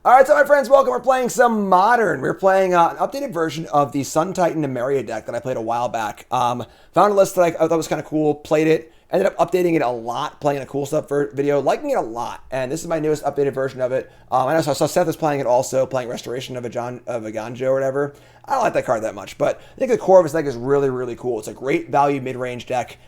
All right, so my friends, welcome. We're playing some Modern. We're playing an updated version of the Sun Titan Emeria deck that I played a while back. Found a list that I thought was kind of cool, played it, ended up updating it a lot, playing a cool stuff video, liking it a lot. And this is my newest updated version of it. I know I saw Seth is playing it also, playing Restoration of Aganjo or whatever. I don't like that card that much, but I think the core of his deck is really, really cool. It's a great value mid-range deck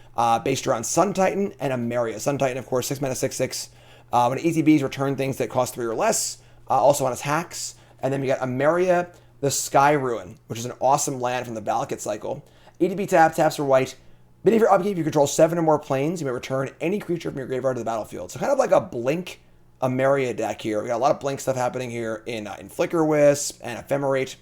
based around Sun Titan and Emeria. Sun Titan, of course, 6 mana, 6/6. When ETBs return things that cost 3 or less. Also on his hacks. And then we got Emeria, the Sky Ruin, which is an awesome land from the Valakut cycle. ETB taps for white. Beneath your upkeep, you control 7 or more planes. You may return any creature from your graveyard to the battlefield. So kind of like a Blink Emeria deck here. We got a lot of Blink stuff happening here in Flickerwisp and Ephemerate.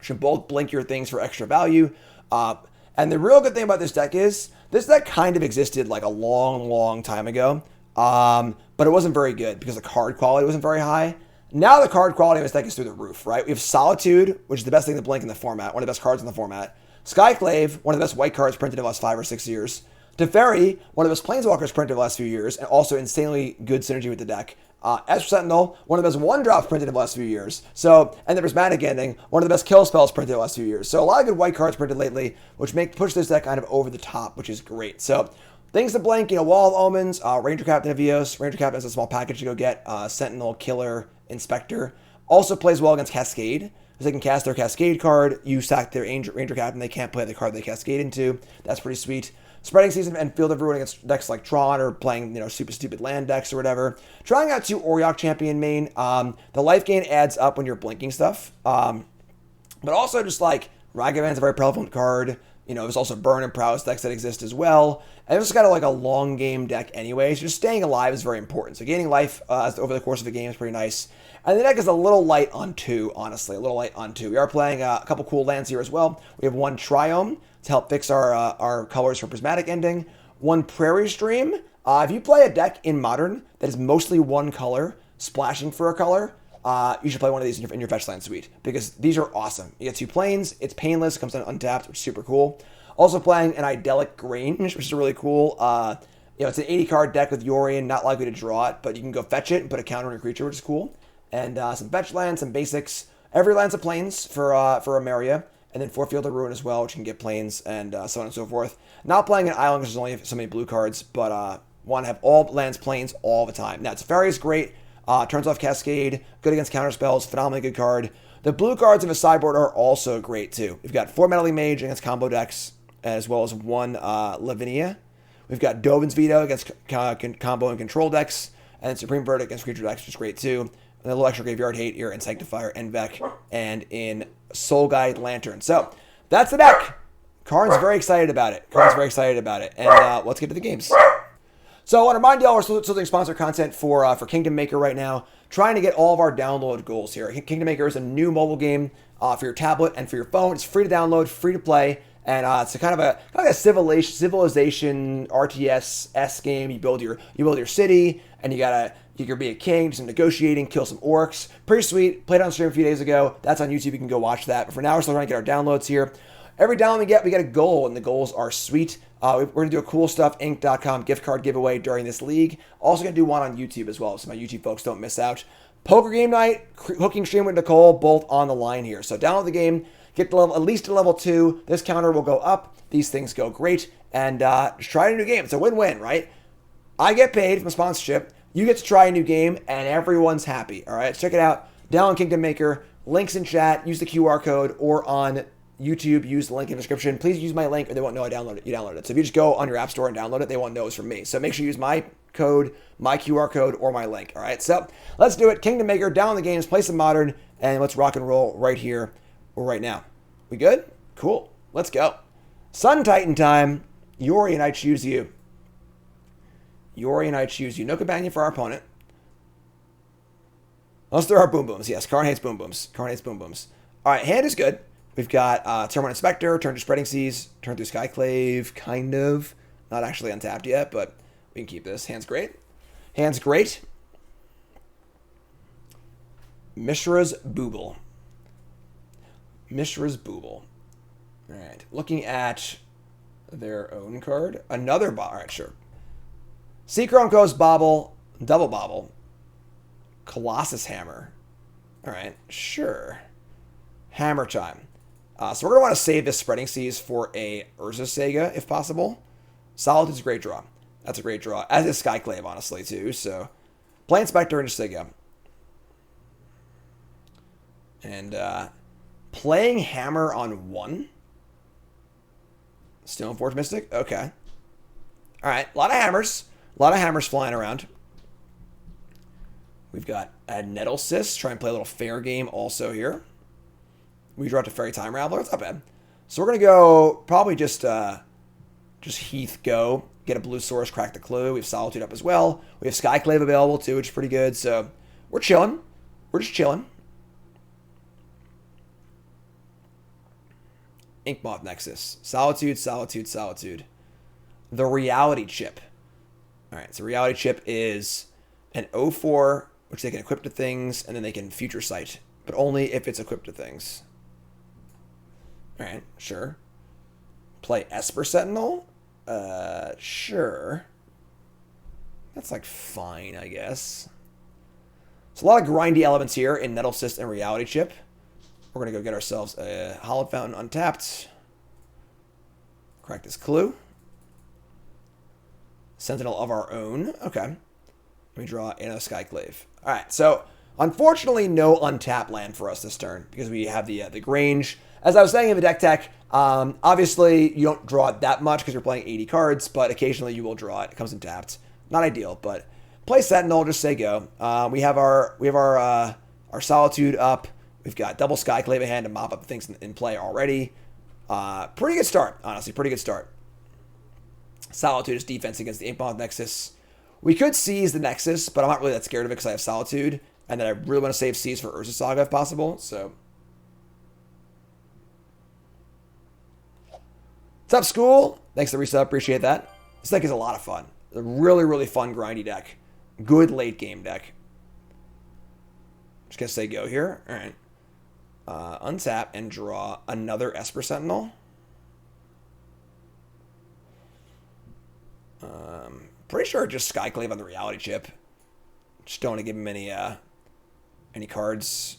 Should both blink your things for extra value. And the real good thing about this deck is, this deck kind of existed like a long, long time ago. But it wasn't very good because the card quality wasn't very high. Now the card quality of this deck is through the roof, right? We have Solitude, which is the best thing to blink in the format, one of the best cards in the format. Skyclave, one of the best white cards printed in the last 5 or 6 years. Teferi, one of the best Planeswalkers printed in the last few years, and also insanely good synergy with the deck. Esper Sentinel, one of the best 1-drops printed in the last few years. So, and the Prismatic Ending, one of the best kill spells printed in the last few years. So a lot of good white cards printed lately, which push this deck kind of over the top, which is great. So, things to blink, Wall of Omens, Ranger Captain of Eos. Ranger Captain is a small package to go get. Sentinel, Killer, Inspector. Also plays well against Cascade, because they can cast their Cascade card. You sack their Ranger Captain, they can't play the card they Cascade into. That's pretty sweet. Spreading Season and Field of Ruin against decks like Tron, or playing, super stupid land decks or whatever. Trying out 2 Auriok Champion main. The life gain adds up when you're blinking stuff. But also just like, Ragavan's a very prevalent card. There's also Burn and Prowess decks that exist as well. And it's just kind of like a long game deck anyway. So just staying alive is very important. So gaining life over the course of the game is pretty nice. And the deck is a little light on 2, honestly. A little light on 2. We are playing a couple cool lands here as well. We have 1 Triome to help fix our colors for Prismatic Ending. 1 Prairie Stream. If you play a deck in Modern that is mostly 1 color, splashing for a color, you should play one of these in your fetch land suite, because these are awesome. You get 2 planes, it's painless, it comes down untapped, which is super cool. Also playing an Idyllic Grange, which is really cool. It's an 80 card deck with Yorion, not likely to draw it, but you can go fetch it and put a counter on your creature, which is cool. And some fetch lands, some basics. Every land's a planes for Emeria, and then 4 Field of Ruin as well, which can get planes, and so on and so forth. Not playing an island because there's only so many blue cards, but want to have all lands planes all the time. Now, Teferi is great. Turns off Cascade, good against counter spells, phenomenally good card. The blue cards in the sideboard are also great too. We've got 4 Meddling Mage against combo decks, as well as 1 Lavinia. We've got Dovin's Veto against combo and control decks, and Supreme Verdict against creature decks, which is great too. And a little extra graveyard hate here in Sanctifier, Envec, and in Soul Guide Lantern. So that's the deck. Karn's very excited about it. And let's get to the games. So I want to remind y'all, we're still doing sponsor content for Kingdom Maker right now, trying to get all of our download goals here. Kingdom Maker is a new mobile game for your tablet and for your phone. It's free to download, free to play, and it's a kind of a civilization RTS game. You build your city, and you can be a king, do some negotiating, kill some orcs. Pretty sweet. Played on stream a few days ago. That's on YouTube. You can go watch that. But for now, we're still trying to get our downloads here. Every download we get a goal, and the goals are sweet. We're going to do a cool stuff, Inc.com gift card giveaway during this league. Also going to do one on YouTube as well, so my YouTube folks don't miss out. Poker game night, hooking stream with Nicole, both on the line here. So download the game, get to at least to level 2. This counter will go up. These things go great. And just try a new game. It's a win-win, right? I get paid from a sponsorship. You get to try a new game, and everyone's happy. All right, check it out. Download Kingdom Maker. Links in chat. Use the QR code, or on YouTube, use the link in the description. Please use my link, or they won't know you downloaded it. So if you just go on your app store and download it, they won't know it's from me. So make sure you use my code, my QR code, or my link. All right, so let's do it. Kingdom Maker, download the games, play some Modern, and let's rock and roll right here or right now. We good? Cool. Let's go. Sun Titan time. Yorion, I choose you. Yorion, I choose you. No companion for our opponent. Unless there are boom booms. Yes, Karn hates boom booms. All right, hand is good. We've got turn 1 Inspector, turn 2 Spreading Seas, turn 3 Skyclave, kind of. Not actually untapped yet, but we can keep this. Hand's great. Mishra's Booble. All right, looking at their own card. Another all right, sure. Seachrome Coast Bobble, Double Bobble, Colossus Hammer, All right, sure. Hammer time. So we're going to want to save this Spreading Seas for a Urza Sega, if possible. Solitude's a great draw. That's a great draw. As is Skyclave, honestly, too. So, play Inspector and Sega. And playing Hammer on 1. Stoneforge Mystic? Okay. Alright, a lot of hammers. A lot of hammers flying around. We've got a Nettle Cyst. Try and play a little fair game also here. We draw to Fairy Time Raveler. It's not bad. So we're going to go probably just Heath go. Get a blue source, crack the clue. We have Solitude up as well. We have Skyclave available too, which is pretty good. So we're chilling. We're just chilling. Inkmoth Nexus. Solitude, Solitude, Solitude. The Reality Chip. Alright, so Reality Chip is an 0/4, which they can equip to things, and then they can Future Sight. But only if it's equipped to things. Alright, sure. Play Esper Sentinel? Sure. That's like fine, I guess. So a lot of grindy elements here in Nettle Cyst and Reality Chip. We're going to go get ourselves a Hallowed Fountain untapped. Crack this clue. Sentinel of our own. Okay. Let me draw another Skyclave. Alright, so unfortunately no untapped land for us this turn because we have the Grange. As I was saying in the deck tech, obviously you don't draw it that much because you're playing 80 cards, but occasionally you will draw it. It comes in tapped. Not ideal, but play Sentinel, just say go. We have our Solitude up. We've got double Skyclave in hand to mop up things in play already. Pretty good start, honestly. Pretty good start. Solitude is defense against the Inkmoth Nexus. We could seize the Nexus, but I'm not really that scared of it because I have Solitude, and then I really want to save Seize for Urza Saga if possible, so... What's up, school? Thanks for the resub. Appreciate that. This deck is a lot of fun. A really, really fun, grindy deck. Good late game deck. Just gonna say go here. All right. Untap and draw another Esper Sentinel. Pretty sure just Skyclave on the Reality Chip. Just don't want to give him any cards.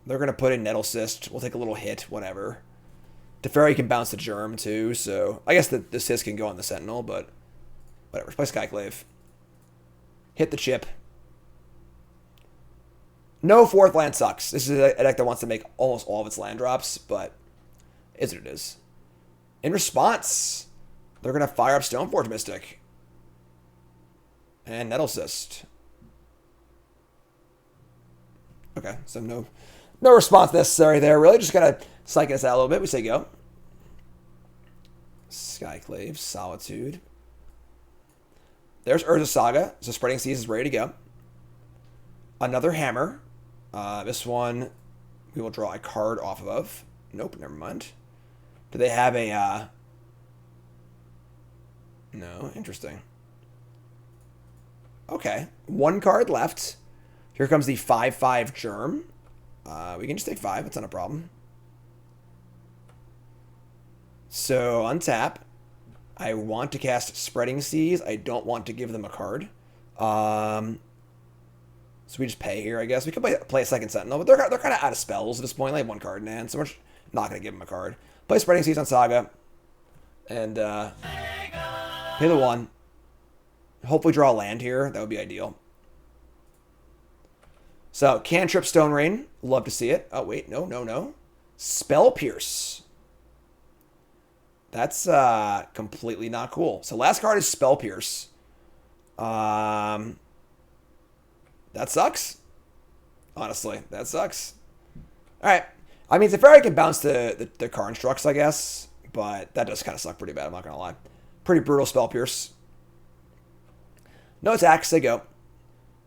They're gonna put in Nettle Cyst. We'll take a little hit, whatever. Teferi can bounce the Germ, too, so... I guess the Cyst can go on the Sentinel, but... Whatever, play Skyclave. Hit the chip. No 4th land sucks. This is a deck that wants to make almost all of its land drops, but... Is what it is. In response, they're going to fire up Stoneforge Mystic. And Nettle Cyst. Okay, so no response necessary there, really. Just gotta psych us out a little bit. We say go. Skyclave, Solitude. There's Urza Saga. So Spreading Seas is ready to go. Another Hammer. This one we will draw a card off of. Nope, never mind. Do they have a... No, interesting. Okay, 1 card left. Here comes the 5/5 Germ. We can just take 5. That's not a problem. So, untap. I want to cast Spreading Seas. I don't want to give them a card. So we just pay here, I guess. We could play a second Sentinel, but they're kind of out of spells at this point. They have 1 card in hand, so we're not going to give them a card. Play Spreading Seas on Saga. And pay the 1. Hopefully draw a land here. That would be ideal. So, Cantrip Stone Rain. Love to see it. Oh, wait. No. Spell Pierce. That's completely not cool. So, last card is Spell Pierce. That sucks. Honestly, that sucks. Alright. I mean, Teferi can bounce the Karnstructs, I guess. But that does kind of suck pretty bad, I'm not going to lie. Pretty brutal Spell Pierce. No attacks, they go.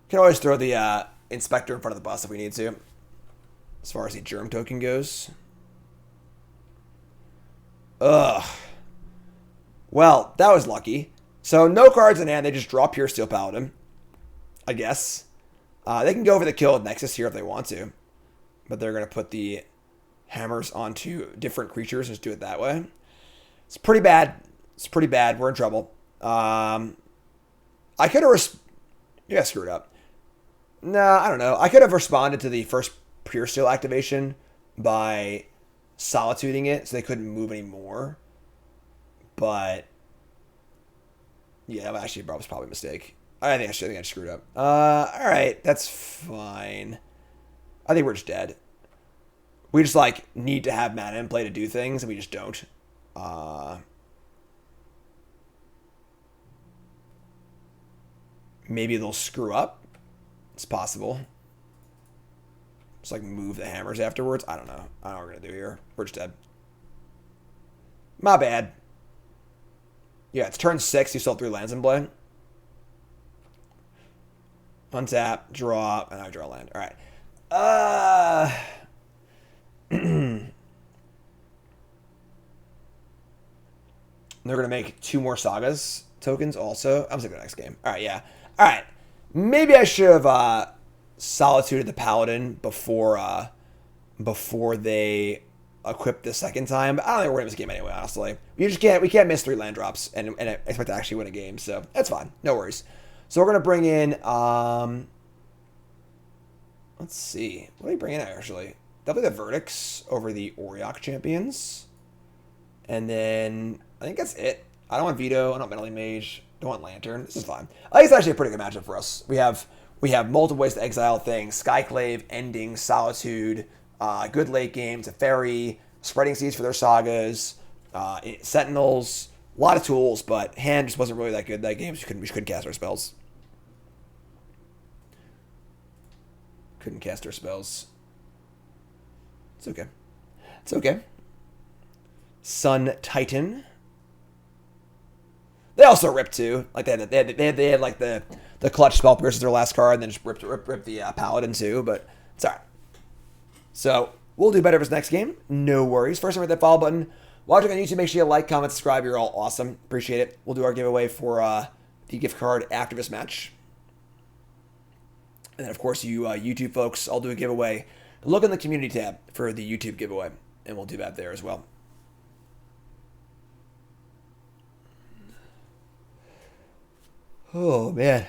Can always throw the Inspector in front of the bus if we need to. As far as the Germ token goes. Ugh. Well, that was lucky. So, no cards in hand. They just draw Pure Steel Paladin. I guess. They can go for the kill with Nexus here if they want to. But they're going to put the hammers onto different creatures and just do it that way. It's pretty bad. It's pretty bad. We're in trouble. I could have... Yeah, screwed up. No, I don't know. I could have responded to the first Pure Steel activation by solituding it, so they couldn't move anymore. But yeah, that actually was probably a mistake. I think I just screwed up. All right, that's fine. I think we're just dead. We just like need to have mana in play to do things, and we just don't. Maybe they'll screw up. It's possible. Just like move the hammers afterwards. I don't know. I don't know what we're gonna do here. We're just dead. My bad. Yeah, it's turn 6. You still have 3 lands in play. Untap, draw, and I draw a land. All right. They're gonna make 2 more sagas tokens also. I'm gonna go next game. All right, yeah. All right. Maybe I should have solituded the paladin before they equip the second time. But I don't think we're gonna miss a game anyway. Honestly, we can't miss 3 land drops and expect to actually win a game. So that's fine. No worries. So we're gonna bring in. Let's see. What do we bring in actually? Definitely the verdicts over the Auriok champions, and then I think that's it. I don't want veto. I don't want mentally mage. Don't want lantern. This is fine. I think it's actually a pretty good matchup for us. We have multiple ways to exile things. Skyclave, Ending, Solitude, good late games, Teferi, spreading seeds for their sagas, Sentinels, a lot of tools, but hand just wasn't really that good that game, so we couldn't cast our spells. Couldn't cast our spells. It's okay. It's okay. Sun Titan. They also ripped too. Like they had like the clutch spell pierce as their last card, and then just ripped the paladin too. But it's alright. So we'll do better for this next game. No worries. First, hit that follow button. Watching on YouTube, make sure you like, comment, subscribe. You're all awesome. Appreciate it. We'll do our giveaway for the gift card after this match. And then, of course, you YouTube folks, I'll do a giveaway. Look in the community tab for the YouTube giveaway, and we'll do that there as well. Oh, man.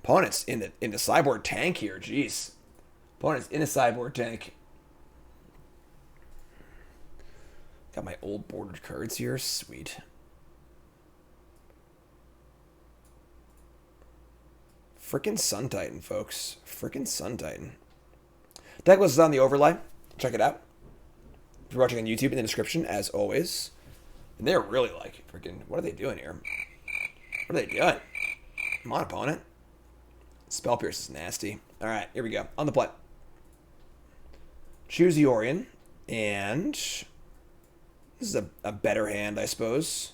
Opponent's in the sideboard tank here. Jeez. Opponent's in a sideboard tank. Got my old bordered cards here. Sweet. Frickin' Sun Titan, folks. Frickin' Sun Titan. Decklist is on the overlay. Check it out. If you're watching on YouTube, in the description, as always. And they're really like, freaking, what are they doing here? What are they doing? Come on, opponent. Spell Pierce is nasty. All right, here we go. On the play. Choose the Orion. And this is a better hand, I suppose.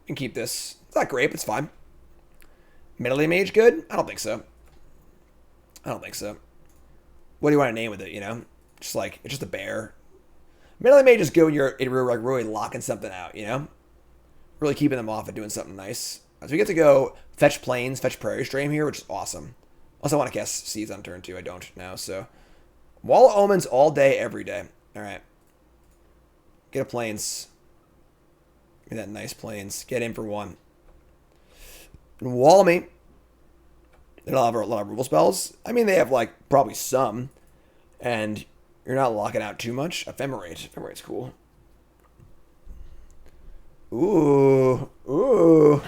You can keep this. It's not great, but it's fine. Mentally Mage good? I don't think so. I don't think so. What do you want to name with it, you know? Just like, it's just a bear. Mentally Mage is good when you're like really locking something out, you know? Really keeping them off and doing something nice. So we get to go fetch Plains, fetch Prairie Stream here, which is awesome. Also, I want to cast Seeds on turn 2. I don't now, so. Wall of Omens all day, every day. All right. Get a Plains. Get that nice Plains. Get in for 1. Wall me. They don't have a lot of removal spells. I mean, they have, like, probably some. And you're not locking out too much. Ephemerate. Ephemerate's cool. Ooh. Ooh.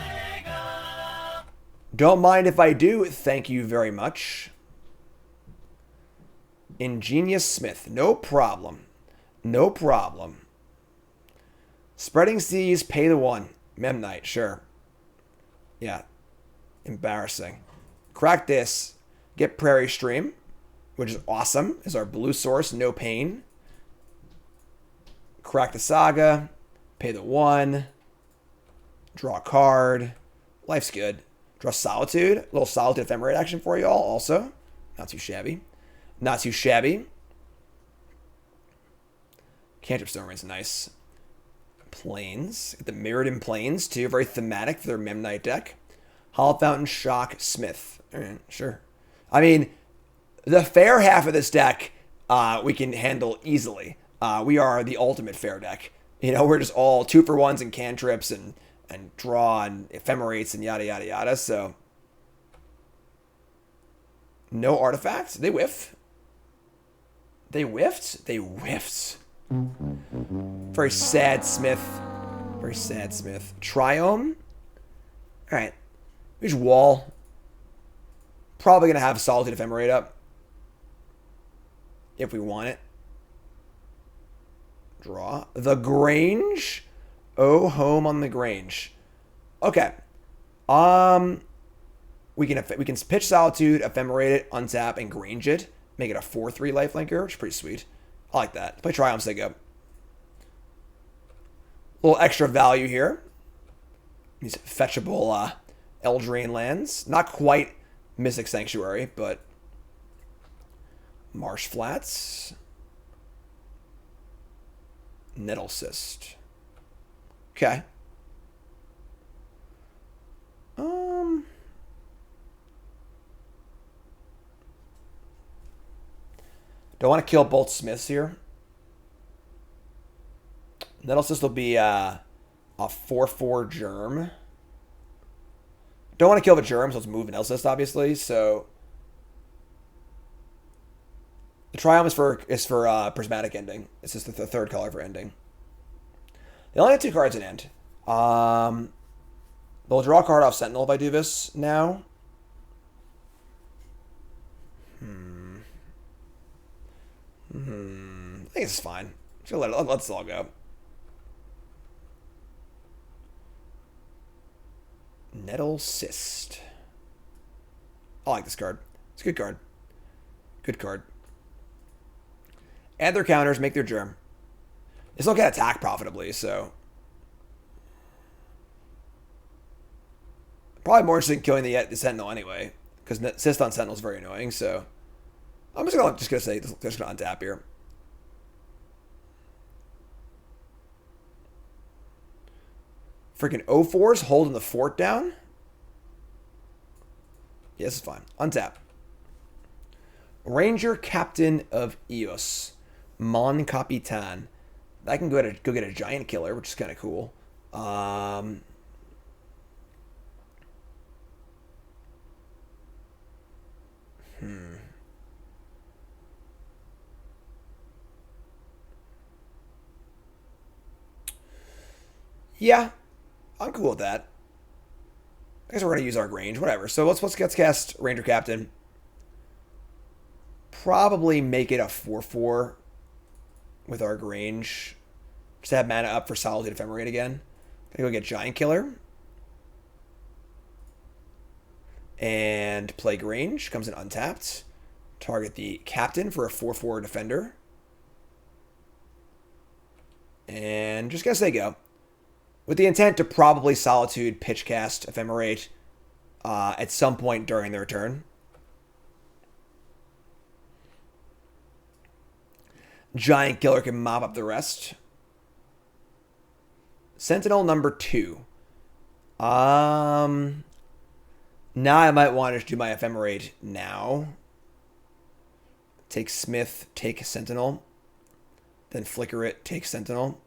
Don't mind if I do. Thank you very much. Ingenious Smith. No problem. No problem. Spreading Seas. Pay the 1. Memnite. Sure. Yeah. Embarrassing. Crack this. Get Prairie Stream, which is awesome. Is our blue source. No pain. Crack the Saga. Pay the 1. Draw a card. Life's good. Draw Solitude. A little Solitude Ephemerate action for you all also. Not too shabby. Not too shabby. Cantrip Stormrain's nice. Plains. Get the Mirrodin Plains too. Very thematic for their Memnite deck. Hallowed Fountain, Shock, Smith. All right, sure. I mean, the fair half of this deck we can handle easily. We are the ultimate fair deck. You know, we're just all 2-for-1s and cantrips and and draw and Ephemerates and yada, yada, yada. So, no artifacts. They whiff. They whiffed? They whiffed. Very sad, Smith. Very sad, Smith. Triome. Alright. We just wall. Probably going to have Solitude Ephemerate up. If we want it. Draw. The Grange. Oh, home on the Grange. Okay. We can pitch Solitude, Ephemerate it, untap, and Grange it. Make it a 4/3 lifelinker, which is pretty sweet. I like that. Play Triumph, stay go. A little extra value here. These fetchable Eldraine lands. Not quite Mystic Sanctuary, but Marsh Flats. Nettle Cyst. Okay. Don't want to kill both Smiths here. Nettle Cyst will be a 4/4 Germ. Don't want to kill the Germ, so let's move Nettle Cyst, obviously. So the Triumph is for Prismatic Ending. It's just the third color for Ending. They only have 2 cards in End. They'll draw a card off Sentinel if I do this now. I think it's fine. Just let's all go. Nettle Cyst. I like this card. It's a good card. Good card. Add their counters, make their Germ. They still can attack profitably, so. Probably more interested in killing the Sentinel anyway, because Cyst on Sentinel is very annoying, so. I'm just gonna say just gonna untap here. Freaking 0-4s holding the fort down. Yes, it's fine. Untap. Ranger Captain of Eos. Mon Capitan. I can go get a giant killer, which is kind of cool. Yeah, I'm cool with that. I guess we're going to use our Grange, whatever. So let's cast Ranger Captain. Probably make it a 4/4 with our Grange. Just to have mana up for Solitude Ephemerate again. Gonna go get Giant Killer. And play Grange. Comes in untapped. Target the Captain for a 4/4 Defender. And just gonna say go. With the intent to probably Solitude Pitchcast Ephemerate at some point during their turn. Giant Killer can mop up the rest. Sentinel number 2. Now I might want to do my Ephemerate now. Take Smith, take Sentinel. Then Flicker it, take Sentinel.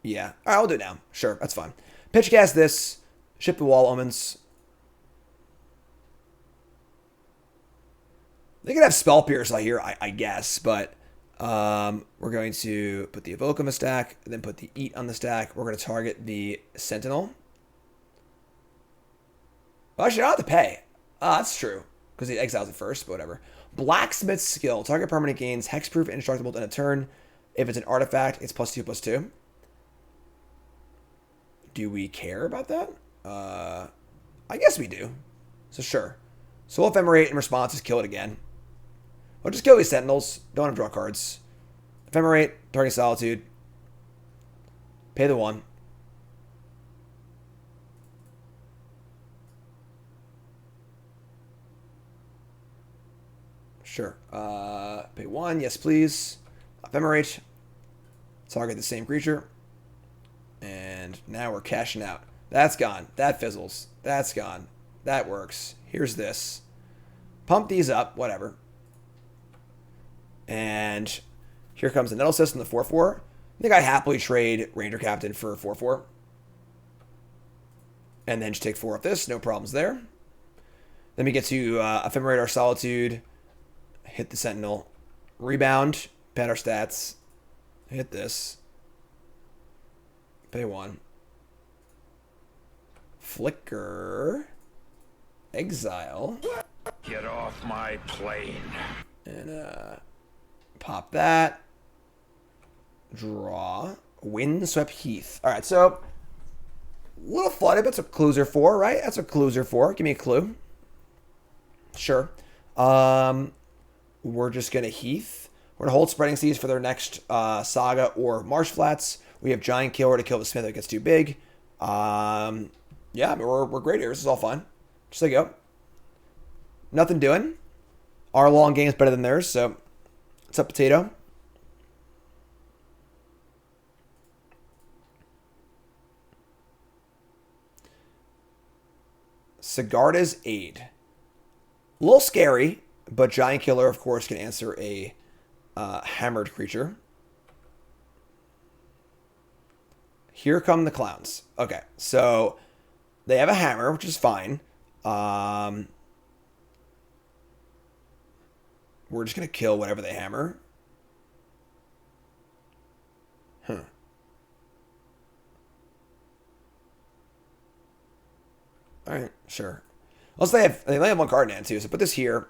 Yeah. All right, I'll do it now. Sure, that's fine. Pitchcast this. Ship the Wall Omens. They could have Spell Pierce out here, I guess, but we're going to put the Evoke on the stack, then put the Eat on the stack. We're going to target the Sentinel. Well, actually, I don't have to pay. That's true, because he exiles it first, but whatever. Blacksmith's Skill. Target permanent gains Hexproof Indestructible in a turn. If it's an artifact, it's +2/+2. Do we care about that? I guess we do. So sure. So we'll Ephemerate in response, just kill it again. We'll just kill these Sentinels. Don't want to draw cards. Ephemerate, target Solitude. Pay the 1. Sure. Pay 1, yes please. Ephemerate. Target the same creature. And now we're cashing out. That's gone. That fizzles. That's gone. That works. Here's this. Pump these up. Whatever. And here comes the Nettle Cyst in the 4/4. I think I'd happily trade Ranger Captain for 4/4. And then just take 4 of this. No problems there. Then we get to Ephemerate our Solitude. Hit the Sentinel. Rebound. Pad our stats. Hit this. Pay 1. Flicker. Exile. Get off my plane. And pop that. Draw. Windswept Heath. Alright, so a little flooded, but that's what clues are for, right? That's what clues are for. Give me a clue. Sure. We're just going to Heath. We're going to hold Spreading Seas for their next Saga or Marsh Flats. We have Giant Killer to kill the Smith if it gets too big. Yeah, I mean, we're great here. This is all fun. Just like go. Nothing doing. Our long game is better than theirs, so it's up potato. Sigarda's Aid. A little scary, but Giant Killer, of course, can answer a hammered creature. Here come the clowns. Okay, so they have a hammer, which is fine. We're just going to kill whatever they hammer. Alright, sure. Unless they have one card in hand too, so put this here.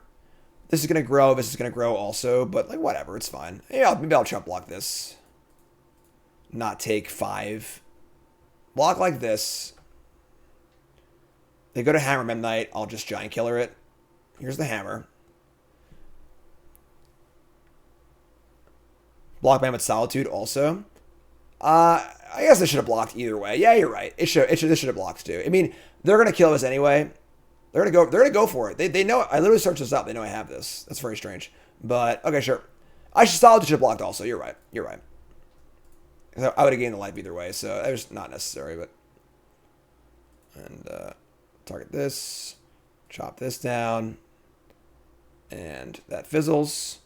This is going to grow, this is going to grow also, but like whatever, it's fine. Yeah, maybe I'll chump block this. Not take 5. Block like this. They go to Hammer Midnight, I'll just Giant Killer it. Here's the hammer. Block man with Solitude also. I guess they should have blocked either way. Yeah, you're right. This should have blocked too. I mean, they're gonna kill us anyway. They're gonna go for it. They know. I literally searched this up. They know I have this. That's very strange. But okay, sure. Solitude should have blocked also. You're right. You're right. I would have gained the life either way, so that was not necessary. But and target this, chop this down, and that fizzles.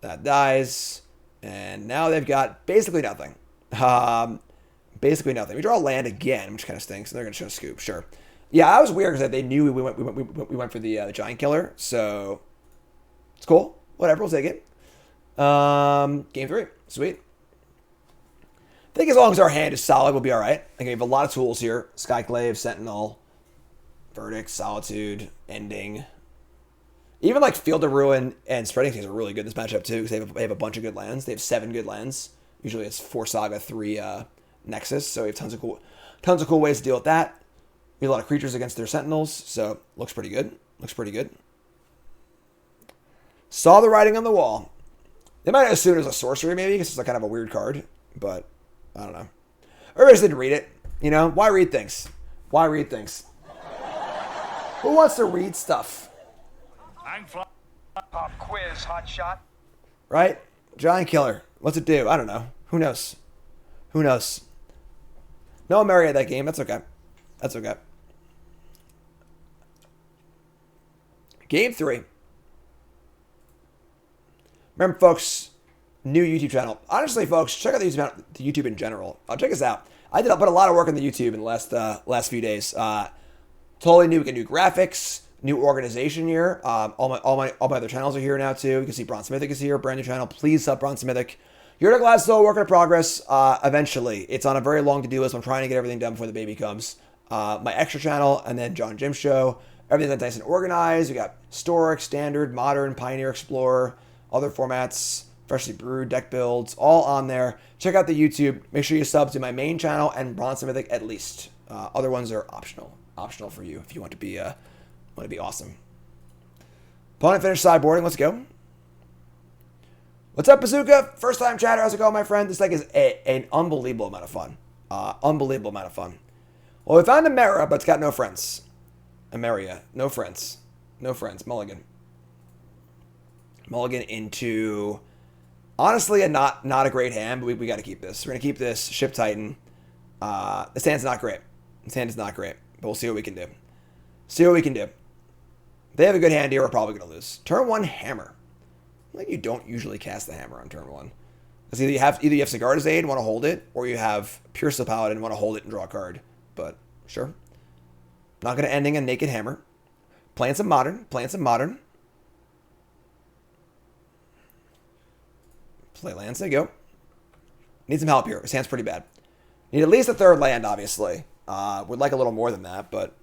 That dies, and now they've got basically nothing. Basically nothing. We draw land again, which kind of stinks, and they're going to scoop. Sure. Yeah, that was weird because they knew we went for the Giant Killer, so it's cool. Whatever, we'll take it. Game 3, sweet. I think as long as our hand is solid, we'll be all right. I think we have a lot of tools here: Skyclave, Sentinel, Verdict, Solitude, Ending. Even like Field of Ruin and Spreading Seas are really good in this matchup too, because they have a bunch of good lands. They have 7 good lands. Usually it's 4 Saga, 3 Nexus, so we have tons of cool ways to deal with that. We have a lot of creatures against their Sentinels, so looks pretty good. Looks pretty good. Saw the writing on the wall. They might assume it was a sorcery maybe, because it's like kind of a weird card, but I don't know. Or just didn't read it. You know, why read things? Why read things? Who wants to read stuff? Pop quiz, hot shot. Right? Giant Killer. What's it do? I don't know. Who knows? Who knows? No Emeria that game. That's okay. That's okay. Game 3. Remember, folks, new YouTube channel. Honestly, folks, check out the YouTube in general. Check us out. I put a lot of work on the YouTube in the last few days. Totally new. We got new graphics, new organization here. All my other channels are here now too. You can see Bronze Mythic is here, brand new channel. Please sub Bronze Mythic. You're glad still a work in progress. Eventually, it's on a very long to-do list. I'm trying to get everything done before the baby comes. My extra channel and then John Jim show. Everything's nice and organized. We got Historic, Standard, Modern, Pioneer, Explorer, other formats, freshly brewed deck builds, all on there. Check out the YouTube. Make sure you sub to my main channel and Bronze Mythic at least. Other ones are optional for you if you want to be awesome. Opponent finished sideboarding. Let's go. What's up, Bazooka? First time chatter. How's it going, my friend? This deck is an unbelievable amount of fun. Unbelievable amount of fun. Well, we found Emeria, but it's got no friends. Emeria, no friends. No friends. Mulligan. Mulligan into, honestly, a not a great hand, but we got to keep this. We're going to keep this. Ship Titan. This hand's not great. This hand is not great, but we'll see what we can do. See what we can do. If they have a good hand here, we're probably going to lose. Turn 1, Hammer. Like, you don't usually cast the Hammer on turn 1. Because either you have Sigarda's Aid and want to hold it, or you have Pure Steel Paladin and want to hold it and draw a card. But sure. Not going to ending a Naked Hammer. Playing some Modern. Play lands. There you go. Need some help here. His hand's pretty bad. Need at least a third land, obviously. Would like a little more than that, but...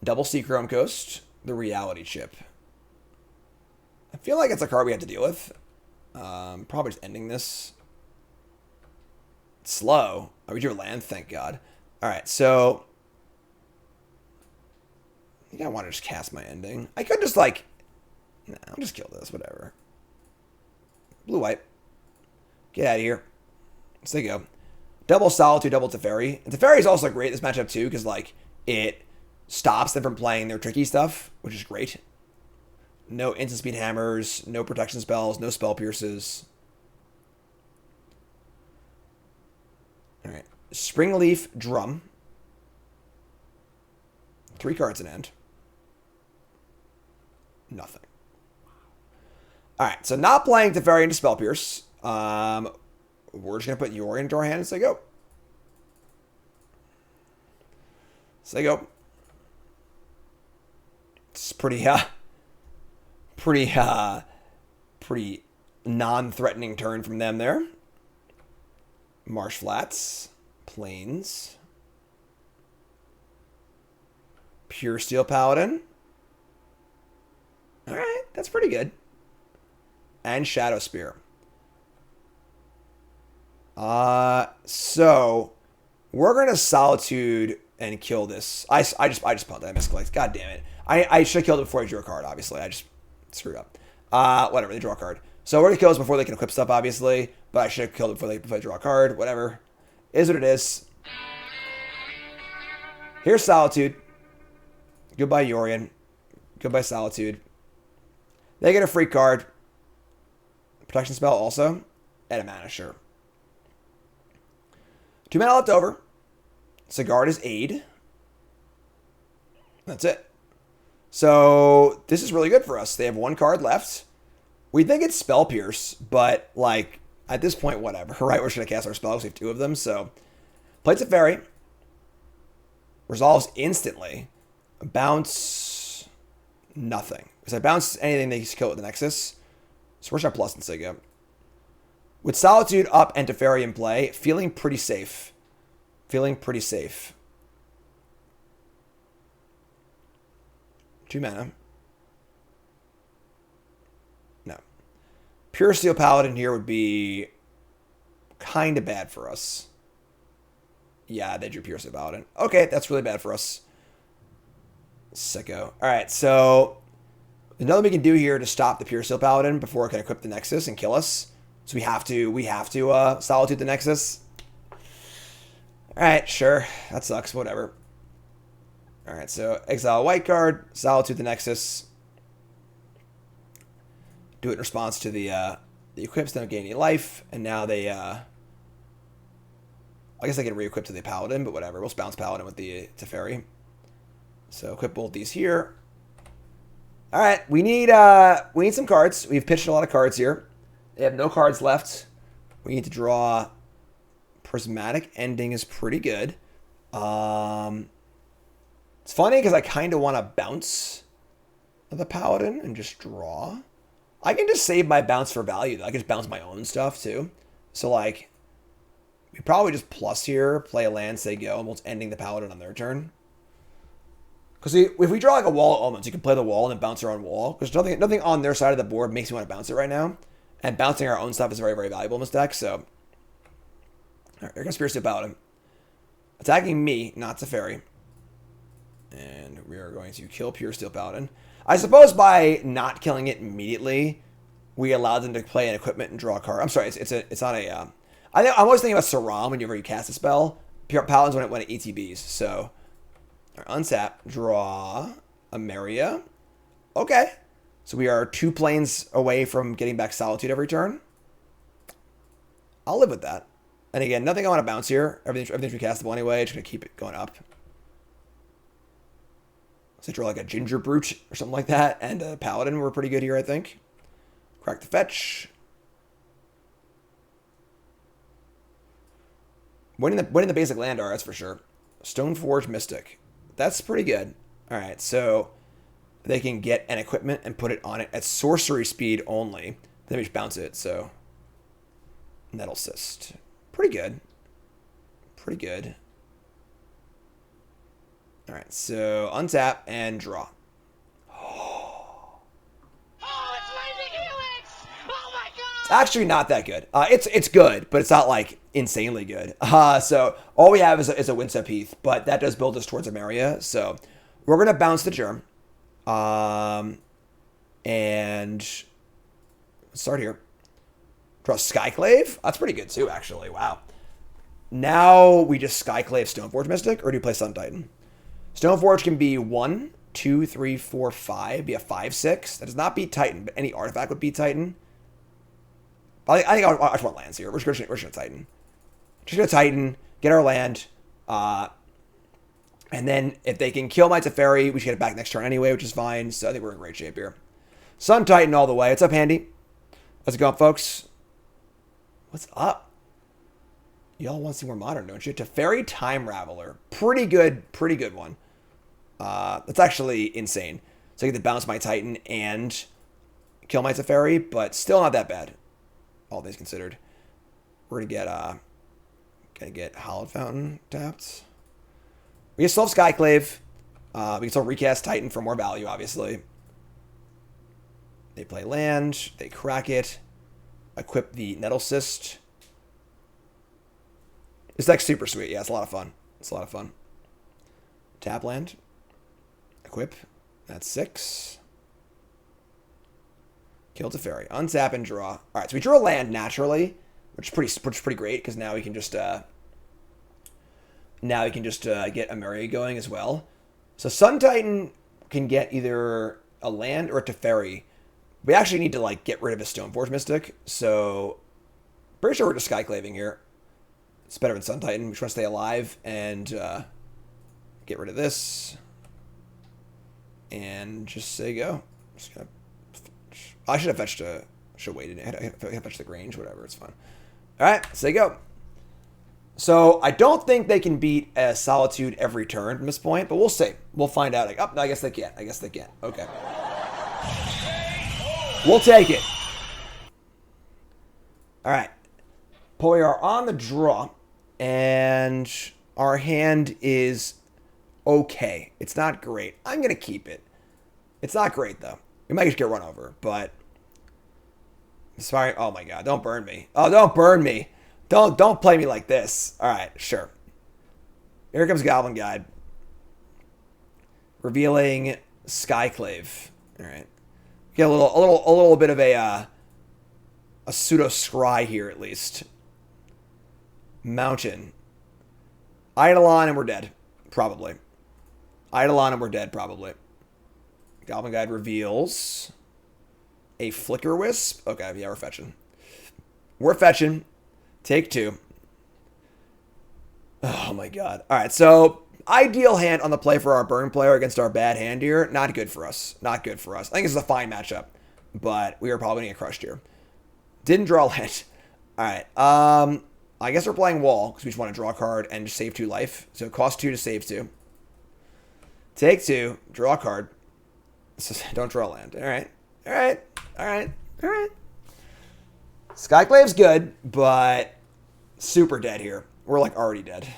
Double Seachrome Coast. The Reality Chip. I feel like it's a card we have to deal with. Probably just ending this. It's slow. Oh, we drew a land, thank God. Alright, so... I think I want to just cast my ending. I could just, like... Nah, I'll just kill this, whatever. Blue-white. Get out of here. So there you go. Double Solitude, double Teferi. And Teferi is also great in this matchup, too, because, like, it stops them from playing their tricky stuff, which is great. No instant speed hammers, no protection spells, no spell pierces. Alright. Springleaf Drum. 3 cards in end. Nothing. Alright, so not playing Teferi into Spell Pierce. We're just going to put Yori into our hand and say go. Say go. It's pretty non-threatening turn from them there. Marsh Flats. Plains. Pure Steel Paladin. Alright, that's pretty good. And Shadow Spear. So we're gonna Solitude and kill this. I just punted. I misclicked. God damn it. I should have killed it before I drew a card, obviously. I just screwed up. Whatever, they draw a card. So we're gonna kill this before they can equip stuff, obviously. But I should have killed it before they draw a card. Whatever. Is what it is. Here's Solitude. Goodbye, Yorion. Goodbye, Solitude. They get a free card. Protection spell also. And a mana, sure. 2 mana left over. Sigarda's Aid. That's it. So this is really good for us. They have 1 card left. We think it's Spell Pierce, but like at this point, whatever. Right, we're just gonna cast our spells. We have 2 of them. So plays a fairy. Resolves instantly. Bounce nothing. Because I bounce anything they kill with the Nexus. So where's our plus and Siga? With Solitude up and Teferi in play, feeling pretty safe. Feeling pretty safe. 2 mana. No. Pure Steel Paladin here would be kind of bad for us. Yeah, they drew Pure Steel Paladin. Okay, that's really bad for us. Sicko. Alright, so there's nothing we can do here to stop the Pure Steel Paladin before it can equip the Nexus and kill us. So we have to Solitude the Nexus. Alright, sure. That sucks, whatever. Alright, so exile a white card, Solitude the Nexus. Do it in response to the equips, don't gain any life, and now they I guess they can re-equip to the Paladin, but whatever. We'll bounce Paladin with the Teferi. So equip both these here. Alright, we need some cards. We've pitched a lot of cards here. They have no cards left. We need to draw. Prismatic Ending is pretty good. It's funny because I kind of want to bounce the Paladin and just draw. I can just save my bounce for value, though. I can just bounce my own stuff, too. So, like, we probably just plus here, play a land, say go, almost ending the Paladin on their turn. Because if we draw, like, a Wall of Omens, you can play the wall and then bounce our own wall. Because nothing on their side of the board makes me want to bounce it right now. And bouncing our own stuff is very, very valuable in this deck, so... Alright, here comes Pure Steel Paladin. Attacking me, not Teferi. And we are going to kill Pure Steel Paladin. I suppose by not killing it immediately, we allowed them to play an equipment and draw a card. I'm sorry, it's not a... I'm always thinking about Saram whenever you cast a spell. Pure Paladin's when it ETBs, so... Untap, draw Emeria. Okay. So we are 2 planes away from getting back Solitude every turn. I'll live with that. And again, nothing I want to bounce here. Everything's recastable anyway. Just going to keep it going up. So draw like a Ginger Brute or something like that. And a Paladin were pretty good here, I think. Crack the fetch. Winning the basic land are, that's for sure. Stoneforge Mystic. That's pretty good. All right, so they can get an equipment and put it on it at sorcery speed only. Then we just bounce it, so... Nettle Cyst. Pretty good. Pretty good. All right, so untap and draw. It's actually not that good. It's good, but it's not like insanely good. So all we have is a Windstep Heath, but that does build us towards Emeria. So we're gonna bounce the Germ, and start here. Draw Skyclave. That's pretty good too, actually. Wow. Now we just Skyclave Stoneforge Mystic, or do you play Sun Titan? Stoneforge can be 1, 2, 3, 4, 5. Be a 5/6. That does not beat Titan, but any artifact would beat Titan. I think I just want lands here. We're just going to Titan. Just going to Titan, get our land, and then if they can kill my Teferi, we should get it back next turn anyway, which is fine. So I think we're in great shape here. Sun Titan all the way. What's up, Handy? How's it going, folks? What's up? Y'all want to see more Modern, don't you? Teferi Time Raveler. Pretty good one. That's actually insane. So I get to bounce my Titan and kill my Teferi, but still not that bad. All things considered. We're gonna get Hallowed Fountain tapped. We can still have Skyclave. We can still recast Titan for more value, obviously. They play land, they crack it, equip the Nettle Cyst. This deck's super sweet. Yeah, it's a lot of fun. It's a lot of fun. Tap land. Equip. That's 6. Kill Teferi. Untap and draw. All right, so we drew a land naturally, which is pretty great because now we can just get Emeria going as well. So Sun Titan can get either a land or a Teferi. We actually need to like get rid of a Stoneforge Mystic, so pretty sure we're just Skyclaving here. It's better than Sun Titan. We just want to stay alive and get rid of this and just say go. Just gonna. I should have fetched a... Should have waited. I had to fetch the Grange, whatever. It's fine. All right, say go. So I don't think they can beat a Solitude every turn from this point, but we'll see. We'll find out. Like, oh, no, I guess they can't. Okay. We'll take it. All right. We are on the draw, and our hand is okay. It's not great. I'm going to keep it. It's not great, though. We might just get run over, but... Sorry. Oh, my God. Don't burn me. Oh, don't burn me. Don't play me like this. All right, sure. Here comes Goblin Guide. Revealing Skyclave. All right. Get a little bit of a pseudo scry here at least. Mountain. Eidolon and we're dead. Probably. Eidolon and we're dead, probably. Goblin Guide reveals a Flickerwisp. Okay, yeah, we're fetching. We're fetching. Take 2. Oh my God. All right, so ideal hand on the play for our burn player against our bad hand here. Not good for us. Not good for us. I think this is a fine matchup, but we are probably going to get crushed here. Didn't draw land. All right. I guess we're playing wall because we just want to draw a card and just save 2 life. So it costs 2 to save 2. Take 2. Draw a card. So don't draw land. All right. All right. All right. All right. Skyclave's good, but super dead here. We're like already dead.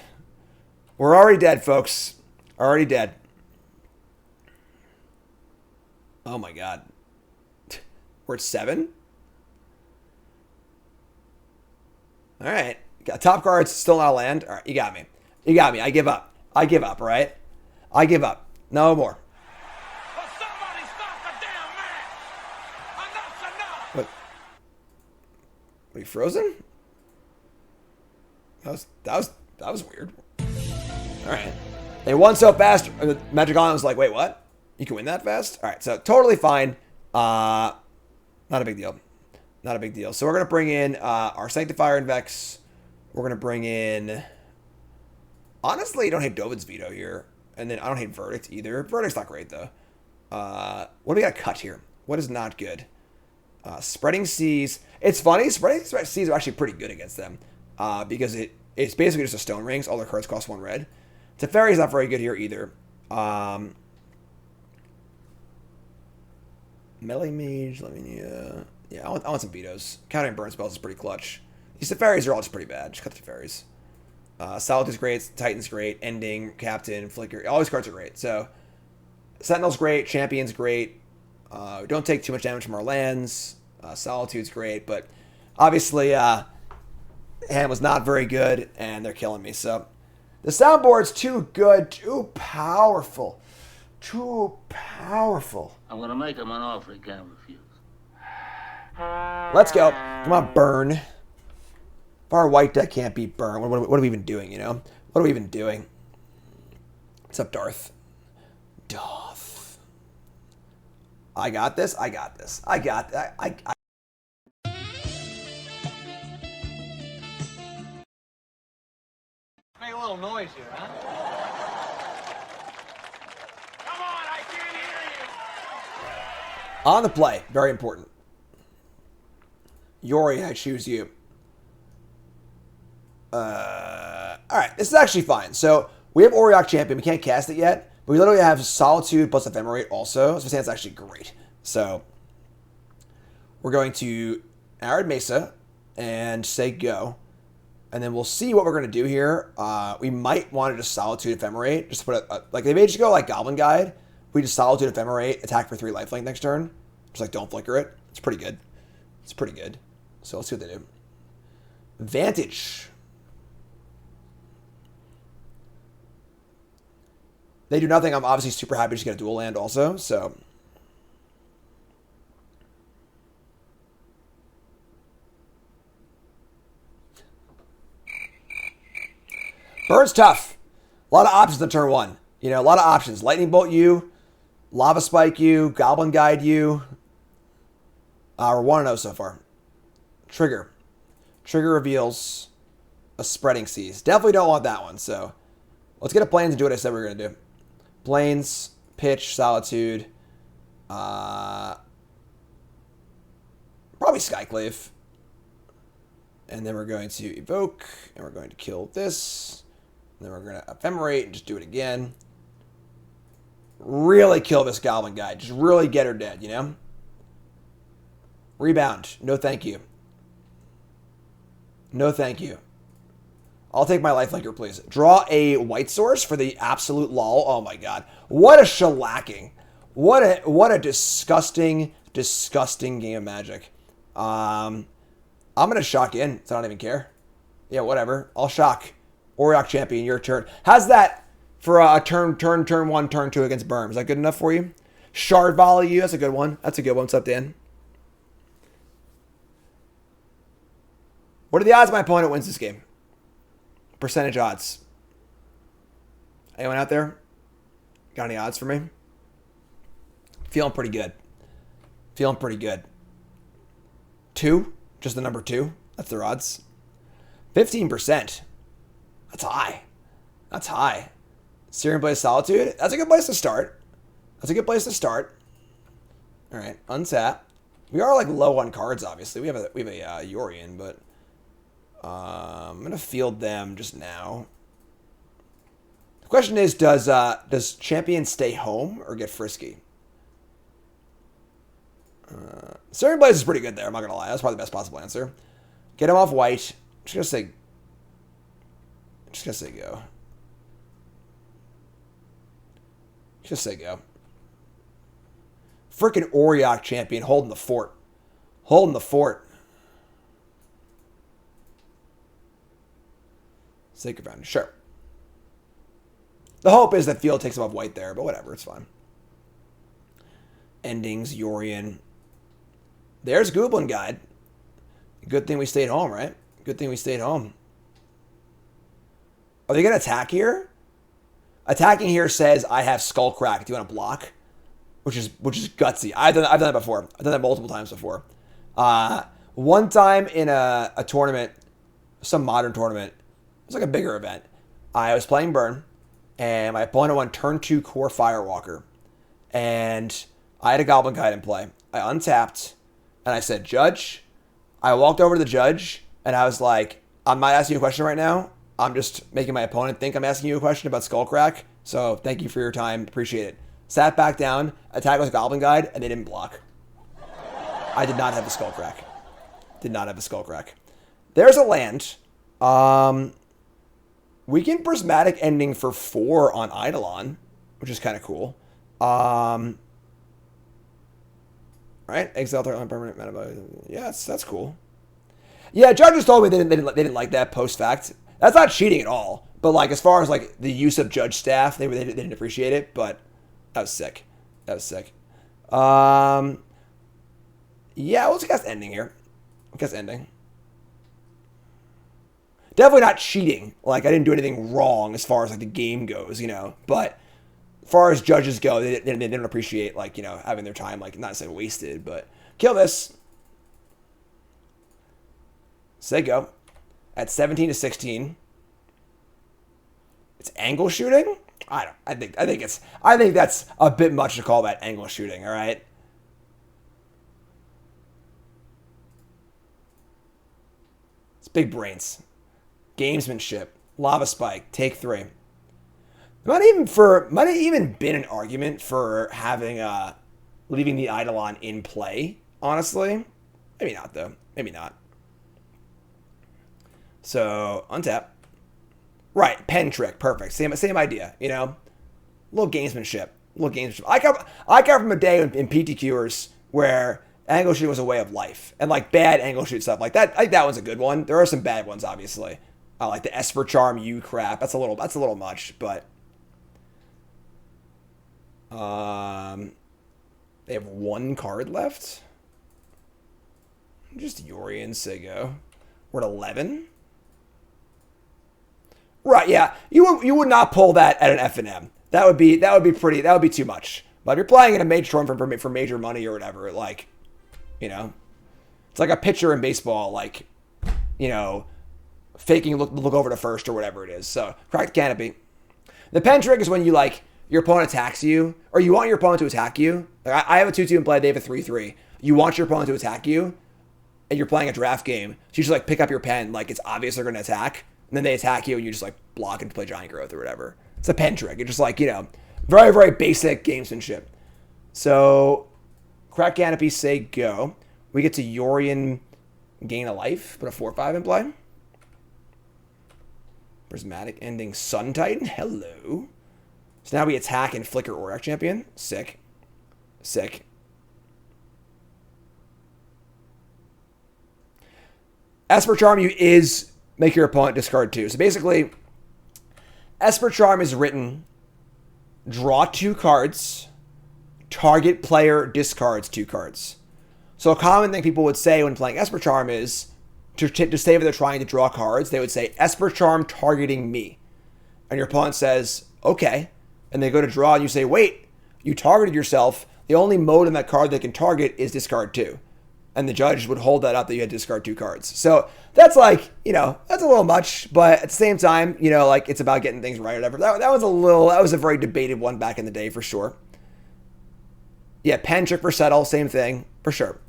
We're already dead, folks. Already dead. Oh my God. We're at 7? All right. Got top cards, still not a land. All right, you got me. You got me. I give up. I give up, right? I give up. No more. What? Are you frozen? That was weird. All right. They won so fast. Magic Island was like, wait, what? You can win that fast? All right, so totally fine. Not a big deal. Not a big deal. So we're going to bring in our Sanctifier and Vex. We're going to bring in... Honestly, I don't hate Dovin's Veto here. And then I don't hate Verdict either. Verdict's not great, though. What do we got to cut here? What is not good? Spreading Seas. It's funny. Spreading Seas are actually pretty good against them because it's basically just a Stone Rings. All their cards cost 1 red. Teferi's not very good here either. Melee Mage. Let me. Yeah, I want some vetoes. Countering burn spells is pretty clutch. These Teferis are all just pretty bad. Just cut the Teferis. Solitude's great. Titan's great. Ending, Captain, Flicker. All these cards are great. So Sentinel's great. Champion's great. Don't take too much damage from our lands. Solitude's great, but obviously hand was not very good, and they're killing me. So the soundboard's too good, too powerful, too powerful. I'm gonna make him an offer he can't refuse. Let's go. Come on, burn. If our white deck can't beat burn, what are we even doing, you know? What are we even doing? What's up, Darth? Darth. I got this. I got this. I got that. I Make a little noise here, huh? Come on, I can't hear you. On the play. Very important. Yori, I choose you. Alright, this is actually fine. So, we have Auriok Champion. We can't cast it yet. But we literally have Solitude plus Ephemerate also. So, that's actually great. So, we're going to Arid Mesa and say go. And then we'll see what we're going to do here. We might want to just Solitude Ephemerate. Just put like, they may just go like Goblin Guide. We just Solitude Ephemerate, attack for 3 lifelink next turn. Just like don't flicker it. It's pretty good. It's pretty good. So let's see what they do. Vantage. They do nothing. I'm obviously super happy to get a dual land also. So Burn's tough. A lot of options on turn 1. You know, a lot of options. Lightning Bolt you, Lava Spike you, Goblin Guide you. We're 1-0 so far. Trigger. Trigger reveals a Spreading Seas. Definitely don't want that one, so let's get a Plains and do what I said we were going to do. Plains, Pitch, Solitude. Probably Skyclave. And then we're going to Evoke, and we're going to kill this. And then we're going to Ephemerate and just do it again. Really kill this Goblin Guide. Just really get her dead, you know? Rebound. No thank you. No thank you. I'll take my lifelinker, please. Draw a white source for the absolute lol. Oh my god. What a shellacking. What a disgusting, disgusting game of Magic. I'm going to shock in, so I don't even care. Yeah, whatever. I'll shock. Auriok Champion, your turn. How's that for a turn 1, turn 2 against Burn? Is that good enough for you? Shard Volley you. That's a good one. That's a good one. What's up, Dan? What are the odds my opponent wins this game? Percentage odds. Anyone out there? Got any odds for me? Feeling pretty good. Feeling pretty good. 2? Just the number 2? That's their odds. 15%. That's high. That's high. Searing Blaze Solitude. That's a good place to start. That's a good place to start. All right, untap. We are like low on cards, obviously. We have a Yorion, but I'm gonna field them just now. The question is, does Champion stay home or get frisky? Searing Blaze is pretty good there. I'm not gonna lie. That's probably the best possible answer. Get him off white. Just gonna say go. Just say go. Freaking Auriok Champion holding the fort. Holding the fort. Sacred Fountain. Sure. The hope is that field takes him off white there, but whatever. It's fine. Endings, Yorion. There's Goblin Guide. Good thing we stayed home, right? Good thing we stayed home. Are they going to attack here? Attacking here says I have Skullcrack. Do you want to block? Which is gutsy. I've done that before. I've done that multiple times before. One time in a tournament, some modern tournament, it was like a bigger event. I was playing Burn, and my opponent won turn 2 Core Firewalker. And I had a Goblin Guide in play. I untapped, And I said, Judge, I walked over to the judge and I was like, I'm not asking you a question right now. I'm just making my opponent think I'm asking you a question about Skullcrack. So thank you for your time. Appreciate it. Sat back down, attacked with a Goblin Guide, and they didn't block. I did not have a Skullcrack. Did not have a Skullcrack. There's a land. We can Prismatic Ending for 4 on Eidolon, which is kind of cool. Right? Exile target on permanent mana. Yeah, that's cool. Yeah, judges told me they didn't like that post fact. That's not cheating at all. But like as far as like the use of judge staff, they didn't appreciate it. But that was sick. That was sick. Yeah, let's cast Ending here. Cast Ending. Definitely not cheating. Like I didn't do anything wrong as far as like the game goes, you know. But as far as judges go, they didn't appreciate like, you know, having their time like not necessarily wasted, but kill this. Say go. At 17 to 16. It's angle shooting? I think that's a bit much to call that angle shooting, all right? It's big brains. Gamesmanship. Lava Spike. Take 3. Might even been an argument for having leaving the Eidolon in play, honestly. Maybe not though. Maybe not. So untap. Right, pen trick, perfect. Same idea, you know. Little gamesmanship. I come from a day in PTQers where angle shooting was a way of life, and like bad angle shoot stuff like that. I think that one's a good one. There are some bad ones, obviously. Like the Esper Charm U crap. That's a little much, but they have 1 card left. Just Yori and Sigo. We're at 11. Right, yeah. You would not pull that at an FNM. That would be too much. But if you're playing in a major tournament for major money or whatever, like, you know, it's like a pitcher in baseball, like, you know, faking look over to first or whatever it is. So crack the canopy. The pen trick is when you like your opponent attacks you, or you want your opponent to attack you. Like I have a 2/2 in play. They have a 3/3. You want your opponent to attack you, and you're playing a draft game. So you just like pick up your pen, like it's obvious they're going to attack. And then they attack you, and you just like block and play Giant Growth or whatever. It's a pen trick. It's just like, you know, very, very basic gamesmanship. So, crack canopy, say go. We get to Yorion gain a life, put a 4/5 in play. Prismatic Ending Sun Titan. Hello. So now we attack and flicker Auriok Champion. Sick. Sick. Esper Charm you is make your opponent discard 2. So basically, Esper Charm is written, draw 2 cards, target player discards 2 cards. So a common thing people would say when playing Esper Charm is, to say if they're trying to draw cards, they would say, Esper Charm targeting me. And your opponent says, okay. And they go to draw and you say, wait, you targeted yourself. The only mode in that card they can target is discard 2. And the judge would hold that up that you had to discard 2 cards. So that's like, you know, that's a little much, but at the same time, you know, like it's about getting things right or whatever. That was a very debated one back in the day for sure. Yeah, pen trick for settle, same thing, for sure.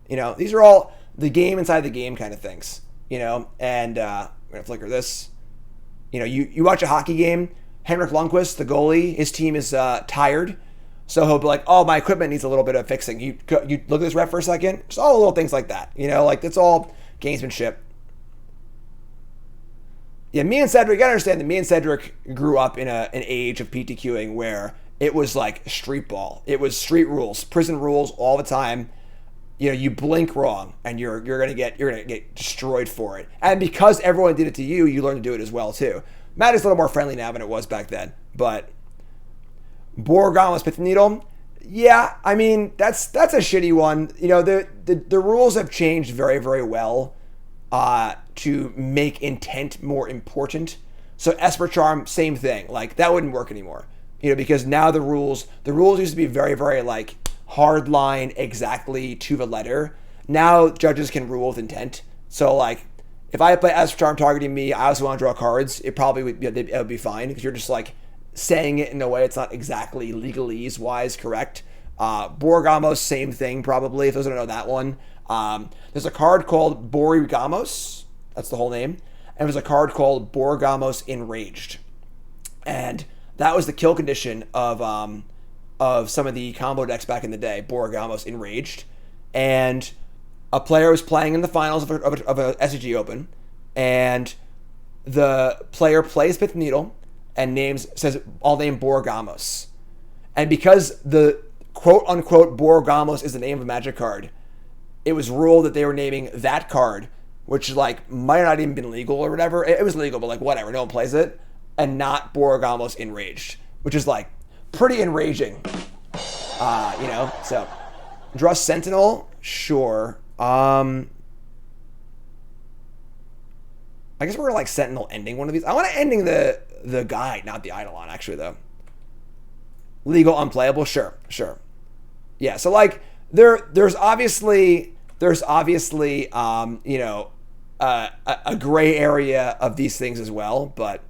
You know, these are all the game inside the game kind of things, you know, and I'm going to flicker this. You know, you watch a hockey game, Henrik Lundqvist, the goalie, his team is tired. So he'll be like, oh, my equipment needs a little bit of fixing. You look at this ref for a second. Just all little things like that. You know, like that's all gamesmanship. Yeah, me and Cedric, you gotta understand that me and Cedric grew up in an age of PTQing where it was like street ball. It was street rules, prison rules all the time. You know, you blink wrong and you're gonna get destroyed for it. And because everyone did it to you, you learn to do it as well too. Matt is a little more friendly now than it was back then, but Borgon's Pith Needle, yeah, I mean that's a shitty one. You know, the rules have changed very, very well to make intent more important. So Esper Charm, same thing. Like that wouldn't work anymore. You know, because now the rules used to be very, very like hard line exactly to the letter. Now judges can rule with intent. So like if I play Esper Charm targeting me, I also want to draw cards. It would be fine because you're just like saying it in a way it's not exactly legalese wise correct. Borgamos, same thing probably, if those don't know that one. There's a card called Borgamos, that's the whole name, and there's a card called Borgamos Enraged. And that was the kill condition of some of the combo decks back in the day, Borgamos Enraged. And a player was playing in the finals of a SCG Open, and the player plays Pith Needle and says, I'll name Borgamos. And because the quote-unquote Borgamos is the name of a Magic card, it was ruled that they were naming that card, which like might not even been legal or whatever. It was legal, but like whatever, no one plays it, and not Borgamos Enraged, which is like pretty enraging, So, draw Sentinel, sure. I guess we're gonna like Sentinel ending one of these. I want to ending the guide, not the Eidolon, actually though. Legal, unplayable, sure. Yeah, so like there's obviously a gray area of these things as well, but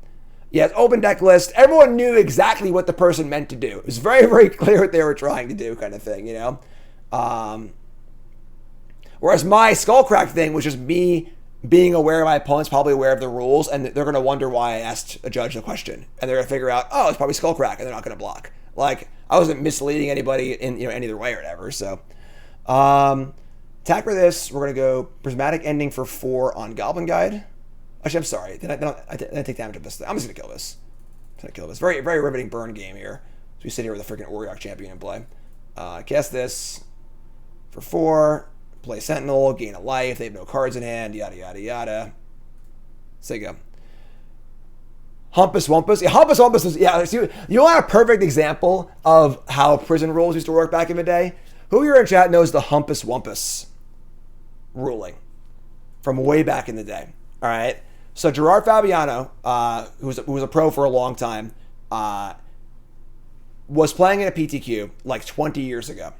yeah, it's open deck list. Everyone knew exactly what the person meant to do. It was very, very clear what they were trying to do, kind of thing, Whereas my Skullcrack thing was just me being aware my opponent's probably aware of the rules, and they're going to wonder why I asked a judge the question, and they're going to figure out, oh, it's probably Skullcrack, and they're not going to block. Like, I wasn't misleading anybody in any other way or whatever. So, attack for this, we're going to go Prismatic Ending for 4 on Goblin Guide. Actually, I'm sorry. Did I take damage of this thing? I'm just going to kill this. Very, very riveting burn game here. So we sit here with a freaking Auriok Champion in play. Cast this for 4. Play Sentinel, gain a life. They have no cards in hand. Yada, yada, yada. So you go. Humpus Wumpus. Yeah, Humpus Wumpus is, yeah, you want a perfect example of how prison rules used to work back in the day? Who here in chat knows the Humpus Wumpus ruling from way back in the day? All right. So Gerard Fabiano, who was a pro for a long time, was playing in a PTQ like 20 years ago.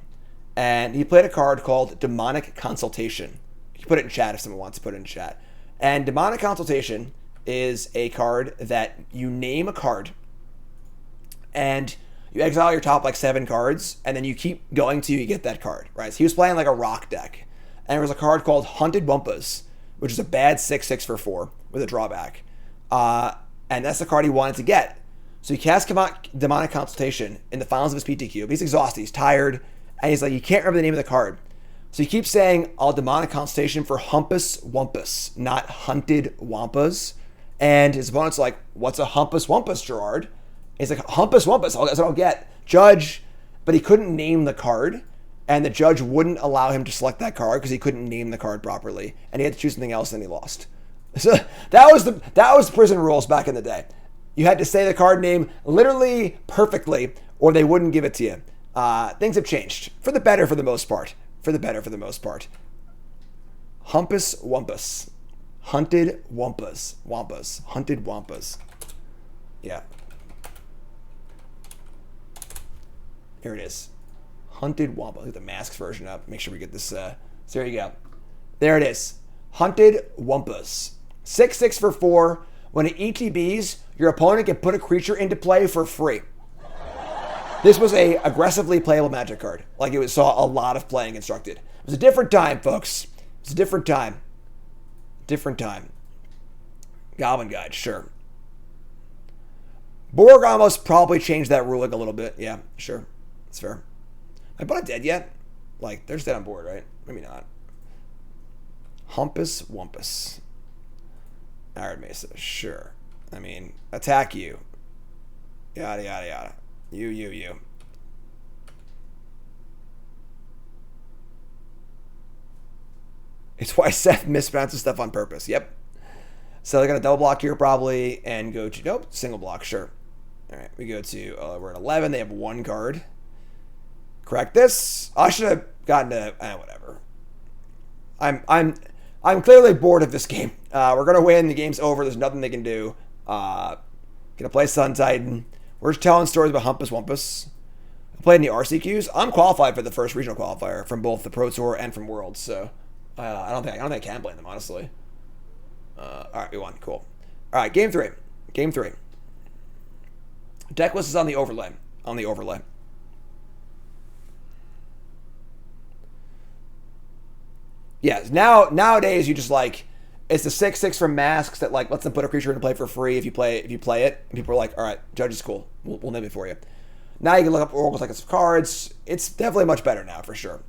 And he played a card called Demonic Consultation. You can put it in chat if someone wants to put it in chat. And Demonic Consultation is a card that you name a card and you exile your top like 7 cards, and then you keep going till you get that card, right? So he was playing like a rock deck. And there was a card called Hunted Wumpas, which is a bad 6/6 for 4 with a drawback. And that's the card he wanted to get. So he cast Demonic Consultation in the finals of his PTQ. But he's exhausted, he's tired, and he's like, he can't remember the name of the card. So he keeps saying, I'll Demonic Consultation for Humpus Wumpus, not Hunted Wampas. And his opponent's like, what's a Humpus Wumpus, Gerard? He's like, Humpus Wumpus, that's what I'll get. Judge, but he couldn't name the card. And the judge wouldn't allow him to select that card because he couldn't name the card properly. And he had to choose something else, and he lost. So that was prison rules back in the day. You had to say the card name literally perfectly, or they wouldn't give it to you. Things have changed. For the better for the most part. Humpus Wumpus. Hunted Wampas. Hunted Wampas. Yeah. Here it is. Hunted Wampas. Get the masks version up. Make sure we get this. So there you go. There it is. Hunted Wumpas. 6/6 for 4. When it ETBs, your opponent can put a creature into play for free. This was a aggressively playable Magic card. Like it saw a lot of playing instructed. It was a different time, folks. It was a different time. Goblin Guide, sure. Borgamos probably changed that ruling a little bit. Yeah, sure. That's fair. My opponent dead yet? Like, they're just dead on board, right? Maybe not. Humpus Wumpus. Iron Mesa, sure. I mean, attack you. Yada, yada, yada. You. It's why Seth mispronounces stuff on purpose. Yep. So they're going to double block here probably and go to, nope, single block, sure. All right, we go to, we're at 11. They have 1 card. Correct this. I should have gotten to, whatever. I'm clearly bored of this game. We're going to win. The game's over. There's nothing they can do. Going to play Sun Titan. We're just telling stories about Humpus Wumpus. I played in the RCQs. I'm qualified for the first regional qualifier from both the Pro Tour and from Worlds, so I don't think I can blame them, honestly. All right, we won. Cool. All right, game 3. Decklist is on the overlay. Yeah, nowadays you just like, it's the 6/6 from masks that like lets them put a creature into play for free if you play it. And people are like, all right, Judge is cool. We'll name it for you. Now you can look up Oracle's like some cards. It's definitely much better now for sure.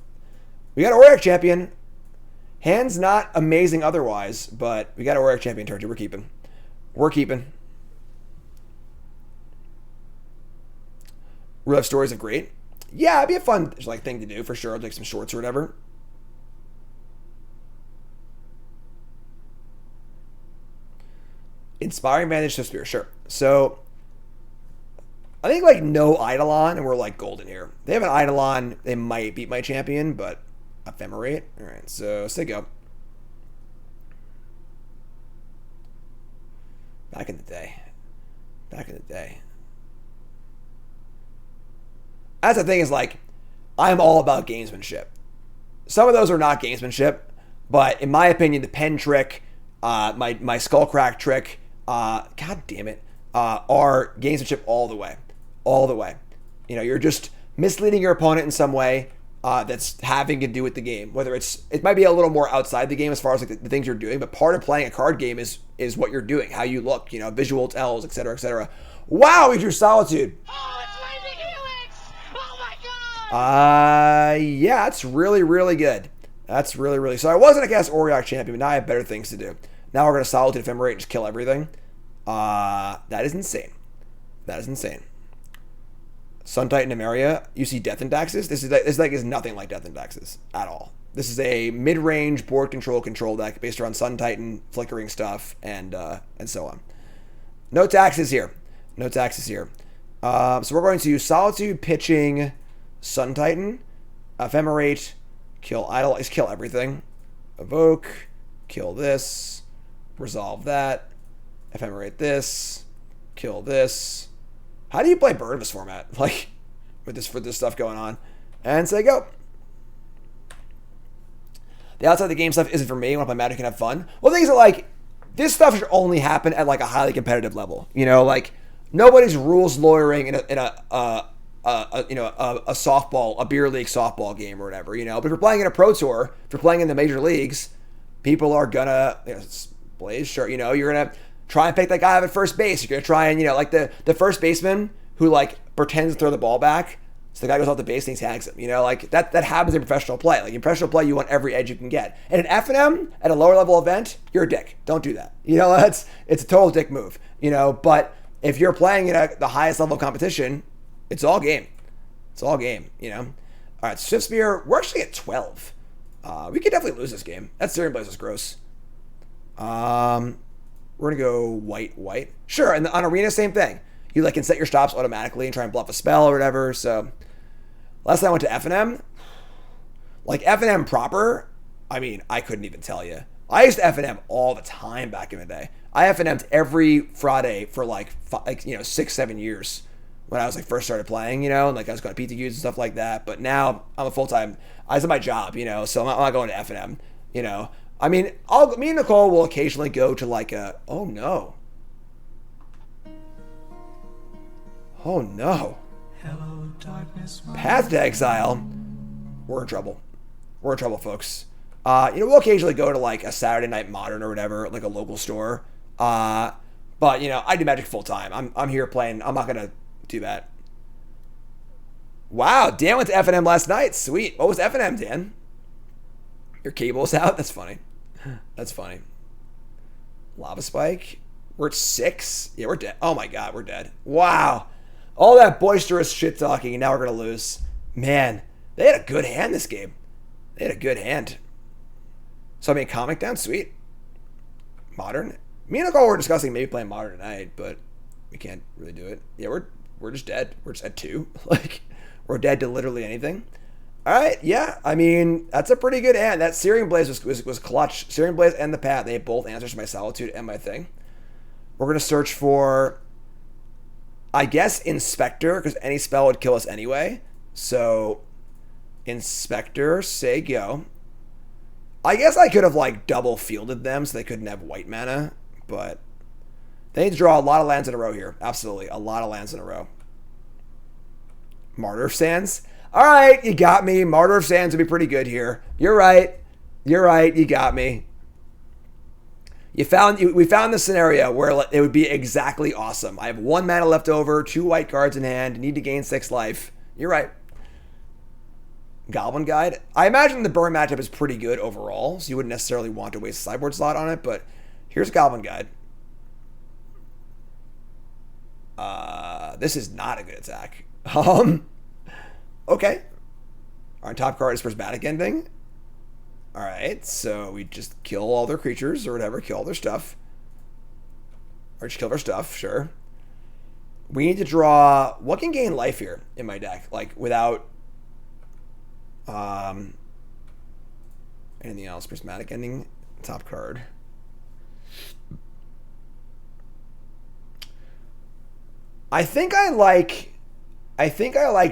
We got Auriok Champion. Hand's not amazing otherwise, but we got Auriok Champion turn 2. We're keeping. We're keeping. Real life stories of great. Yeah, it'd be a fun like thing to do for sure. Like some shorts or whatever. Inspiring Bandage to Spear, sure. So I think like no Eidolon and we're like golden here. They have an Eidolon, they might beat my champion, but Ephemerate. Alright, so say go. Back in the day. Back in the day. That's the thing is like, I'm all about gamesmanship. Some of those are not gamesmanship, but in my opinion, the pen trick, my skullcrack trick, god damn it, are gamesmanship all the way. All the way. You know, you're just misleading your opponent in some way that's having to do with the game. Whether it might be a little more outside the game as far as like the things you're doing, but part of playing a card game is what you're doing, how you look, you know, visual tells, etc., etc. Wow, we drew Solitude. Oh, it's Lightning Helix! Oh my god! Yeah, that's really, really good. That's really, really... So I was going to cast Auriok Champion, but now I have better things to do. Now we're going to Solitude Ephemerate and just kill everything. That is insane. That is insane. Sun Titan Emeria, you see Death and Daxes. This is nothing like Death and Daxes at all. This is a mid-range board control deck based around Sun Titan, flickering stuff, and so on. No taxes here. No taxes here. So we're going to Solitude pitching Sun Titan, Ephemerate, kill everything, evoke, kill this, resolve that, Ephemerate this, kill this. How do you play Bird in this format? Like, with this stuff going on. And say go. The outside the game stuff isn't for me. I want to play Magic and have fun. Well, things are like, this stuff should only happen at like a highly competitive level. You know, like, nobody's rules lawyering in a softball, a beer league softball game or whatever, you know. But if you're playing in a pro tour, if you're playing in the major leagues, people are gonna, you know, Blaze, sure, you know, you're gonna try and pick that guy up at first base. You're gonna try and, you know, like the first baseman who like pretends to throw the ball back, so the guy goes off the base and he tags him. You know, like that happens in professional play. Like in professional play, you want every edge you can get. And an F&M at a lower level event, you're a dick. Don't do that. You know, it's a total dick move. You know, but if you're playing at the highest level of competition, it's all game. It's all game, you know? All right, Swift Spear, we're actually at 12. We could definitely lose this game. That Searing Blaze is gross. We're going to go white. Sure, and on Arena, same thing. You like can set your stops automatically and try and bluff a spell or whatever, so... Last time I went to F&M, like F&M proper, I mean, I couldn't even tell you. I used to F&M all the time back in the day. I F&M'd every Friday for like 6-7 years when I was like first started playing, you know, and like I was going to PTQs and stuff like that. But now I'm a full-time, I have my job, you know, so I'm not going to F&M, you know. I mean, me and Nicole will occasionally go to like a, oh no. Hello, darkness, Path to Exile. We're in trouble. We're in trouble, folks. You know, we'll occasionally go to like a Saturday Night Modern or whatever, like a local store. But you know, I do Magic full time. I'm here playing. I'm not gonna do that. Wow, Dan went to F&M last night. Sweet. What was F&M, Dan? Your cable's out? That's funny. That's funny. Lava Spike. We're at 6. Yeah, we're dead. Oh my god, we're dead. Wow. All that boisterous shit talking, and now we're gonna lose. Man, they had a good hand this game. They had a good hand. So I mean, comic down, sweet. Modern. Me and Nicole were discussing maybe playing Modern tonight, but we can't really do it. Yeah, we're just dead. We're just at 2. Like, we're dead to literally anything. All right, yeah. I mean, that's a pretty good hand. That Searing Blaze was clutch. Searing Blaze and the Path, they have both answers to my Solitude and my thing. We're gonna search for, I guess, Inspector, because any spell would kill us anyway. So, Inspector, say go. I guess I could have, like, double fielded them so they couldn't have white mana, but they need to draw a lot of lands in a row here. Absolutely, a lot of lands in a row. Martyr of Sands. All right, you got me. Martyr of Sands would be pretty good here. You're right. You're right. You got me. We found the scenario where it would be exactly awesome. I have 1 mana left over, 2 white cards in hand, need to gain 6 life. You're right. Goblin Guide. I imagine the burn matchup is pretty good overall, so you wouldn't necessarily want to waste a sideboard slot on it, but here's Goblin Guide. This is not a good attack. Okay. Our top card is Prismatic Ending. Alright, so we just kill all their creatures or whatever, kill all their stuff. Or just kill their stuff, sure. We need to draw... What can gain life here in my deck? Like, without... anything else? Prismatic Ending, top card. I think I like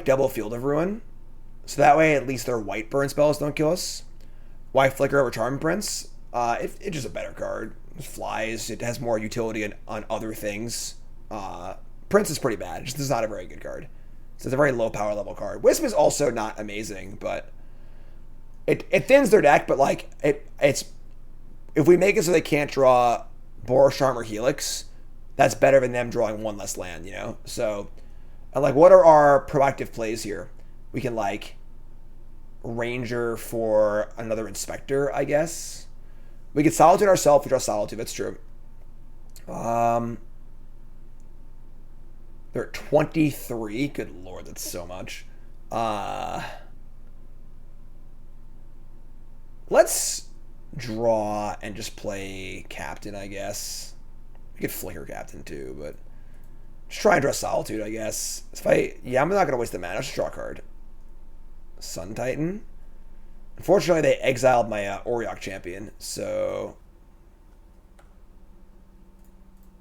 double Field of Ruin. So that way at least their white burn spells don't kill us. Why Flicker over Charming Prince? It's just a better card. It flies. It has more utility on other things. Prince is pretty bad. This is not a very good card. So it's a very low power level card. Wisp is also not amazing, but it thins their deck. But like it's if we make it so they can't draw Boros, Charm, or Helix, that's better than them drawing 1 less land, you know? So, and like, what are our proactive plays here? We can, like, Ranger for another Inspector, I guess. We could Solitude ourselves. We draw Solitude. That's true. They're at 23. Good lord, that's so much. Let's draw and just play Captain, I guess. We could Flicker Captain too, but just try and draw Solitude, I guess. I'm not gonna waste the mana. Just draw a card. Sun Titan. Unfortunately, they exiled my Auriok Champion, so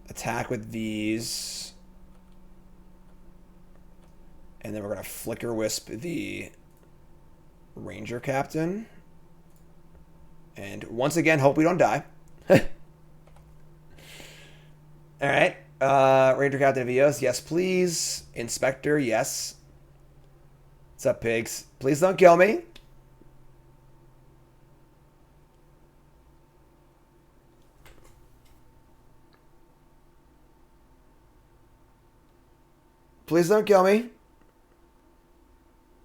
attack with these, and then we're gonna Flickerwisp the Ranger Captain, and once again, hope we don't die. All right, Ranger Captain Vios, yes please. Inspector, yes. What's up, pigs? Please don't kill me. Please don't kill me.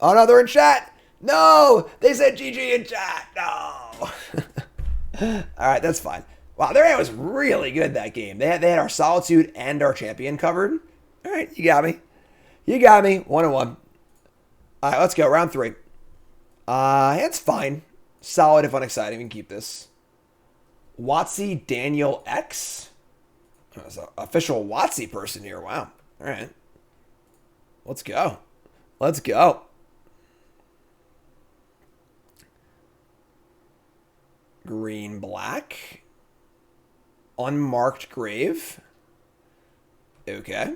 Oh no, they're in chat. No, they said GG in chat. No. All right, that's fine. Wow, their hand was really good that game. They had our Solitude and our Champion covered. All right, you got me. You got me. 1-1. All right, let's go. Round 3. It's fine. Solid if unexciting. We can keep this. Watsy Daniel X. There's an official Watsy person here. Wow. All right. Let's go. Let's go. Green black. Unmarked grave. Okay.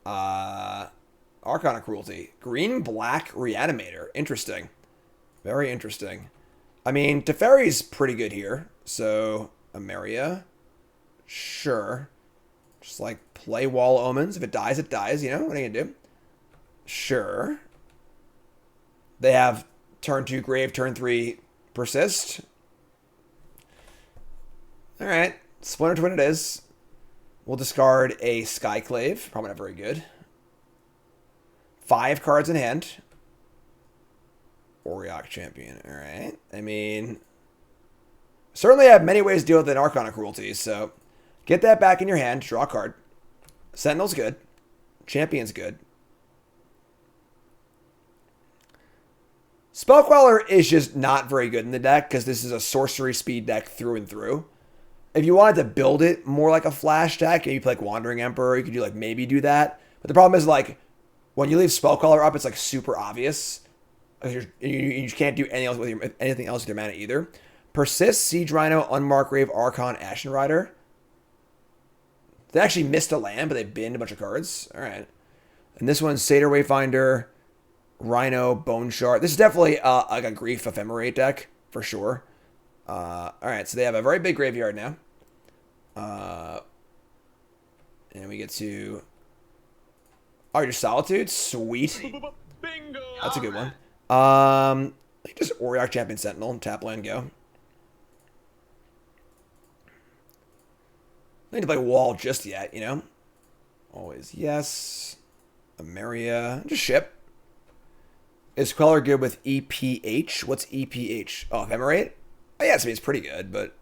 Arcana Cruelty. Green black Reanimator. Interesting. Very interesting. I mean, Teferi's pretty good here. So, Emeria. Sure. Just like play Wall Omens. If it dies, it dies. You know, what are you gonna do? Sure. They have turn 2 grave, turn 3 persist. Alright. Splinter Twin it is. We'll discard a Skyclave. Probably not very good. 5 cards in hand. Auriok Champion. Alright. I mean, certainly have many ways to deal with an Arcana Cruelty, so get that back in your hand. Draw a card. Sentinel's good. Champion's good. Spellqueller is just not very good in the deck because this is a sorcery speed deck through and through. If you wanted to build it more like a flash deck, and you play like Wandering Emperor, you could do like maybe do that. But the problem is like when you leave Spellcaller up, it's like super obvious. You can't do anything else with your mana either. Persist, Siege Rhino, Unmarked Grave, Archon, Ashen Rider. They actually missed a land, but they binned a bunch of cards. All right. And this one's Satyr Wayfinder, Rhino, Bone Shard. This is definitely like a Grief Ephemerate deck for sure. All right, so they have a very big graveyard now. And we get to... Oh, your Solitude? Sweet. Bingo! That's a good one. I think just Auriok Champion Sentinel and tap land go. I need to play wall just yet, you know? Always yes. Emeria. Just ship. Is Queller good with EPH? What's EPH? Oh, Ephemerate? Oh, yeah, I mean, it's pretty good, but...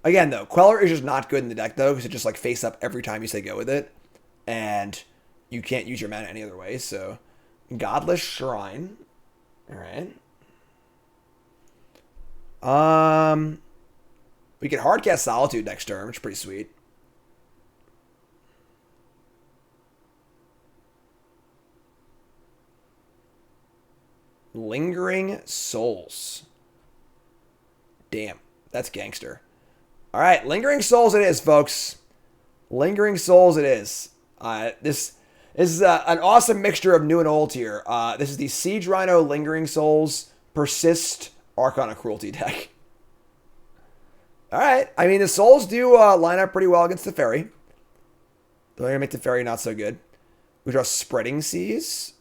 Again, though, Queller is just not good in the deck, though, because it just, like, face up every time you say go with it. And you can't use your mana any other way, so... Godless Shrine. Alright. We can hardcast Solitude next turn, which is pretty sweet. Lingering Souls. Damn, that's gangster. All right, Lingering Souls it is, folks. Lingering Souls it is. This is an awesome mixture of new and old here. This is the Siege Rhino Lingering Souls Persist Archon Cruelty deck. All right, I mean, the Souls do line up pretty well against the Fairy. They're going to make the Fairy not so good. We draw Spreading Seas.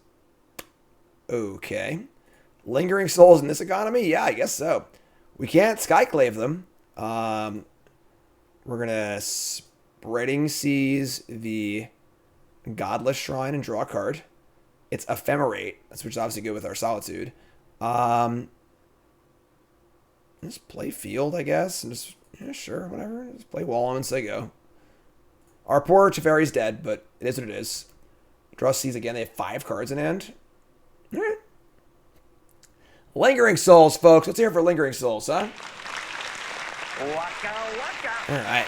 Okay. Lingering Souls in this economy? Yeah, I guess so. We can't Skyclave them. We're going to Spreading Seas the Godless Shrine and draw a card. It's Ephemerate. That's which is obviously good with our Solitude. Just play Field, I guess. And just, yeah, sure, whatever. Just play Wall and say go. Our poor Teferi's dead, but it is what it is. Draw Seas again. They have 5 cards in hand. All right. Lingering Souls, folks. Let's hear it for Lingering Souls, huh? Waka waka. All right.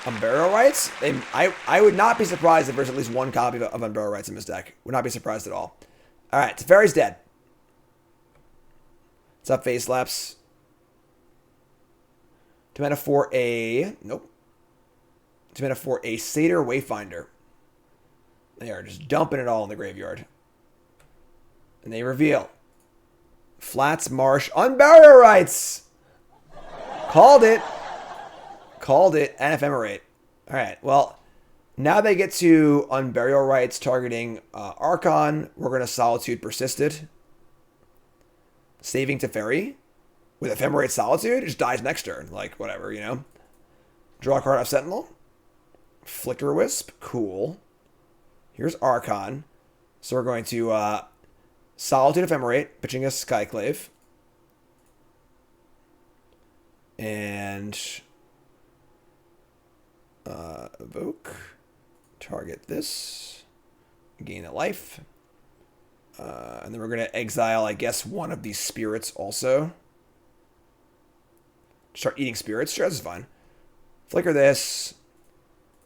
Unburial Rites? I would not be surprised if there's at least one copy of Unburial Rites in this deck. Would not be surprised at all. All right. Teferi's dead. What's up, Face Laps? 2 mana for a... Nope. 2 mana for a Satyr Wayfinder. They are just dumping it all in the graveyard. And they reveal. Flats, Marsh, Unburial Rites! Called it. Called it. And Ephemerate. Alright, well, now they get to Unburial Rites targeting Archon. We're going to Solitude Persisted. Saving Teferi. With Ephemerate Solitude, it just dies next turn. Like, whatever, you know. Draw a card off Sentinel. Flickerwisp. Cool. Here's Archon. So we're going to Solitude Ephemerate, pitching a Skyclave. And evoke. Target this. Gain a life. And then we're going to exile, I guess, one of these spirits also. Start eating spirits. Sure, this is fine. Flicker this.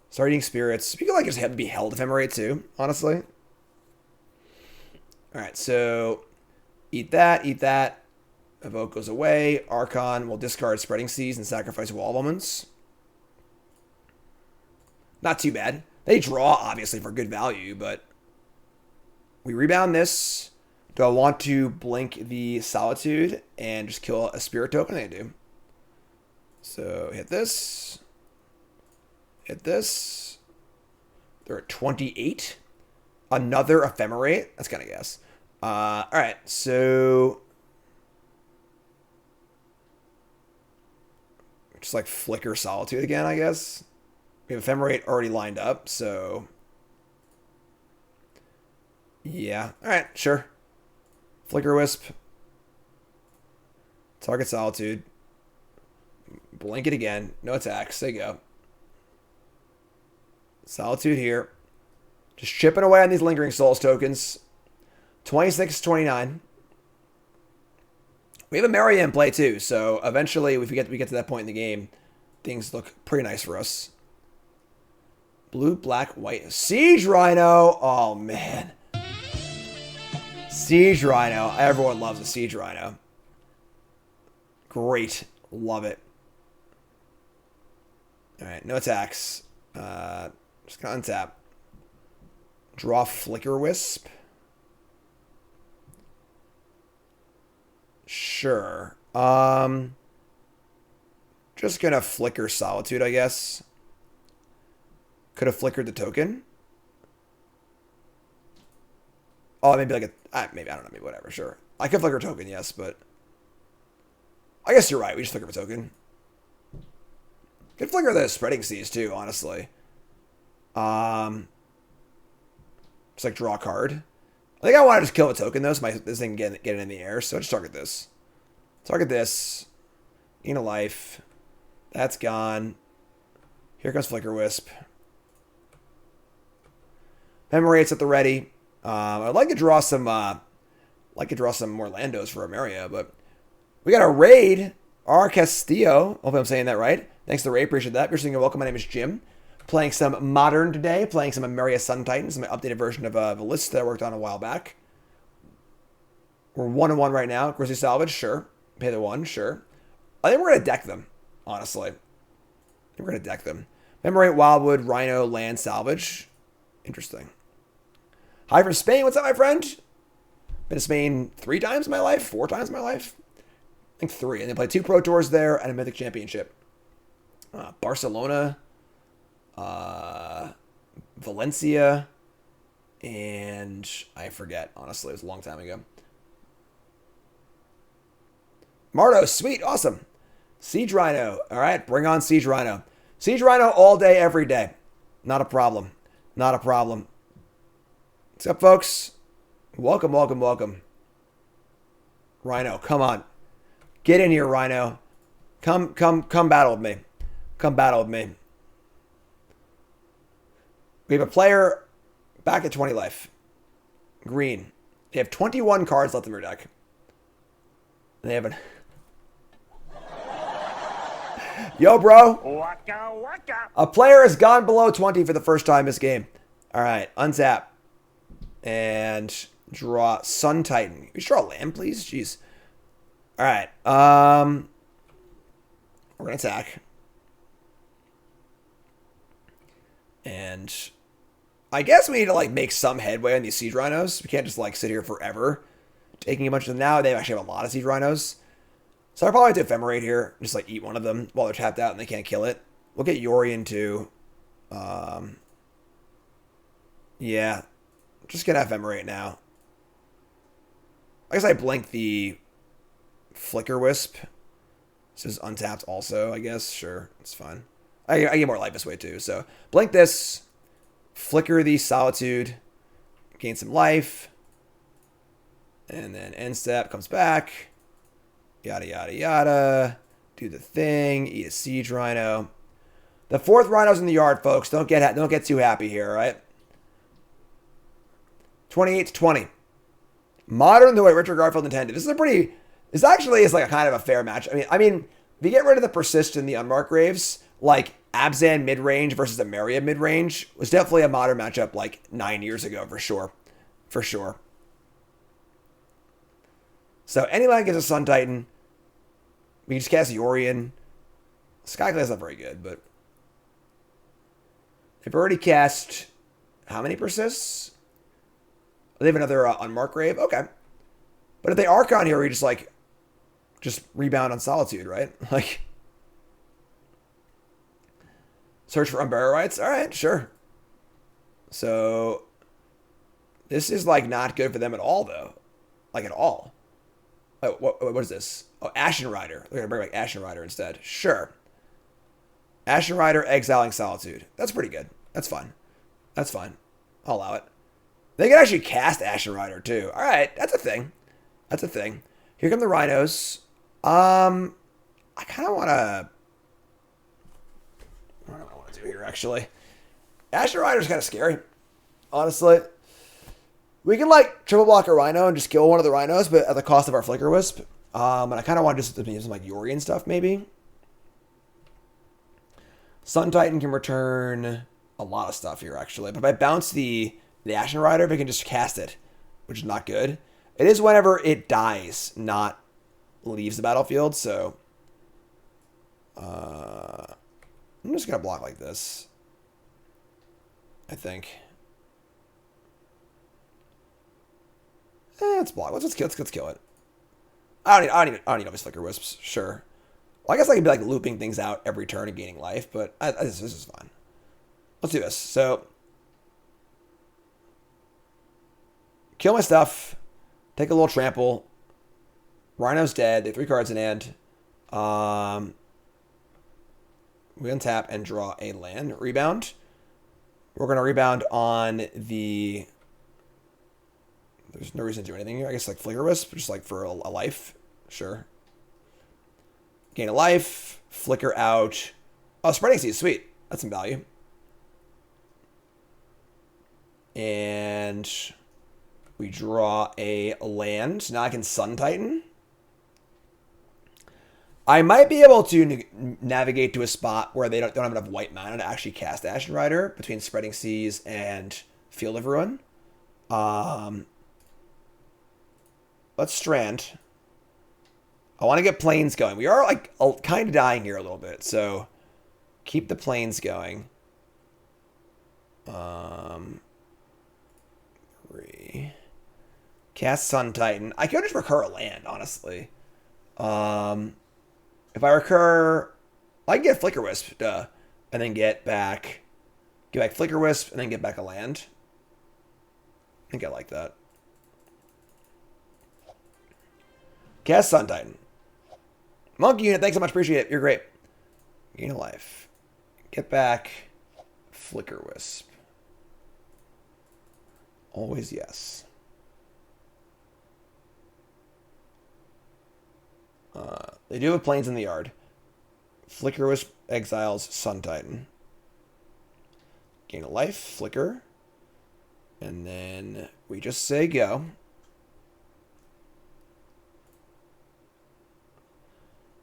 Start eating spirits. We could like just have to be held Ephemerate too, honestly. Alright, so eat that, eat that. Evoke goes away. Archon will discard Spreading Seas and sacrifice Wall Omens. Not too bad. They draw, obviously, for good value, but we rebound this. Do I want to blink the Solitude and just kill a Spirit Token? I do. So hit this. Hit this. They're at 28. Another Ephemerate. That's kind of guess. Alright, so just like flicker Solitude again, I guess. We have Ephemerate already lined up, so yeah. Alright, sure. Flickerwisp. Target Solitude. Blink it again. No attacks. There you go. Solitude here. Just chipping away on these Lingering Souls tokens. 26, 29. We have Emeria in play too, so eventually if we get to that point in the game, things look pretty nice for us. Blue, black, white. Siege Rhino! Oh man. Siege Rhino. Everyone loves a Siege Rhino. Great. Love it. Alright, no attacks. Just gonna untap. Draw Flickerwisp. Sure. Just gonna flicker Solitude, I guess. Could have flickered the token. Oh, maybe like maybe, I don't know, maybe whatever, sure. I could flicker a token, yes, but I guess you're right. We just flicker a token. Could flicker the Spreading Seas too, honestly. Just like draw a card. I think I want to just kill a token though, so this thing can get it in the air. So just target this. Target this. Gain a life. That's gone. Here comes Flickerwisp. Ephemerate at the ready. I'd like to draw some more Landos for Emeria, but we got a raid. R. Castillo. Hopefully I'm saying that right. Thanks to the raid. Appreciate that. If you're saying welcome, my name is Jim. Playing some Modern today. Playing some Emeria Sun Titans. My updated version of a list that I worked on a while back. We're 1-1 right now. Grizzly Salvage, sure. Pay the 1, sure. I think we're going to deck them, honestly. I think we're going to deck them. Ephemerate, Wildwood, Rhino, Land, Salvage. Interesting. Hi from Spain. What's up, my friend? Been to Spain 3 times in my life? 4 times in my life? I think 3. And they play 2 Pro Tours there and a Mythic Championship. Barcelona. Valencia. And I forget, honestly. It was a long time ago. Mardo, sweet, awesome. Siege Rhino. All right, bring on Siege Rhino. Siege Rhino all day, every day. Not a problem. Not a problem. What's up, folks? Welcome, welcome, welcome. Rhino, come on. Get in here, Rhino. Come battle with me. Come battle with me. We have a player back at 20 life. Green. They have 21 cards left in their deck. And they have an... Yo, bro. Waka waka. A player has gone below 20 for the first time this game. All right, untap. And draw Sun Titan. Can you draw a land, please? Jeez. All right. We're going to attack. And I guess we need to, like, make some headway on these Siege Rhinos. We can't just, like, sit here forever taking a bunch of them. Now they actually have a lot of Siege Rhinos. So I'll probably do Ephemerate here. Just, like, eat one of them while they're tapped out and they can't kill it. We'll get Yorion, too. Yeah. Just get Ephemerate now. I guess I blink the Flickerwisp. This is untapped also, I guess. Sure, it's fine. I get more life this way, too. So, blink this. Flicker the Solitude. Gain some life. And then end step comes back. Yada, yada, yada. Do the thing. Eat a Siege Rhino. The 4th Rhino's in the yard, folks. Don't get too happy here, all right? 28-20. Modern the way Richard Garfield intended. This actually is like a kind of a fair match. I mean, if you get rid of the Persist and the Unmarked Graves, like Abzan mid-range versus Emeria mid-range was definitely a Modern matchup like 9 years ago for sure. For sure. So any land gets a Sun Titan. We can just cast Yorion. Skyclave's not very good, but they've already cast how many Persists? They have another Unmarked Grave? Okay. But if they Archon here, we just rebound on Solitude, right? Like, search for Unburial Rites? Alright, sure. So, this is, like, not good for them at all, though. Like, at all. Oh, what is this? Oh, Ashen Rider. They're going to bring back Ashen Rider instead. Sure. Ashen Rider exiling Solitude. That's pretty good. That's fine. That's fine. I'll allow it. They can actually cast Ashen Rider, too. All right, that's a thing. That's a thing. Here come the Rhinos. I kind of want to... I don't know what I want to do here, actually. Ashen Rider's kind of scary, honestly. We can, like, triple block a Rhino and just kill one of the Rhinos, but at the cost of our Flickerwisp. And I kind of want to just do some, like, Yorion stuff, maybe. Sun Titan can return a lot of stuff here, actually. But if I bounce the Ashen Rider, we can just cast it, which is not good. It is whenever it dies, not leaves the battlefield, so... I'm just going to block like this, I think. Let's block. Let's kill it. I don't need all these Flickerwisps. Sure. Well, I guess I can be like looping things out every turn and gaining life, but this is fine. Let's do this. So kill my stuff, take a little trample. Rhino's dead. They have 3 cards in hand. We untap and draw a land. Rebound. We're going to rebound on the... There's no reason to do anything here. I guess like Flickerwisp, just like for a life. Sure. Gain a life. Flicker out. Oh, Spreading Seas. Sweet. That's some value. And we draw a land. Now I can Sun Titan. I might be able to navigate to a spot where they don't have enough white mana to actually cast Ashen Rider between Spreading Seas and Field of Ruin. Let's Strand. I want to get Plains going. We are like kind of dying here a little bit, so keep the Plains going. 3. Cast Sun Titan. I could just recur a land, honestly. If I recur, I can get Flickerwisp, and then get back Flickerwisp, and then get back a land. I think I like that. Cast Sun Titan. Monkey Unit, thanks so much, appreciate it. You're great. Gain a life. Get back Flickerwisp. Always yes. They do have Plains in the yard. Flickerwisp exiles Sun Titan. Gain a life, Flicker. And then we just say go.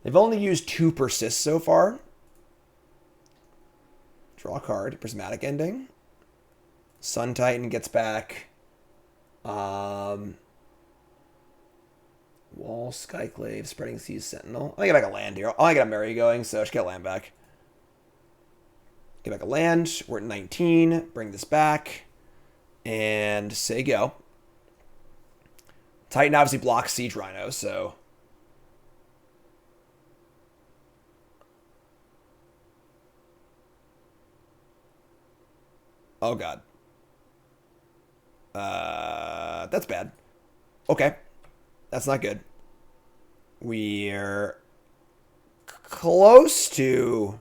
They've only used 2 persists so far. Draw a card. Prismatic Ending. Sun Titan gets back. Wall, Skyclave, Spreading Seas, Sentinel. I get back a land here. I get Emeria going, so I should get a land back. Get back a land. We're at 19. Bring this back. And say go. Titan obviously blocks Siege Rhino, so... Oh, God. That's bad. Okay. That's not good. We're close to...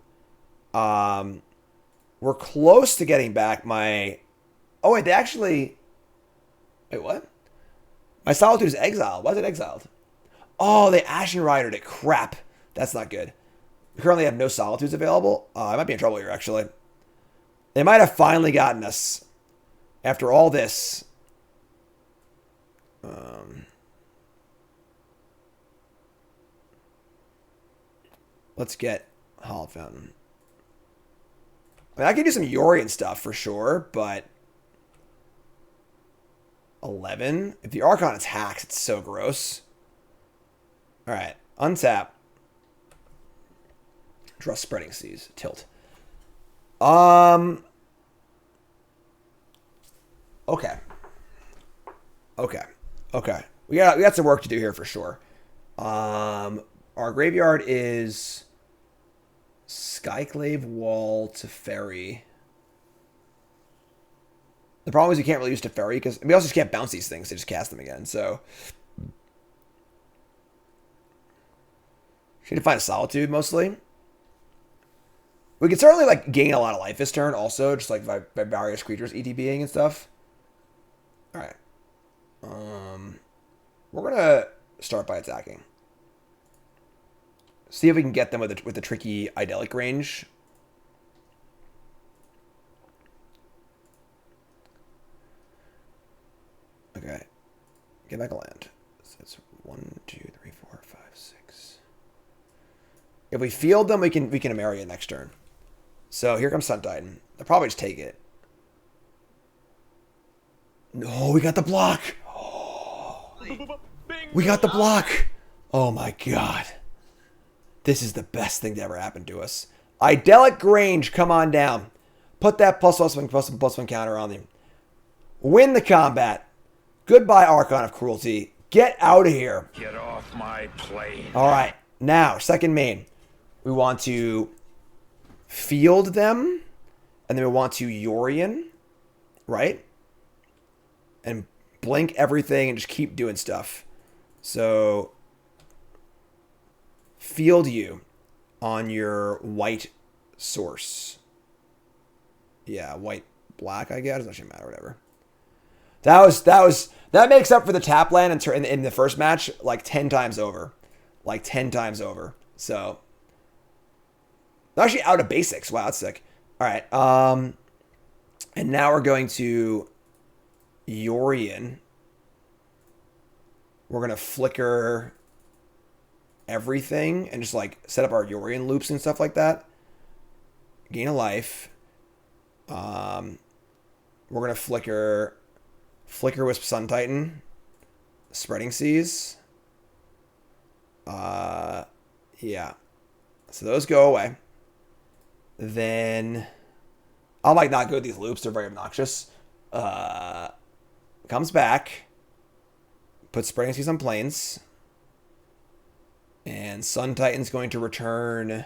we're close to getting back my... Oh, wait, they actually... Wait, what? My Solitude is exiled. Why is it exiled? Oh, they Ashen Ridered it. Crap. That's not good. We currently have no Solitudes available. I might be in trouble here, actually. They might have finally gotten us after all this. Let's get Hallowed Fountain. I mean, I can do some Yorian stuff for sure, but 11. If the Archon is hacks, it's so gross. All right, untap. Draw Spreading Seas. Tilt. Okay. We got some work to do here for sure. Our graveyard is Skyclave, Wall, Teferi. The problem is we can't really use Teferi because we also just can't bounce these things. They just cast them again. So should find a Solitude mostly. We can certainly like gain a lot of life this turn also, just like by various creatures ETBing and stuff. All right. We're gonna start by attacking. See if we can get them with the tricky Idyllic Grange. Okay. Get back a land. So it's 1, 2, 3, 4, 5, 6. If we field them, we can Emeria next turn. So here comes Sun Titan. They'll probably just take it. No, we got the block. Oh, we got the block. Oh my God. This is the best thing to ever happen to us. Idyllic Grange, come on down. Put that +1/+1/+1 counter on them. Win the combat. Goodbye, Archon of Cruelty. Get out of here. Get off my plane. All right. Now, second main. We want to field them. And then we want to Yorian. Right? And blink everything and just keep doing stuff. So field you on your white source. Yeah, white black, I guess. It doesn't actually matter, whatever. That makes up for the tap land in the first match like 10 times over. Like 10 times over. So they're actually out of basics. Wow, that's sick. All right. And now we're going to Yorion. We're going to flicker everything and just like set up our Yorion loops and stuff like that. Gain a life. We're going to Flickerwisp Sun Titan. Spreading Seas. Yeah. So those go away. Then I'm like not good at these loops. They're very obnoxious. Comes back. Puts Spreading Seas on planes. And Sun Titan's going to return.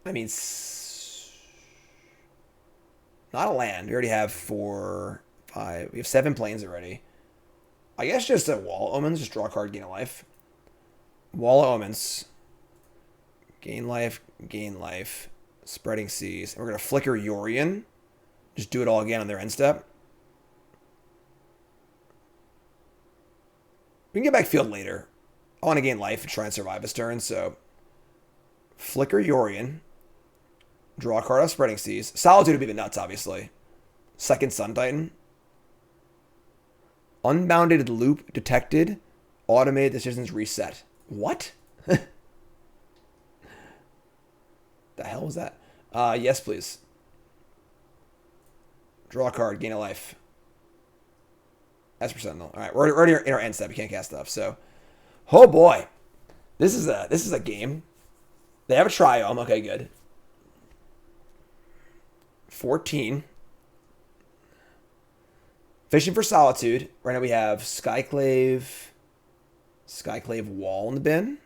I mean, not a land. We already have 4, 5. We have 7 planes already. I guess just a Wall of Omens. Just draw a card, gain a life. Wall of Omens. Gain life, gain life. Spreading Seas. And we're going to flicker Yorion. Just do it all again on their end step. We can get back field later. I want to gain life and try and survive this turn, so flicker Yorion. Draw a card off Spreading Seas. Solitude would be the nuts, obviously. Second Sun Titan. Unbounded loop detected. Automated decisions reset. What? The hell was that? Yes, please. Draw a card. Gain a life. Esper Sentinel. All right, we're already in our end step. We can't cast stuff. So, oh boy, this is a game. They have a Triome. Okay, good. 14. Fishing for Solitude. Right now we have Skyclave Wall in the bin.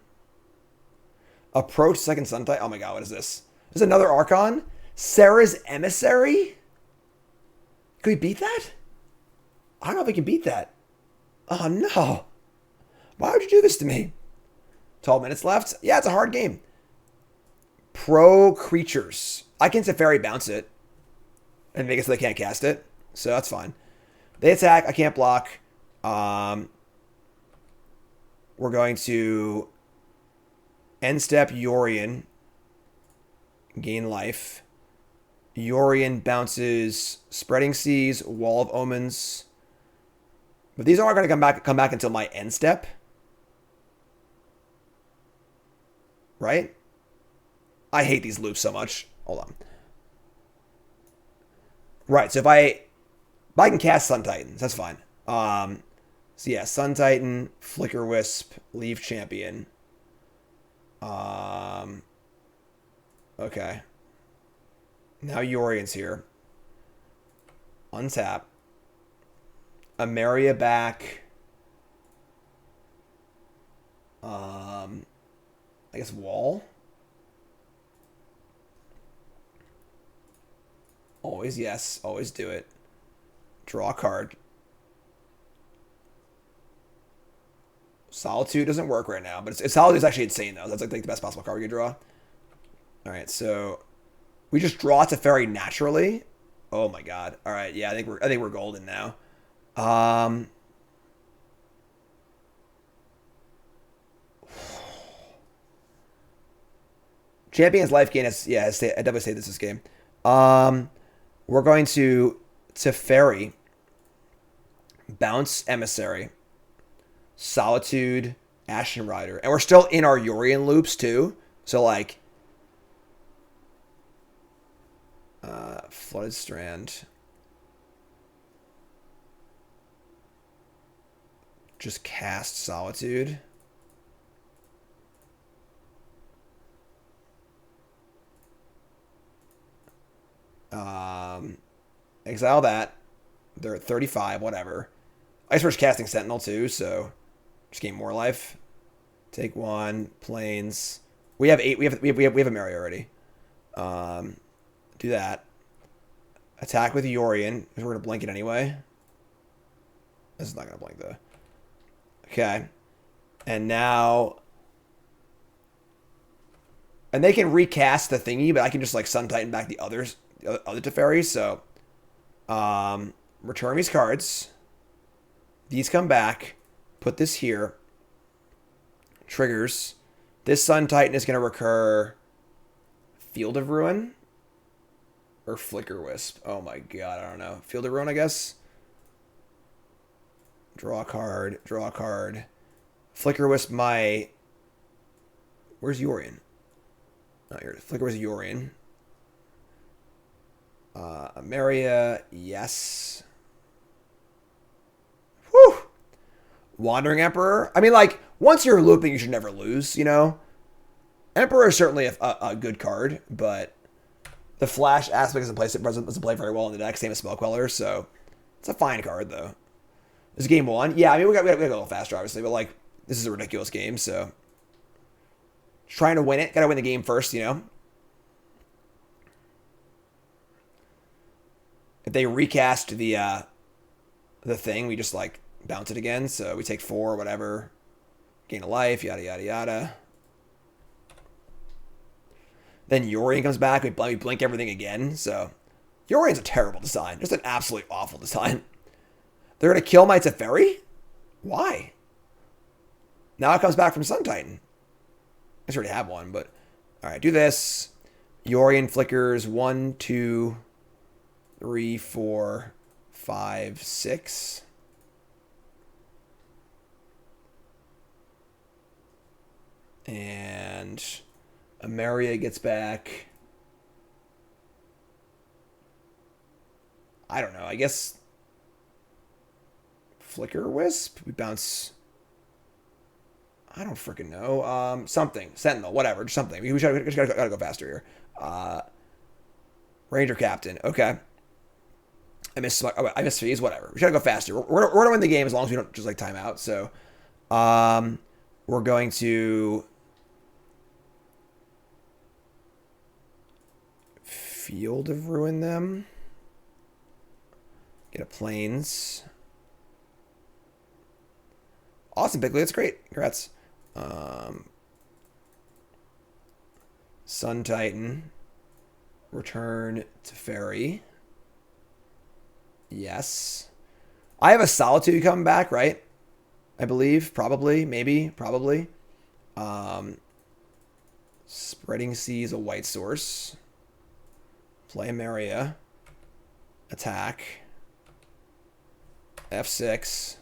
Approach second Sun Titan. Oh my god, what is this? There's another Archon. Sarah's Emissary. Can we beat that? I don't know if we can beat that. Oh no. Why would you do this to me? 12 minutes left. Yeah, it's a hard game. Pro creatures. I can Teferi bounce it and make it so they can't cast it. So that's fine. They attack. I can't block. We're going to end step Yorion. Gain life. Yorion bounces Spreading Seas, Wall of Omens. But these aren't going to come back until my end step. Right? I hate these loops so much. Hold on. Right, so if I can cast Sun Titans, that's fine. So yeah, Sun Titan, Flickerwisp, leave Champion. Okay. Now Yorion's here. Untap. Emeria back. I guess Wall. Always yes. Always do it. Draw a card. Solitude doesn't work right now, but Solitude is actually insane though. That's like the best possible card we could draw. All right, so we just draw Teferi naturally. Oh my god. All right, yeah, I think we're golden now. Champion's life gain is I definitely say this game. We're going to Teferi, bounce Emissary, Solitude, Ashen Rider, and we're still in our Yorion loops too. So like, Flooded Strand. Just cast Solitude. Exile that. They're at 35, whatever. Iceberg's casting Sentinel too, so just gain more life. Take 1, planes. We have 8. We have Emeria already. Do that. Attack with Yorion, because we're going to blink it anyway. This is not going to blink, though. Okay. And now... And they can recast the thingy, but I can just, like, Sun Titan back the other Teferi, so... return these cards. These come back. Put this here. Triggers. This Sun Titan is going to recur Field of Ruin or Flickerwisp. Oh my god, I don't know. Field of Ruin, I guess. Draw a card. Draw a card. Flickerwisp my... Where's Yorion? Oh, here. Flickerwisp Yorion. Emeria, yes. Whew. Wandering Emperor. I mean, like, once you're looping, you should never lose, you know? Emperor is certainly a good card, but the flash aspect doesn't play very well in the deck, same as Spell Queller, so it's a fine card, though. This is game 1. Yeah, I mean, we gotta go a little faster, obviously, but, like, this is a ridiculous game, so... Trying to win it. Gotta win the game first, you know? If they recast the thing, we just, like, bounce it again. So we take 4, whatever. Gain a life, yada, yada, yada. Then Yorion comes back. We blink everything again. So Yorion's a terrible design. Just an absolutely awful design. They're going to kill my Teferi? Why? Now it comes back from Sun Titan. I just already have one, but... Alright, do this. Yorion flickers 1, 2... 3, 4, 5, 6. And Emeria gets back. I don't know. I guess Flickerwisp. We bounce. I don't freaking know. Something. Sentinel. Whatever. Just something. We just gotta go faster here. Ranger Captain. Okay. I missed fees, whatever. We gotta go faster. We're gonna win the game as long as we don't just like time out. So, we're going to Field of Ruin them. Get a Plains. Awesome, Bigly. That's great. Congrats. Sun Titan. Return Teferi. Yes. I have a Solitude coming back, right? I believe. Probably. Maybe. Probably. Spreading Seas, a white source. Play Emeria. Attack. F6.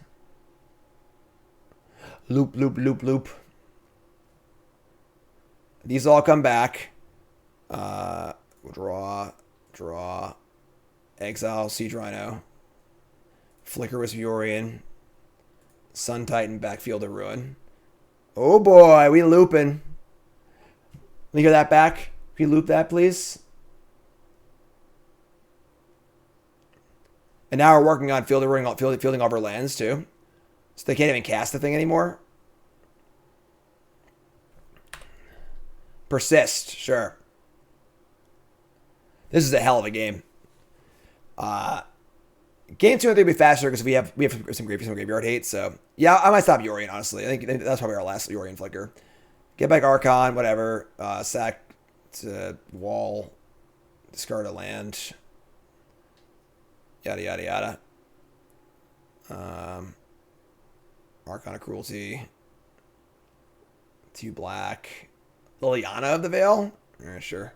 Loop, loop, loop, loop. These all come back. Draw. Exile, Siege Rhino. Flickerwisp Yorion. Sun Titan, Backfield of Ruin. Oh boy, we looping. Let me get that back. Can you loop that, please? And now we're working on fielding over lands, too. So they can't even cast the thing anymore. Persist, sure. This is a hell of a game. Game 2 I think will be faster because we have some graveyard hate. So yeah, I might stop Yorion, honestly. I think that's probably our last Yorion flicker. Get back Archon, whatever. Sack to wall. Discard a land. Yada yada yada. Archon of Cruelty. 2 black. Liliana of the Veil? Yeah, sure.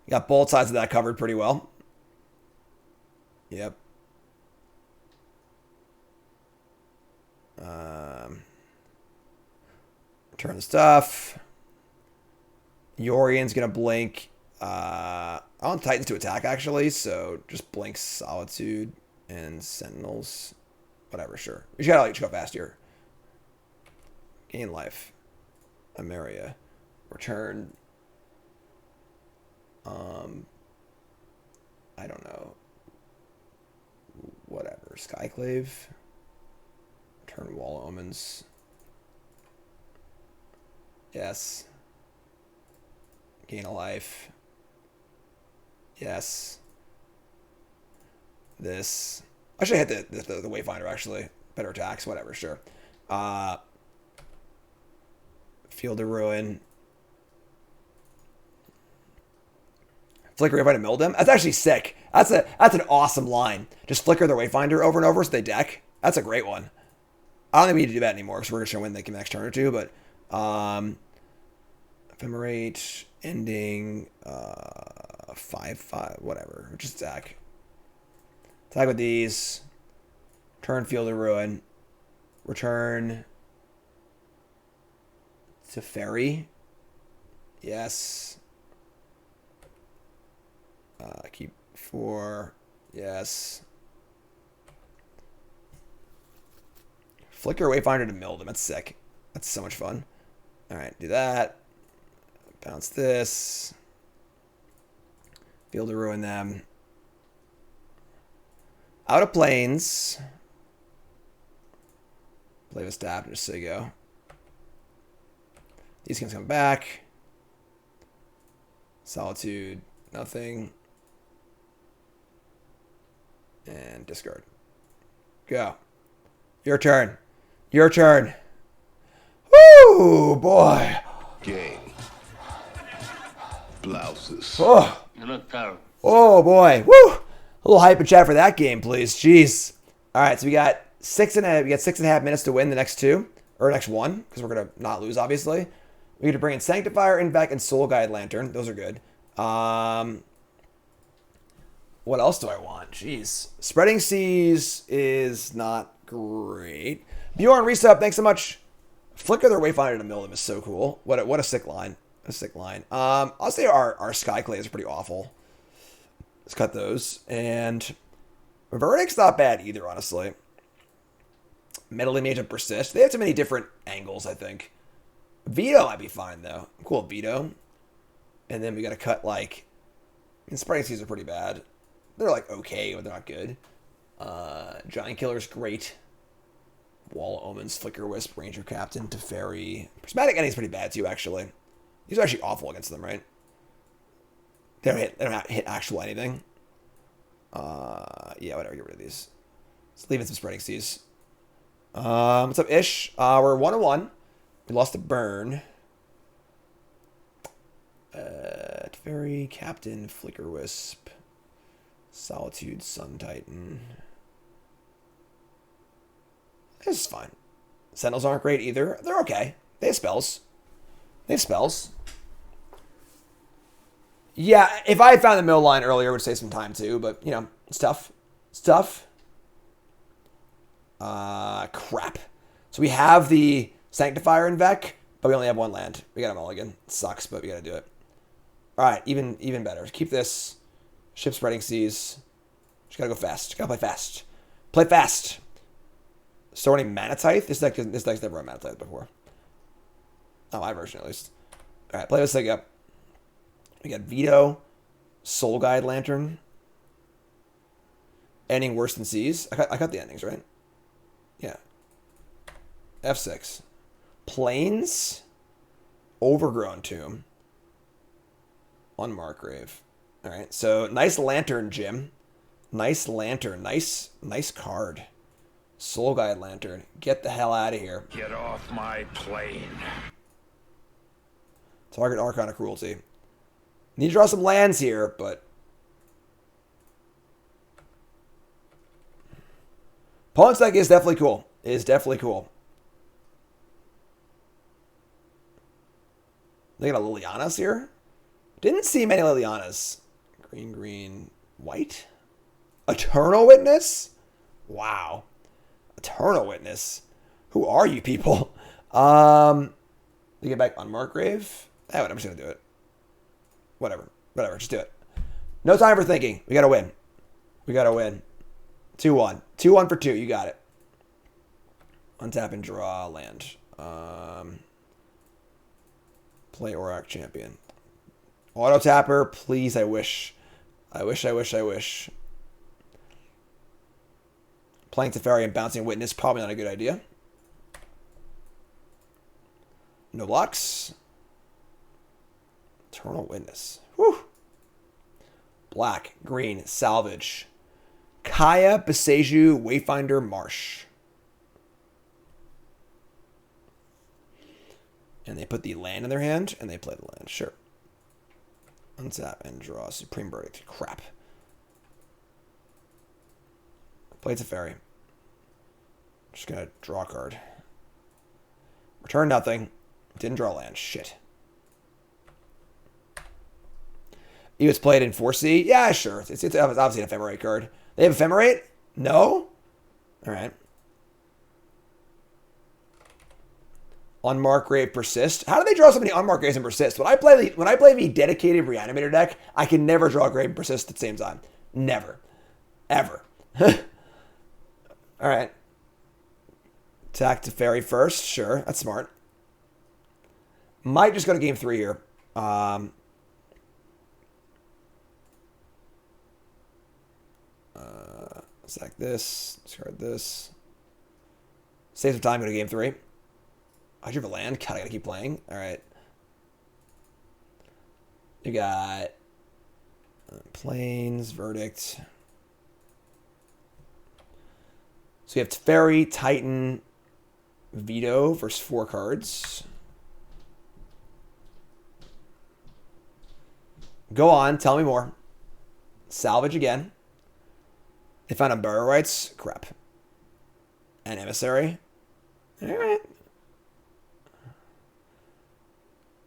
Got both sides of that covered pretty well. Yep. Return the stuff. Yorion's going to blink. I want Titans to attack, actually, so just blink Solitude and Sentinels. Whatever, sure. We just gotta go fast here. Gain life. Emeria. Return. I don't know. Whatever. Skyclave. Return Wall Omens. Yes. Gain a life. Yes. This. I should hit the Wayfinder, actually. Better attacks, whatever, sure. Field of Ruin. Flicker Wayfinder milled them. That's actually sick. That's an awesome line. Just flicker their Wayfinder over and over so they deck. That's a great one. I don't think we need to do that anymore because we're going to win the next turn or two, but Ephemerate, Ending, 5/5, whatever. Just attack. Attack with these. Turn Field of Ruin. Return to Fairy. Yes. Keep 4. Yes. Flicker Wayfinder to mill them. That's sick. That's so much fun. Alright, do that. Bounce this. Field to ruin them. Out of Plains. Play with Stab just so you go. These can come back. Solitude. Nothing. And discard. Go. Your turn. Your turn. Woo, boy. Game. Blouses. Oh. You look terrible. Oh, boy. Woo. A little hype and chat for that game, please. Jeez. All right, so we got 6.5 minutes to win the next two. Or next one, because we're going to not lose, obviously. We get to bring in Sanctifier, Invec, and Soul Guide Lantern. Those are good. What else do I want? Jeez. Spreading Seas is not great. Bjorn, resub, thanks so much. Flicker their Wayfinder to mill them is so cool. What a sick line. A sick line. I'll say our Skyclaves are pretty awful. Let's cut those. And Verdict's not bad either, honestly. Meddling Mage and Persist. They have too many different angles, I think. Veto might be fine, though. I'm cool with Veto. And then we got to cut, like... Spreading Seas are pretty bad. They're, like, okay, but they're not good. Giant Killer's great. Wall of Omens, Flickerwisp, Ranger Captain, Teferi. Prismatic Ending's pretty bad, too, actually. These are actually awful against them, right? They don't hit actual anything. Yeah, whatever, get rid of these. Let's leave in some Spreading Seas. What's up, Ish? We're 1-1. We lost to Burn. Teferi, Captain, Flickerwisp, Solitude, Sun Titan. This is fine. Sentinels aren't great either. They're okay. They have spells. Yeah, if I had found the mill line earlier, it would save some time too, but, you know, it's tough. It's tough. Crap. So we have the Sanctifier in Vec, but we only have one land. We got a mulligan. It sucks, but we got to do it. All right, even better. Keep this. Ship Spreading Seas. Just got to go fast. Just got to play fast. Play fast. Store any Mana Tithe? This deck's never run Mana Tithe before. Oh, my version at least. All right, play this thing up. We got Veto, Soul Guide Lantern, Ending Worse Than Seas. I cut the endings, right? Yeah. F6. Plains, Overgrown Tomb, on Markgrave. All right, so nice Lantern, Jim. Nice Lantern. Nice card. Soul Guide Lantern. Get the hell out of here. Get off my plane. Target Archon of Cruelty. Need to draw some lands here, but... Opponent's deck is definitely cool. They got a Lilianas here? Didn't see many Lilianas. Green, white? Eternal Witness? Wow. Eternal Witness. Who are you people? They get back on Markgrave. I'm just going to do it. Whatever, just do it. No time for thinking. We got to win. 2-1. 2-1 for 2. You got it. Untap and draw land. Play Auriok Champion. Auto tapper, please. I wish. Playing Teferi and bouncing Witness, probably not a good idea. No blocks. Eternal Witness. Whew. Black, green, salvage. Kaya, Beseju, Wayfinder, Marsh. And they put the land in their hand, and they play the land. Sure. Untap and draw Supreme Verdict. Crap. Play Teferi. Just gonna draw a card. Return nothing. Didn't draw land. Shit. He was played in 4C? Yeah, sure. It's obviously an Ephemerate card. They have Ephemerate? No? Alright. Unmarked Grave Persist. How do they draw so many Unmarked Graves and Persist? When I play the dedicated Reanimator deck, I can never draw Grave and Persist at the same time. Never. Ever. Alright. Attack Teferi first. Sure. That's smart. Might just go to game 3 here. Sack this. Discard this. Save some time. Go to game 3. I drew a land. God, I gotta keep playing. Alright. You got Plains, Verdict. So you have Teferi, Titan, Veto versus 4 cards. Go on, tell me more. Salvage again. They found a Burial Rites. Crap. An Emissary. Alright.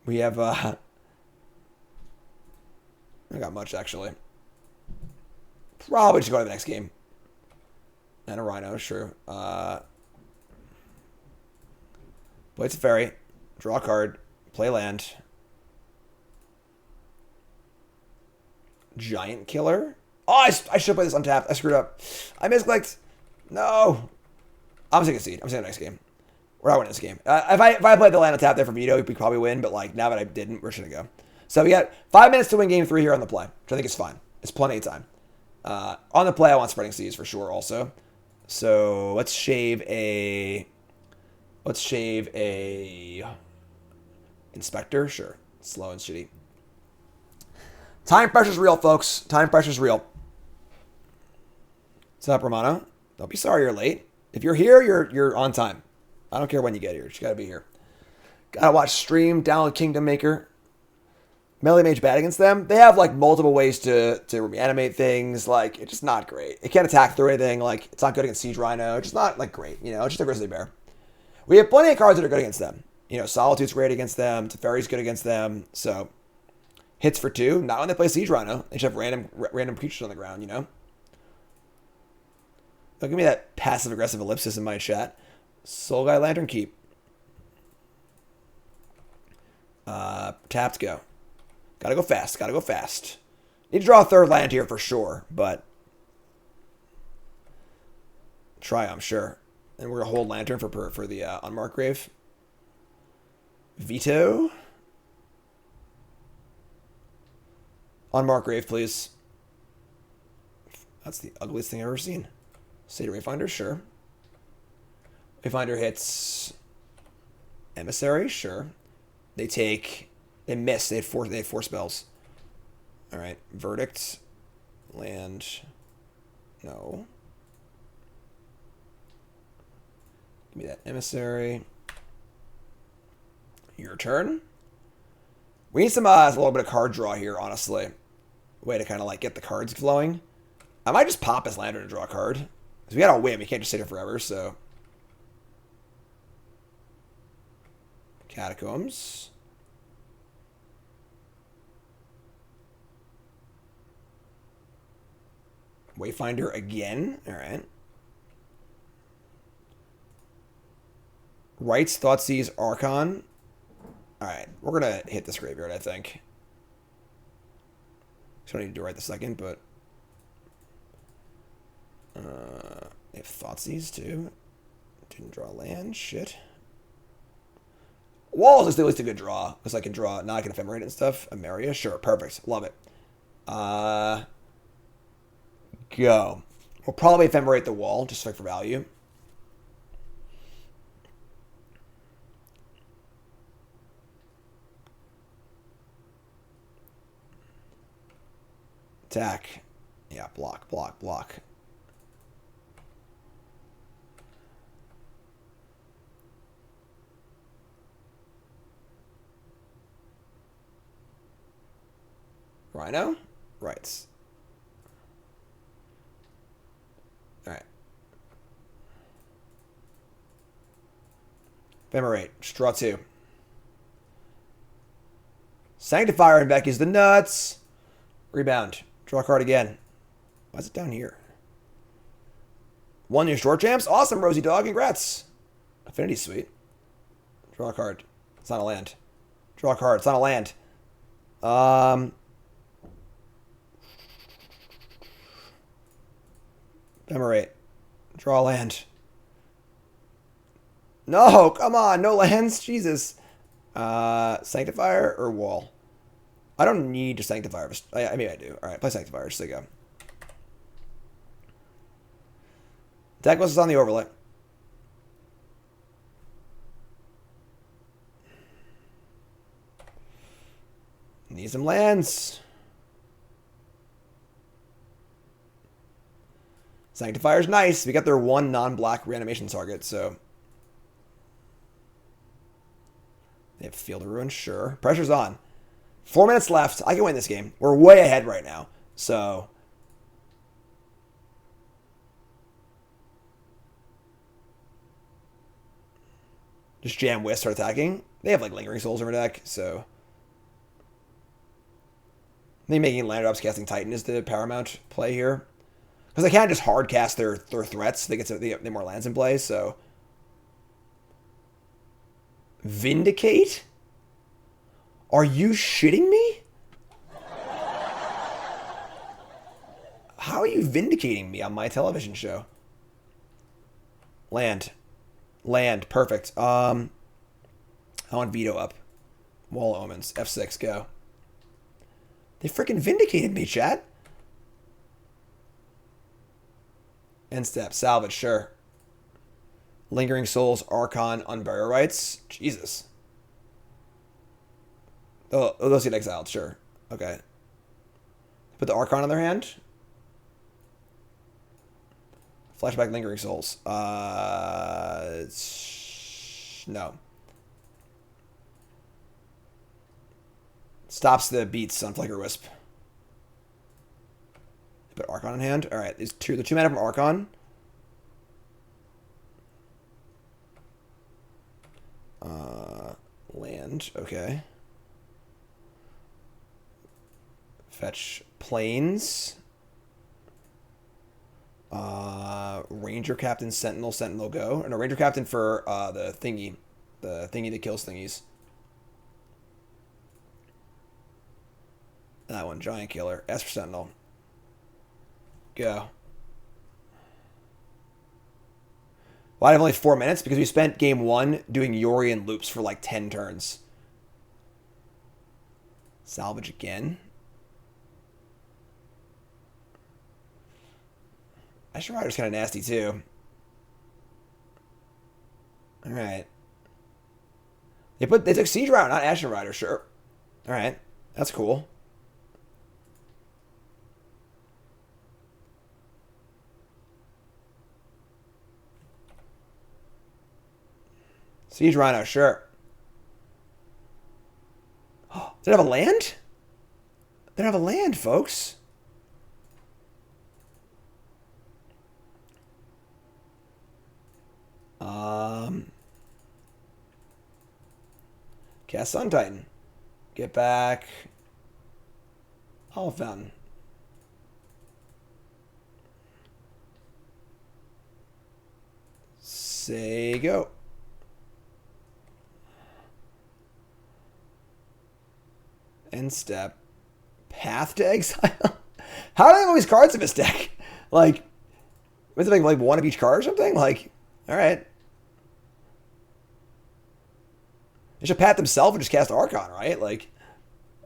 We have, I got much, actually. Probably just go to the next game. And a Rhino, sure. Play Teferi. Draw a card. Play land. Giant Killer. Oh, I should play this untapped. I screwed up. I misclicked. No. I'm taking a seed. I'm taking the next game. We're not winning this game. If I played the land untapped there for Veto, we probably win. But like now that I didn't, we're just gonna go. So we got 5 minutes to win game 3 here on the play, which I think is fine. It's plenty of time. On the play, I want Spreading Seas for sure. Also, so let's shave a Inspector. Sure. Slow and shitty. Time pressure's real, folks. Time pressure's real. What's up, Romano? Don't be sorry you're late. If you're here, you're on time. I don't care when you get here. You just gotta be here. Gotta watch stream, download Kingdom Maker. Melee Mage bad against them. They have like multiple ways to reanimate things. Like, it's just not great. It can't attack through anything. Like, it's not good against Siege Rhino. It's just not like great. You know, it's just a Grizzly Bear. We have plenty of cards that are good against them. You know, Solitude's great against them. Teferi's good against them. So hits for 2. Not when they play Siege Rhino. They should have random creatures on the ground, you know? Don't give me that passive-aggressive ellipsis in my chat. Soul Guy Lantern Keep. Tapped go. Gotta go fast. Gotta go fast. Need to draw a 3rd land here for sure, but Triome, sure. And we're gonna hold Lantern for the Unmarked Grave. Veto. Unmarked Grave, please. That's the ugliest thing I've ever seen. Seder Wayfinder, sure. Wayfinder hits Emissary, sure. They miss. They had four spells. Alright. Verdict. Land. No. Give me that Emissary. Your turn. We need some a little bit of card draw here, honestly. Way to kind of like get the cards flowing. I might just pop his Lantern and draw a card. Because we gotta win. We can't just sit here forever, so. Catacombs. Wayfinder again. Alright. Rites, Thoughtseize, Archon. Alright. We're gonna hit this graveyard, I think. So I don't need to do it right this second, but they have Thoughtseize too. Didn't draw land. Shit. Walls is at least a good draw because I can draw. Now I can Ephemerate and stuff. Emeria, sure, perfect, love it. Go. We'll probably Ephemerate the wall just for value. Attack. Yeah, block, block, block. Rhino? Rights. Alright. Ephemerate. Just draw 2. Sanctifier and Becky's the nuts. Rebound. Draw a card again. Why is it down here? 1 new short champs? Awesome, Rosie Dog. Congrats. Affinity Suite. Draw a card. It's not a land. Draw a card. It's not a land. Ephemerate. Draw a land. No, come on. No lands. Jesus. Sanctifier or Wall? I don't need to Sanctifier. I mean, I do. All right, play Sanctifier. Just so you go. Decklist is on the overlay. Need some lands. Sanctifier's nice. We got their 1 non-black reanimation target, so. They have Field of Ruin, sure. Pressure's on. 4 minutes left. I can win this game. We're way ahead right now, so. Just jam Wisp, start attacking. They have like Lingering Souls in their deck, so. I think making land drops casting Titan is the paramount play here. Because they can't just hard cast their threats. They get more lands in play, so. Vindicate? Are you shitting me? How are you vindicating me on my television show? Land. Land. Perfect. I want Veto up. Wall Omens. F6. Go. They freaking vindicated me, chat. End step. Salvage. Sure. Lingering Souls. Archon. Unburial Rights. Jesus. Oh, those get exiled. Sure. Okay. Put the Archon in their hand. Flashback Lingering Souls. No. Stops the beats on Flickerwisp. Put Archon in hand. Alright, the 2 mana from Archon. Land. Okay. Fetch Plains. Ranger Captain, Sentinel, Sentinel go. No, Ranger Captain for the thingy. The thingy that kills thingies. That one, Giant Killer. Esper Sentinel. Go. Well, I have only 4 minutes because we spent game 1 doing Yori and loops for like 10 turns. Salvage again. Ashen Rider's kind of nasty too. Alright. They took Siege Rider, not Ashen Rider, sure. Alright. That's cool. Siege Rhino, sure. Oh, did it have a land? They don't have a land, folks. Cast Sun Titan. Get back. Hallowed Fountain. Say go. End step. Path to Exile. How do they have all these cards in this deck? Like, was it like 1 of each card or something? Like, all right. They should path themselves and just cast Archon, right? Like,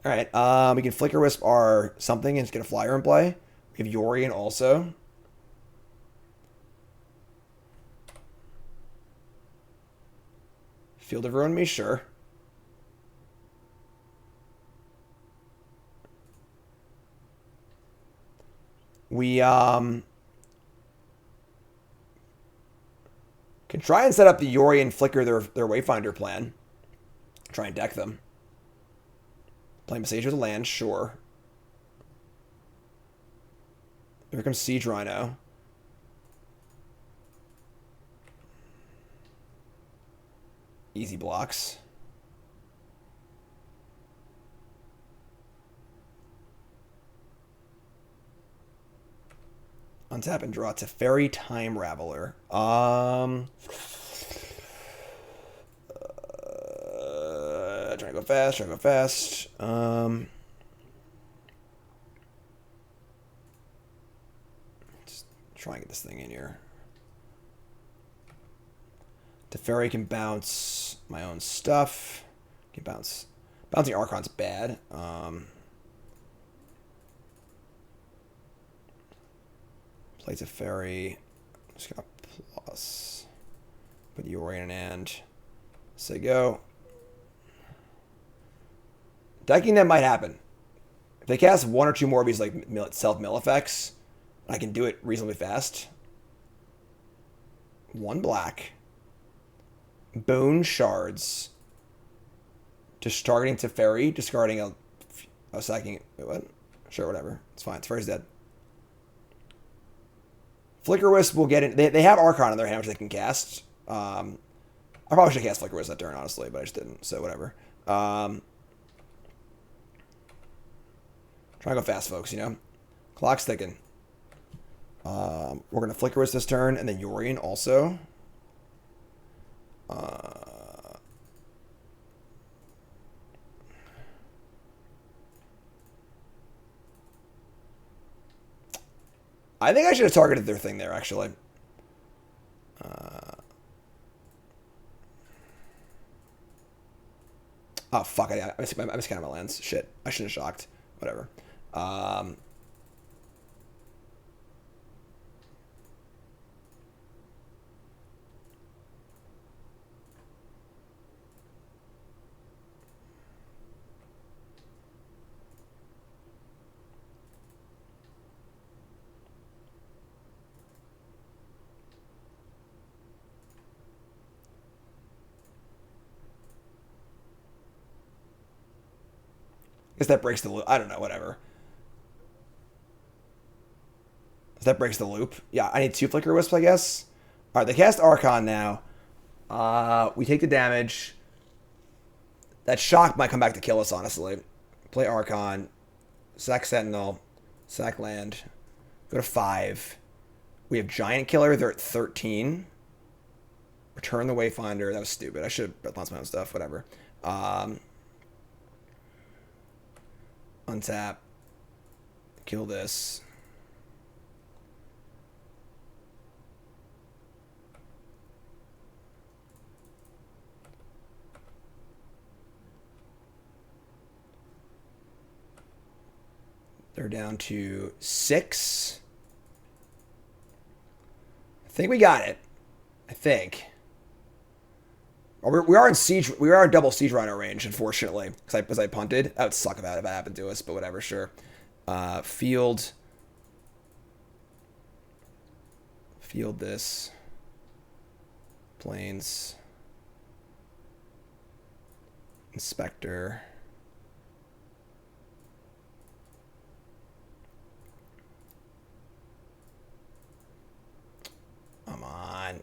all right. We can Flickerwisp our something and just get a flyer in play. We have Yorian also. Field of Ruin me, sure. We can try and set up the Yori and Flicker their Wayfinder plan. Try and deck them. Play Message with the land, sure. Here comes Siege Rhino. Easy blocks. Untap and draw Teferi Time Raveler. Trying to go fast, Just try and get this thing in here. Teferi can bounce my own stuff. Can bounce. Bouncing Archon's bad. Play Teferi. Just gonna plus. Put Yori in an and. Say go. Decking them might happen. If they cast one or two more of these like self-mill effects, I can do it reasonably fast. One black. Bone Shards. Just targeting Teferi, discarding a sacking. What? Sure, whatever. It's fine. Teferi's dead. Flickerwisp will get in. They have Archon in their hand, which they can cast. I probably should have cast Flickerwisp that turn, honestly, but I just didn't. So whatever. Try to go fast, folks, you know? Clock's ticking. We're going to Flickerwisp this turn, and then Yorion also. I think I should have targeted their thing there, actually. Oh, fuck. I miscounted my lands. Shit. I should have shocked. Whatever. Guess that breaks the loop. I don't know, whatever. That breaks the loop. Yeah, I need 2 Flickerwisps, I guess. Alright, they cast Archon now. We take the damage. That shock might come back to kill us, honestly. Play Archon. Sack Sentinel. Sack land. Go to 5. We have Giant Killer. They're at 13. Return the Wayfinder. That was stupid. I should have bounced my own stuff. Whatever. Untap. Kill this. They're down to 6. I think we got it. I think. We are in siege. We are in double siege rhino range, unfortunately, because I punted. That would suck if that happened to us, but whatever. Sure. Field this. Plains. Inspector. Come on.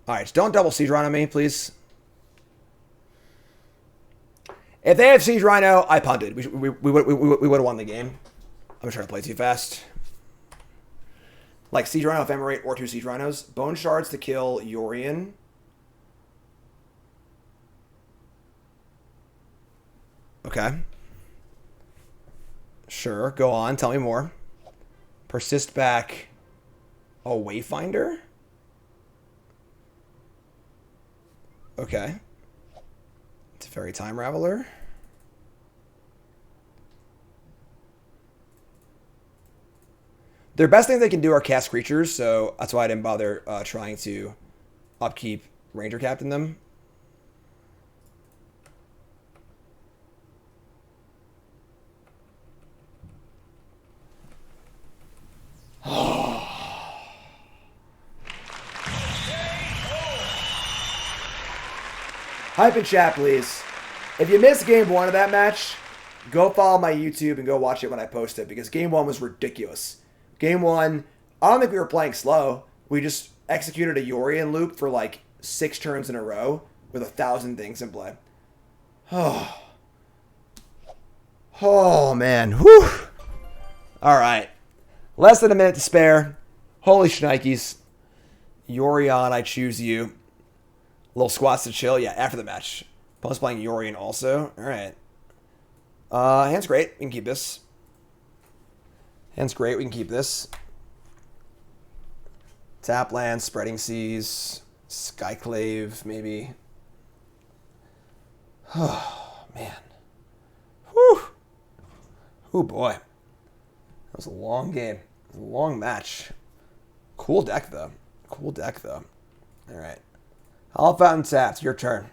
Alright, don't double Siege Rhino me, please. If they have Siege Rhino, I punted. We would have won the game. I'm trying to play too fast. Like Siege Rhino, Ephemerate, or 2 Siege Rhinos. Bone Shards to kill Yorion. Okay. Sure, go on. Tell me more. Persist back. A Wayfinder? Okay. Teferi Time Raveler. Their best thing they can do are cast creatures, so that's why I didn't bother trying to upkeep Ranger Captain them. Hype in chat, please. If you missed game 1 of that match, go follow my YouTube and go watch it when I post it, because game 1 was ridiculous. Game 1, I don't think we were playing slow. We just executed a Yorion loop for like 6 turns in a row with 1,000 things in play. Oh. Oh, man. Whew. All right. Less than a minute to spare. Holy shnikes. Yorion, I choose you. Little squats to chill. Yeah, after the match. Opponent's playing Yorion also. All right. Hand's great. We can keep this. Hand's great. We can keep this. Tap land, Spreading Seas, Skyclave, maybe. Oh, man. Whew. Oh, boy. That was a long game. A long match. Cool deck, though. Cool deck, though. All right. Hallowed Fountain tapped. Your turn.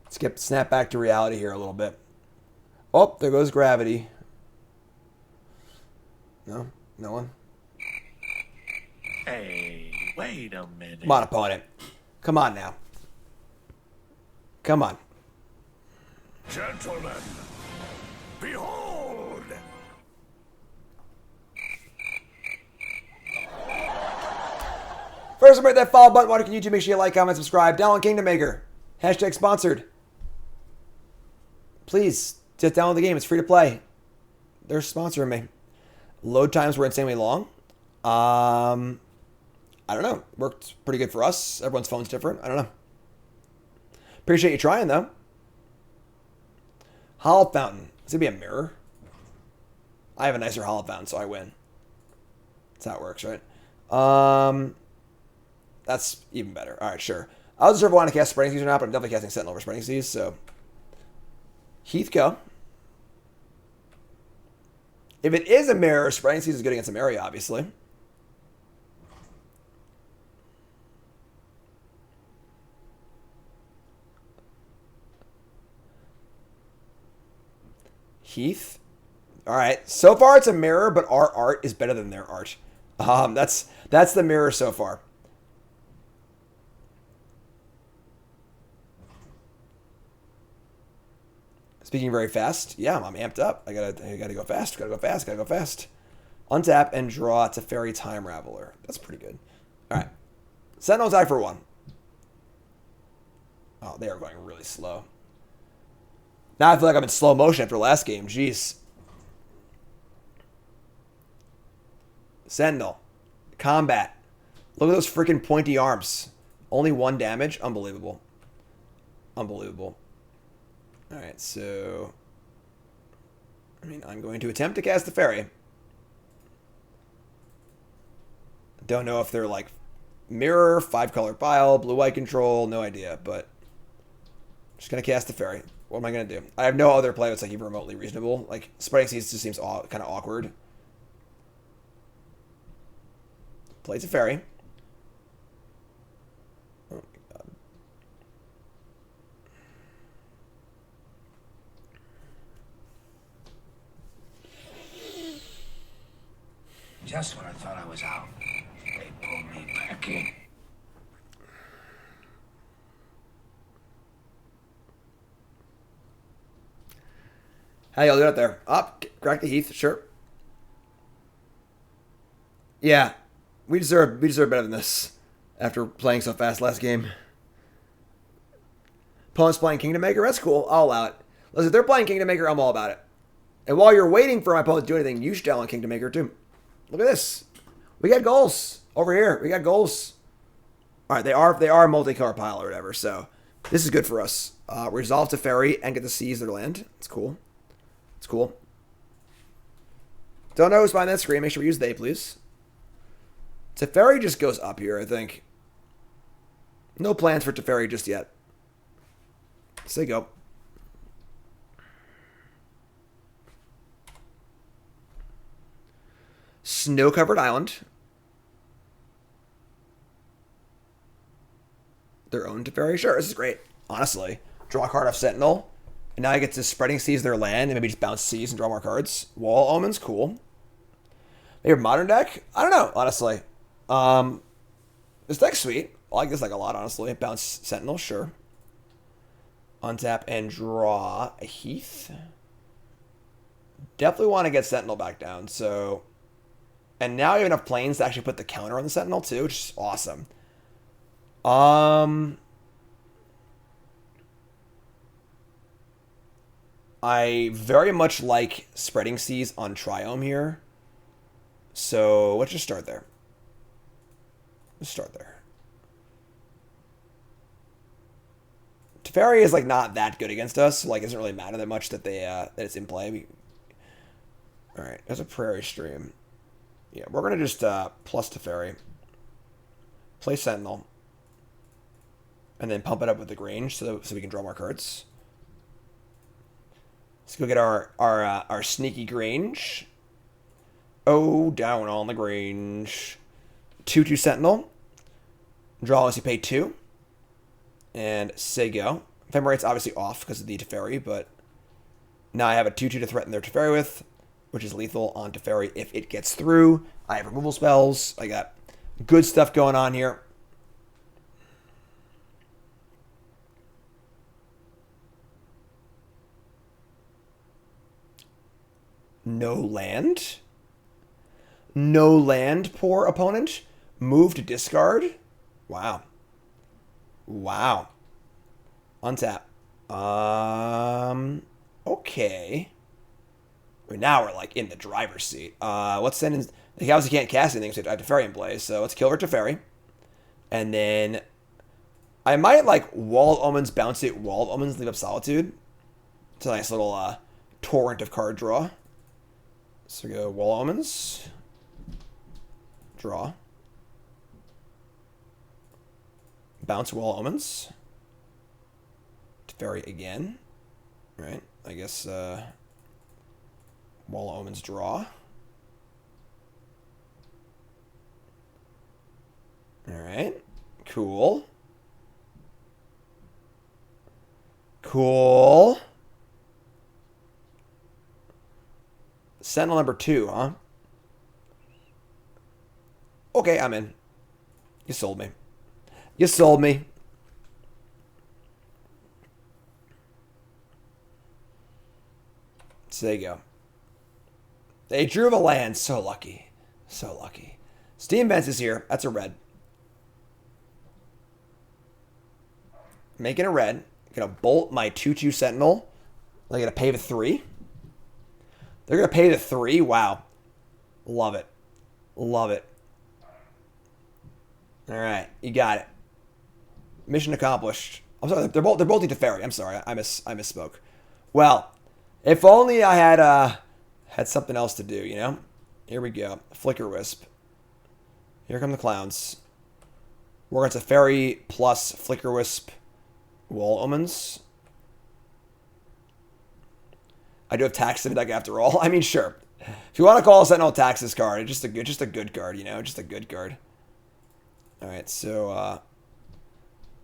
Let's snap back to reality here a little bit. Oh, there goes gravity. No? No one? Hey, wait a minute. Come on, opponent. Come on now. Come on. Gentlemen, behold! First, remember that follow button. Water can YouTube. Make sure you like, comment, subscribe. Download Kingdom Maker. Hashtag sponsored. Please, just download the game. It's free to play. They're sponsoring me. Load times were insanely long. I don't know. Worked pretty good for us. Everyone's phone's different. I don't know. Appreciate you trying, though. Hallowed Fountain. Is it going to be a mirror? I have a nicer Hallowed Fountain, so I win. That's how it works, right? That's even better. All right, sure. I was sure if I want to cast Spreading Seas or not, but I'm definitely casting Sentinel over Spreading Seas, so... Heath, go. If it is a mirror, Spreading Seas is good against Emeria, obviously. Heath. All right. So far, it's a mirror, but our art is better than their art. That's the mirror so far. Speaking very fast. Yeah, I'm amped up. I gotta go fast. Gotta go fast. Gotta go fast. Untap and draw Teferi Time Raveler. That's pretty good. All right. Sentinel's eye for 1. Oh, they are going really slow. Now I feel like I'm in slow motion after last game. Jeez. Sentinel. Combat. Look at those freaking pointy arms. Only 1 damage. Unbelievable. Unbelievable. Alright, so... I'm going to attempt to cast the Fairy. Don't know if they're like mirror, 5-color pile, blue-white control, no idea, but... I'm just going to cast the Fairy. What am I going to do? I have no other play that's like even remotely reasonable. Like, Spreading Seas just seems kind of awkward. Plays a Fairy. Oh my god. Just when I thought I was out, they pulled me back in. How y'all doing out there? Up, crack the Heath, sure. Yeah, we deserve better than this after playing so fast last game. Opponent's playing Kingdom Maker, that's cool. I'll allow it. Listen, if they're playing Kingdom Maker, I'm all about it. And while you're waiting for my opponent to do anything, you should download Kingdom Maker too. Look at this. We got goals over here. We got goals. All right, they are multicolor pile or whatever, so this is good for us. Resolve to Fairy and get to seize their land. It's cool. It's cool. Don't know who's behind that screen. Make sure we use they, please. Teferi just goes up here, I think. No plans for Teferi just yet. Say go. Snow-covered island. Their own Teferi? Sure, this is great. Honestly. Draw a card off Sentinel. And now I get to Spreading Seas their land and maybe just bounce Seas and draw more cards. Wall Omen's cool. Maybe modern deck? I don't know, honestly. This deck's sweet. I like this deck a lot, honestly. Bounce Sentinel, sure. Untap and draw a Heath. Definitely want to get Sentinel back down, so... And now you have enough planes to actually put the counter on the Sentinel, too, which is awesome. I very much like Spreading Seas on Triome here. So, let's just start there. Let's start there. Teferi is, like, not that good against us, so, like, it doesn't really matter that much that they, that it's in play. Alright, there's a Prairie Stream. Yeah, we're going to just, plus Teferi. Play Sentinel. And then pump it up with the Grange so we can draw more cards. Let's go get our sneaky Grange. Oh, down on the Grange. 2/2 Sentinel. Draw unless you pay 2. And say go. Ephemerate's obviously off because of the Teferi, but now I have a 2/2 to threaten their Teferi with, which is lethal on Teferi if it gets through. I have removal spells. I got good stuff going on here. No land. No land, poor opponent. Move to discard. Wow. Wow. Untap. Okay. Now we're like in the driver's seat. Let's send in... They obviously can't cast anything, so I have Teferi in play. So let's kill her Teferi. And then... I might like Wall of Omens, bounce it, Wall of Omens, leave up Solitude. It's a nice little torrent of card draw. So we go Wall of Omens. Draw. Bounce Wall of Omens. Teferi again. Right. I guess Wall of Omens draw. Alright. Cool. Cool. Sentinel number 2, huh? Okay, I'm in. You sold me. You sold me. So there you go. They drew a land. So lucky. So lucky. Steam Vents is here. That's a red. Making a red. Gonna bolt my 2/2 Sentinel. They're gonna pay the 3. They're gonna pay the 3. Wow. Love it. Love it. Alright, you got it. Mission accomplished. I'm sorry, they're both Teferi. I'm sorry, I misspoke. Well, if only I had something else to do, you know? Here we go. Flickerwisp. Here come the clowns. We're going to Teferi plus Flickerwisp Wall Omens. I do have tax in the deck after all. I mean, sure. If you want to call a Sentinel taxes card, it's just a good card, you know? Just a good card. Alright, so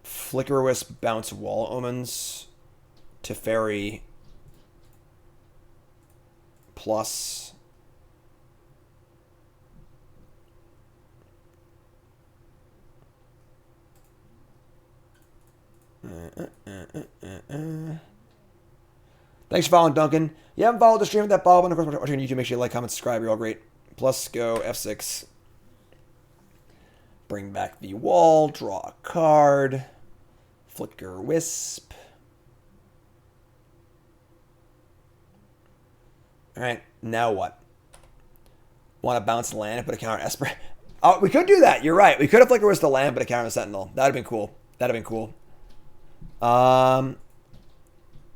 Flickerwisp bounce Wall Omens. Teferi plus Thanks for following, Duncan. You haven't followed the stream, that follow button. Of course, watching on YouTube, make sure you like, comment, subscribe. You're all great. Plus, go F6. Bring back the wall. Draw a card. Flickerwisp. Alright, now what? Want to bounce land and put a counter on Esper? Oh, we could do that. You're right. We could have Flickerwisp the land, but a counter on Sentinel. That would have been cool. That would have been cool.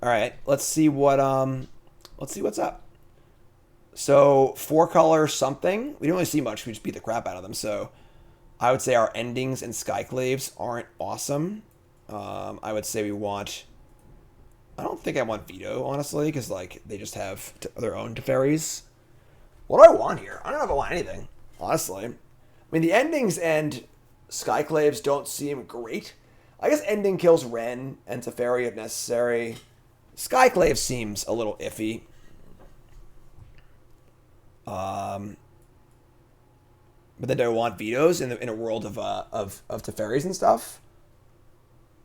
Alright, let's see what's up. So, 4-color something. We don't really see much. We just beat the crap out of them. So, I would say our endings and Skyclaves aren't awesome. I would say we want... I don't think I want Veto, honestly, because, like, they just have their own Teferis. What do I want here? I don't know if I want anything, honestly. I mean, the endings and Skyclaves don't seem great. I guess ending kills Ren and Teferi if necessary. Skyclave seems a little iffy. But then do I want vetoes in a world of Teferis and stuff?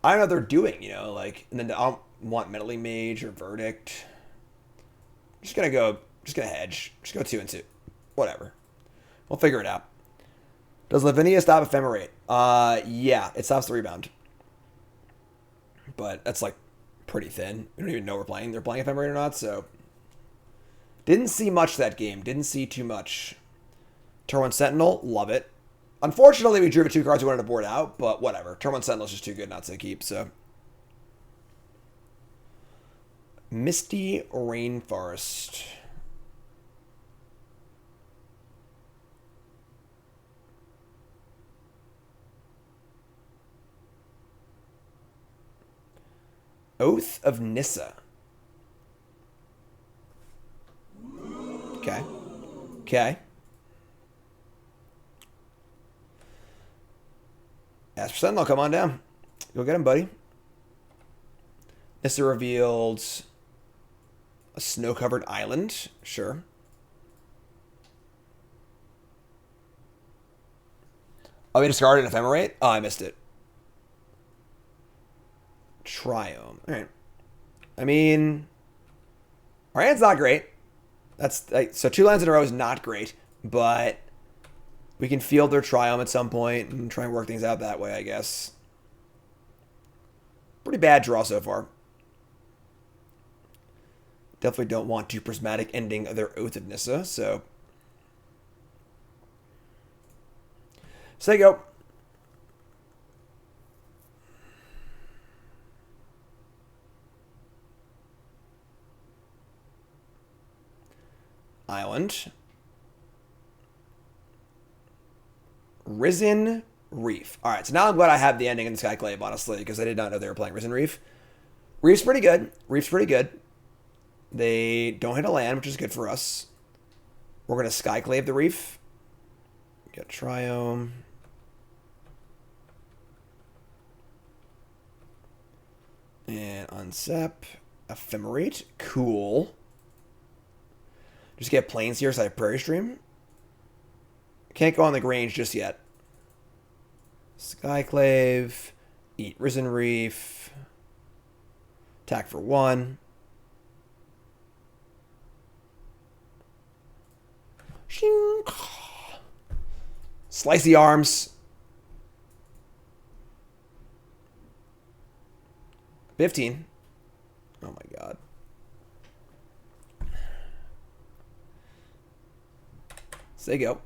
I don't know what they're doing, you know, like, and then I don't want Meddling Mage or Verdict. Just gonna hedge. Just go 2 and 2. Whatever. We'll figure it out. Does Lavinia stop Ephemerate? Yeah, it stops the rebound. But that's like pretty thin. We don't even know they're playing Ephemerate or not, so. Didn't see much that game. Didn't see too much. Turn 1 Sentinel, love it. Unfortunately, we drew the 2 cards we wanted to board out, but whatever. Turn 1 Sentinel is just too good not to keep, so. Misty Rainforest. Oath of Nissa. Okay. Okay. Esper Sentinel, come on down. Go get him, buddy. Nissa revealed a snow-covered island. Sure. Oh, we discarded an Ephemerate? Oh, I missed it. Triome. All right. I mean, our hand's not great. That's like, so 2 lands in a row is not great, but we can field their Triome at some point and try and work things out that way, I guess. Pretty bad draw so far. Definitely don't want to Prismatic Ending their Oath of Nissa, so. So there you go. Island. Risen Reef. All right, so now I'm glad I have the ending in the Skyclave, honestly, because I did not know they were playing Risen Reef. Reef's pretty good. Reef's pretty good. They don't hit a land, which is good for us. We're going to Skyclave the Reef. Get Triome. And unsep. Ephemerate. Cool. Just get planes here so I have Prairie Stream. Can't go on the Grange just yet. Skyclave. Eat Risen Reef. Attack for 1. Shing. Slice the arms. 15. Oh my god. So there you go.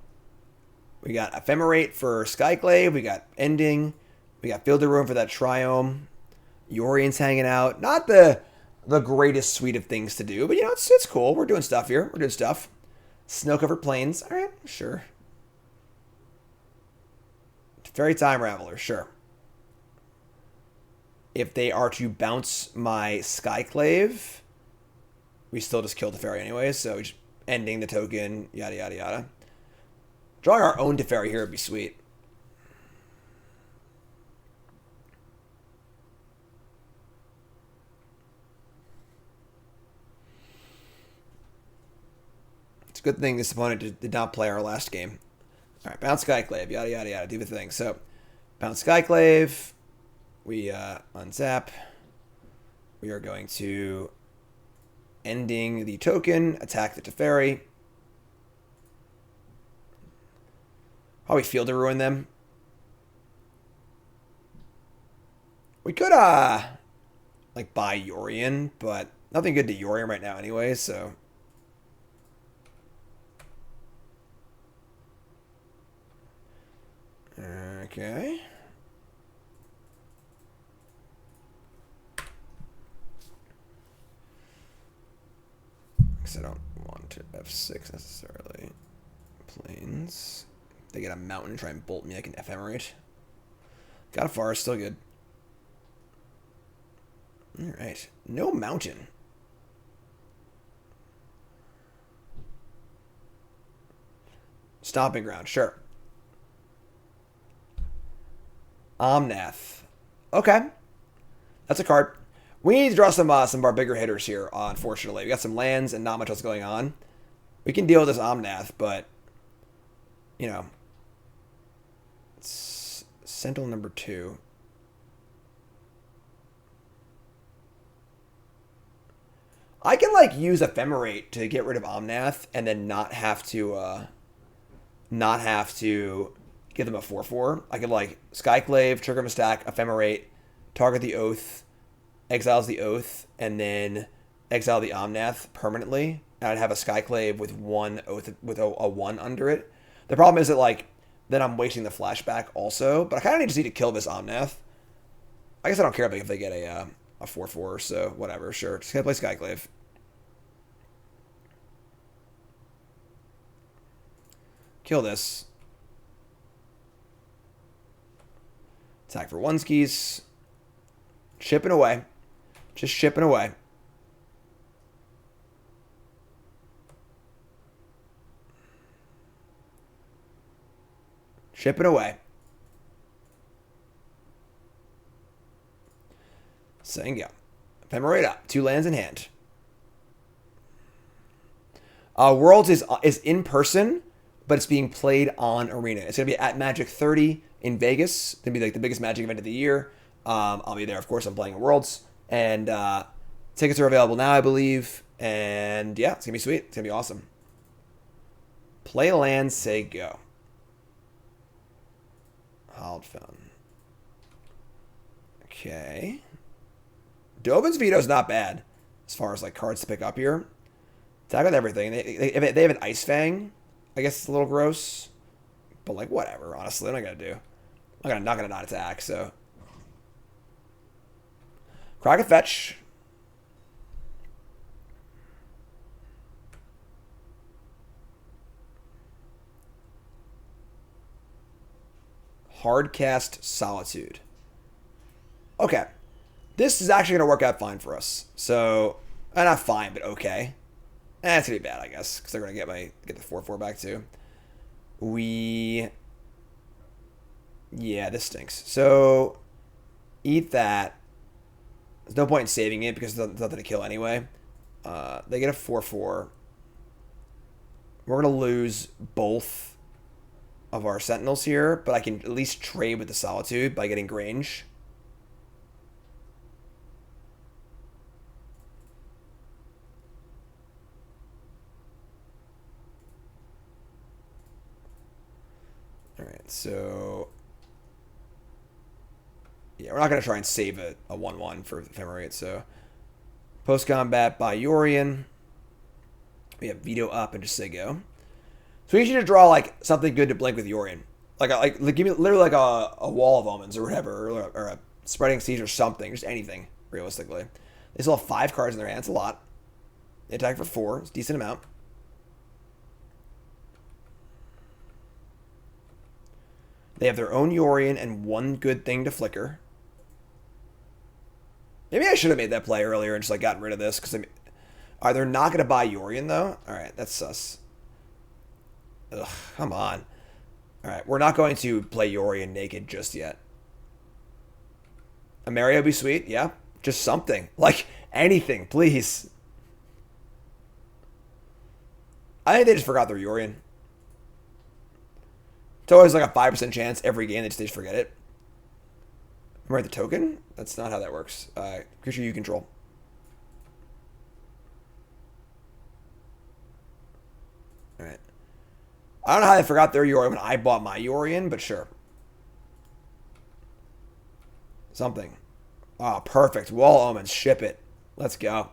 We got Ephemerate for Skyclave. We got Ending. We got Field of Room for that Triome. Yorian's hanging out. Not the greatest suite of things to do, but you know, it's cool. We're doing stuff here. We're doing stuff. Snow-covered plains. All right, sure. Fairy Time Raveler, sure. If they are to bounce my Skyclave, we still just kill the fairy anyway, so just ending the token, yada, yada, yada. Drawing our own Teferi here would be sweet. It's a good thing this opponent did not play our last game. All right, bounce Skyclave, yada, yada, yada, do the thing. So, bounce Skyclave. We unzap. We are going to ending the token, attack the Teferi. Probably Field to ruin them. We could like buy Yorian, but nothing good to Yorian right now anyway, so. Okay. Because I don't want to F6 necessarily. Plains. They get a mountain and try and bolt me like an Ephemerate. Got a forest, still good. Alright. No mountain. Stomping ground, sure. Omnath. Okay. That's a card. We need to draw some of our bigger hitters here, unfortunately. We got some lands and not much else going on. We can deal with this Omnath, but, you know, it's Sentinel number 2. I can like use Ephemerate to get rid of Omnath and then not have to give them a 4/4. I could like Skyclave, trigger him a stack, Ephemerate, target the Oath, exiles the Oath, and then exile the Omnath permanently. And I'd have a Skyclave with one Oath with a 1 under it. The problem is that like then I'm wasting the flashback also, but I kind of need to kill this Omnath. I guess I don't care if they get a 4/4, so whatever, sure. Just gonna play Skyclave. Kill this. Attack for 1 skis. Chipping away. Just chipping away. Chipping away. Saying go. Ephemerate up. 2 lands in hand. Worlds is in person, but it's being played on Arena. It's going to be at Magic 30 in Vegas. It's going to be like the biggest Magic event of the year. I'll be there, of course. I'm playing at Worlds. And tickets are available now, I believe. And yeah, it's going to be sweet. It's going to be awesome. Play land, say go. Hallowed Fountain. Okay. Dovin's Veto is not bad as far as like cards to pick up here. Attack with everything. They have an Ice Fang. I guess it's a little gross, but like whatever. Honestly, I'm not gonna not attack. So crack a fetch. Hardcast Solitude. Okay. This is actually going to work out fine for us. So, not fine, but okay. It's going to be bad, I guess, because they're going to get the 4/4 back, too. Yeah, this stinks. So, eat that. There's no point in saving it because there's nothing to kill anyway. They get a 4/4. We're going to lose both of our Sentinels here, but I can at least trade with the Solitude by getting Grange. Alright, so yeah, we're not going to try and save a 1/1 for Ephemerate, so post-combat by Yorion. We have Veto up and just say go. So we need you to draw like something good to blink with Yorion. Like give me literally like a Wall of Omens or whatever, or a Spreading Siege or something, just anything, realistically. They still have 5 cards in their hands, a lot. They attack for 4, it's a decent amount. They have their own Yorion and 1 good thing to flicker. Maybe I should have made that play earlier and just like gotten rid of this, because they're not going to buy Yorion though? Alright, that's sus. Ugh, come on. Alright, we're not going to play Yorion naked just yet. Emeria would be sweet, yeah. Just something. Like, anything, please. I think they just forgot their Yorion. It's always like a 5% chance every game they just forget it. Remember the token? That's not how that works. Creature you control. Alright. I don't know how they forgot their Yorion when I bought my Yorion, but sure. Something. Oh, perfect. Wall Omens. Ship it. Let's go.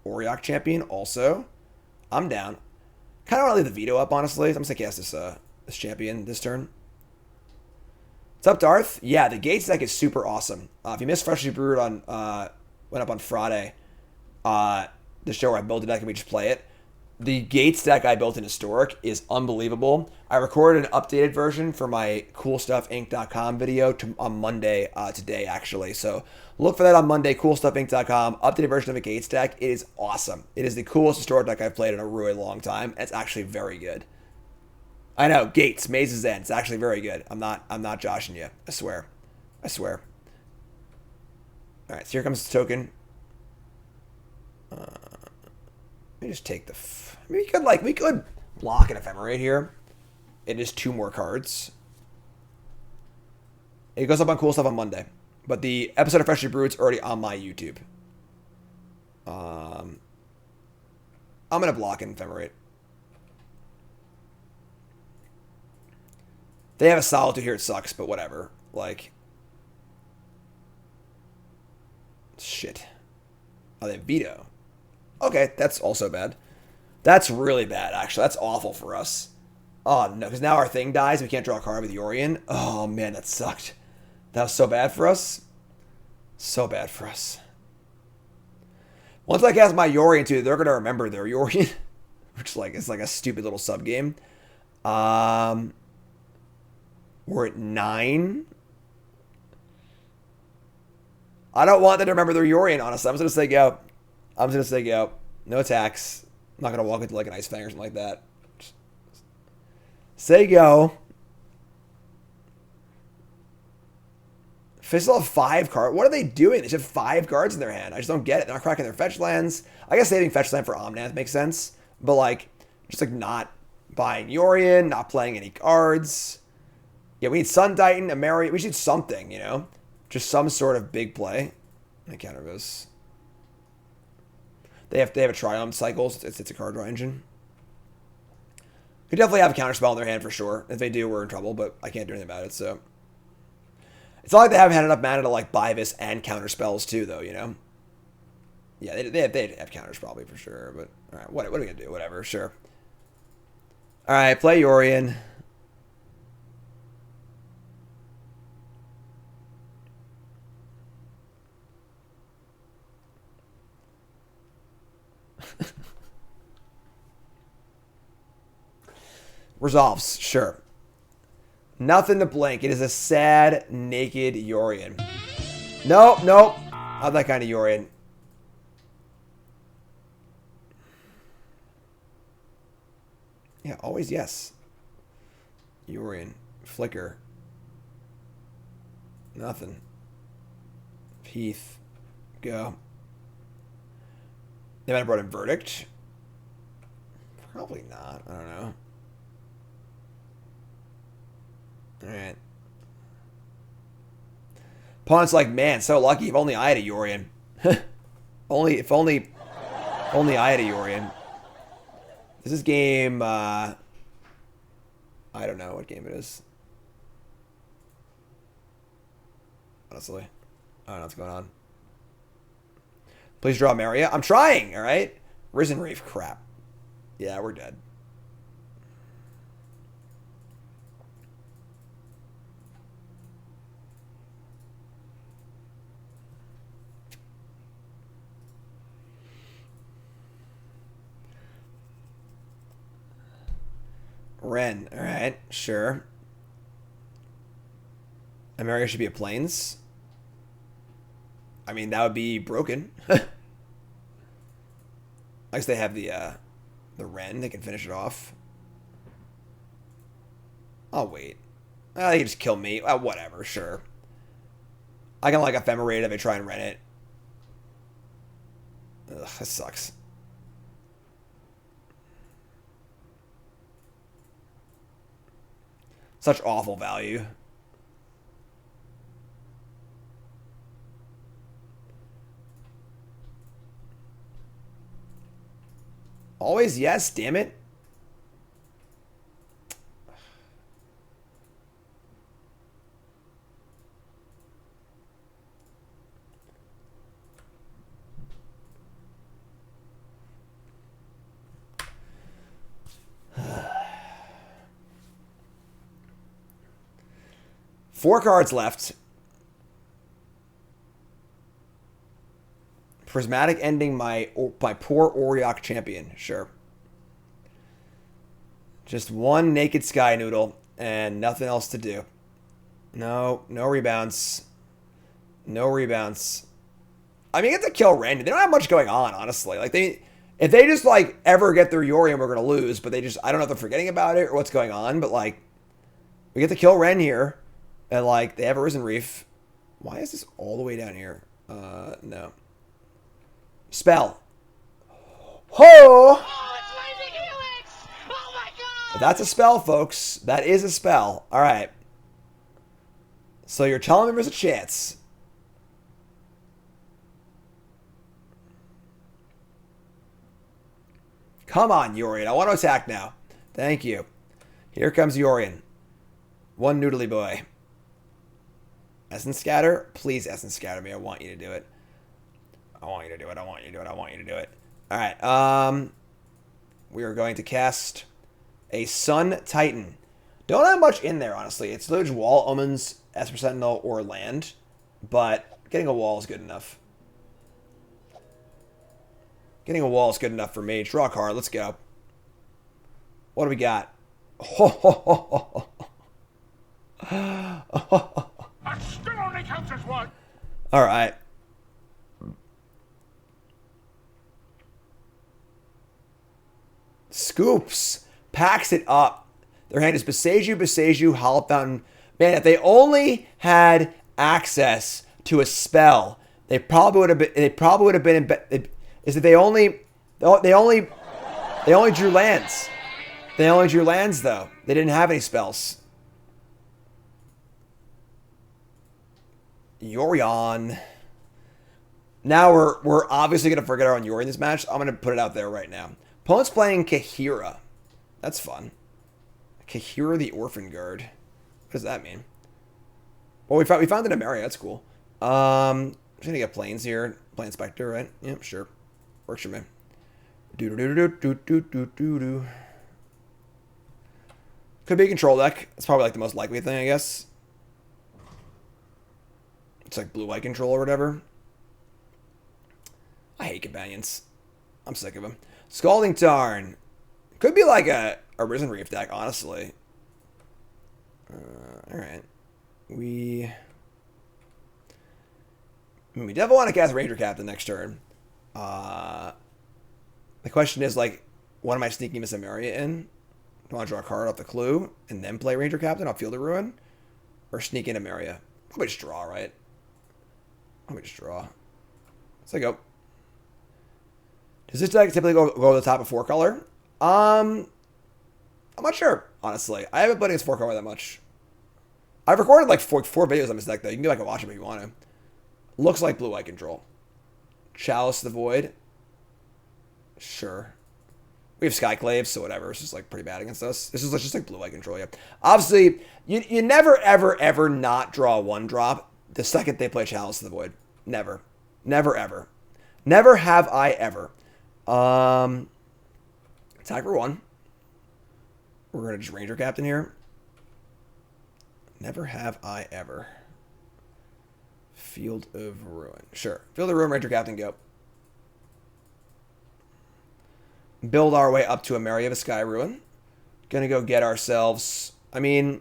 Auriok Champion also. I'm down. Kind of want to leave the Veto up, honestly. I'm just going to cast this champion this turn. What's up, Darth? Yeah, the Gates deck is super awesome. If you missed Freshly Brewed went up on Friday, the show where I built a deck and we just play it. The Gates deck I built in Historic is unbelievable. I recorded an updated version for my CoolStuffInc.com video on Monday today, actually. So look for that on Monday, CoolStuffInc.com. Updated version of a Gates deck. It is awesome. It is the coolest Historic deck I've played in a really long time. It's actually very good. I know, Gates, Maze's End. It's actually very good. I'm not joshing you. I swear. I swear. Alright, so here comes the token. Let me just take the... we could block an Ephemerate here. It is 2 more cards. It goes up on Cool Stuff on Monday. But the episode of Freshly Brewed is already on my YouTube. I'm going to block an Ephemerate. They have a Solitude here. It sucks, but whatever. Like, shit. Oh, they have Veto. Okay, that's also bad. That's really bad, actually. That's awful for us. Oh, no, because now our thing dies. We can't draw a card with Yorion. Oh, man, that sucked. That was so bad for us. So bad for us. Once I cast my Yorion, too, they're going to remember their Yorion. Which, like, it's like a stupid little sub-game. We're at 9. I don't want them to remember their Yorion, honestly. I'm just going to say go. I'm just going to say go. No attacks. I'm not going to walk into like an Ice Fang or something like that. Just say go. They still have 5 cards. What are they doing? They just have 5 cards in their hand. I just don't get it. They're not cracking their fetch lands. I guess saving fetch land for Omnath makes sense. But like, just like not buying Yorion, not playing any cards. Yeah, we need Sun Titan, Emeria. We should need something, you know? Just some sort of big play. I counter this. They have a Triome cycle. It's a card draw engine. Could definitely have a counterspell in their hand for sure. If they do, we're in trouble, but I can't do anything about it, so. It's not like they haven't had enough mana to like buy this and counterspells too, though, you know? Yeah, they'd have counters probably for sure, but alright, what are we gonna do? Whatever, sure. Alright, play Yorion. Resolves, sure. Nothing to blink. It is a sad, naked Yorion. Nope, nope. Not that kind of Yorion. Yeah, always yes. Yorion. Flicker. Nothing. Heath. Go. They might have brought in Verdict. Probably not. I don't know. Alright. Opponent's like, man, so lucky. If only I had a Yorion. If only I had a Yorion. This is game, I don't know what game it is. Honestly. I don't know what's going on. Please draw Emeria. I'm trying, alright? Risen Reef, crap. Yeah, we're dead. Ren, alright, sure. Emeria should be a Plains. I mean, that would be broken. I guess they have the Ren. They can finish it off. I'll wait. They can just kill me. Whatever, sure. I can like Ephemerate if they try and Ren it. Ugh, that sucks. Such awful value. Always yes, damn it. Four cards left. Prismatic Ending my poor Auriok Champion. Sure. Just one naked Sky Noodle and nothing else to do. No rebounds. No rebounds. I mean, you get to kill Ren. They don't have much going on, honestly. Like if they just like ever get their Yorion, we're gonna lose. But I don't know if they're forgetting about it or what's going on. But like, we get to kill Ren here. And, like, they have a Risen Reef. Why is this all the way down here? No. Spell. Ho! Oh, it's Lightning Helix! Oh my god! That's a spell, folks. That is a spell. All right. So you're telling me there's a chance. Come on, Yorion. I want to attack now. Thank you. Here comes Yorion. One noodly boy. Essence Scatter? Please Essence Scatter me. I want you to do it. I want you to do it. I want you to do it. I want you to do it. Alright, we are going to cast a Sun Titan. Don't have much in there, honestly. It's literally Wall, Omens, Esper Sentinel, or land. But getting a wall is good enough. Getting a wall is good enough for me. Draw a card. Let's go. What do we got? That still only counts as one. All right. Scoops. Packs it up. Their hand is Beseju, Hallowed Fountain. Man, if they only had access to a spell, they probably would have been. They probably would have been in. Is that they only drew lands. They only drew lands though. They didn't have any spells. Yorion. Now we're obviously gonna forget our own Yorion this match. I'm gonna put it out there right now. Opponent's playing Kahira. That's fun. Kahira the Orphan Guard. What does that mean? Well, we found an Emeria. That's cool. I'm just gonna get planes here. Plane Spectre, right? Yep, sure. Works for me. Do. Could be a control deck. It's probably like the most likely thing, I guess. It's like blue-white control or whatever. I hate companions. I'm sick of them. Scalding Tarn. Could be like a Risen Reef deck, honestly. Alright. We definitely want to cast Ranger Captain next turn. The question is, like, what am I sneaking Miss Emeria in? Do I want to draw a card off the clue and then play Ranger Captain off Field of Ruin? Or sneak in Emeria? Probably just draw, right? Probably just draw. Let's go. Does this deck typically go to the top of 4-color? I'm not sure, honestly. I haven't played against 4-color that much. I've recorded like four videos on this deck, though. You can go back and watch them if you want to. Looks like blue-white control. Chalice the Void. Sure. We have Skyclave, so whatever. It's just like pretty bad against us. This is just like blue-white control, yeah. Obviously, you never, ever, ever not draw a 1-drop the second they play Chalice the Void. Never. Never, ever. Never have I ever. Attack for 1. We're going to just Ranger Captain here. Never have I ever. Field of Ruin. Sure. Field of Ruin, Ranger Captain, go. Build our way up to Emeria of Sky Ruin. Gonna go get ourselves... I mean,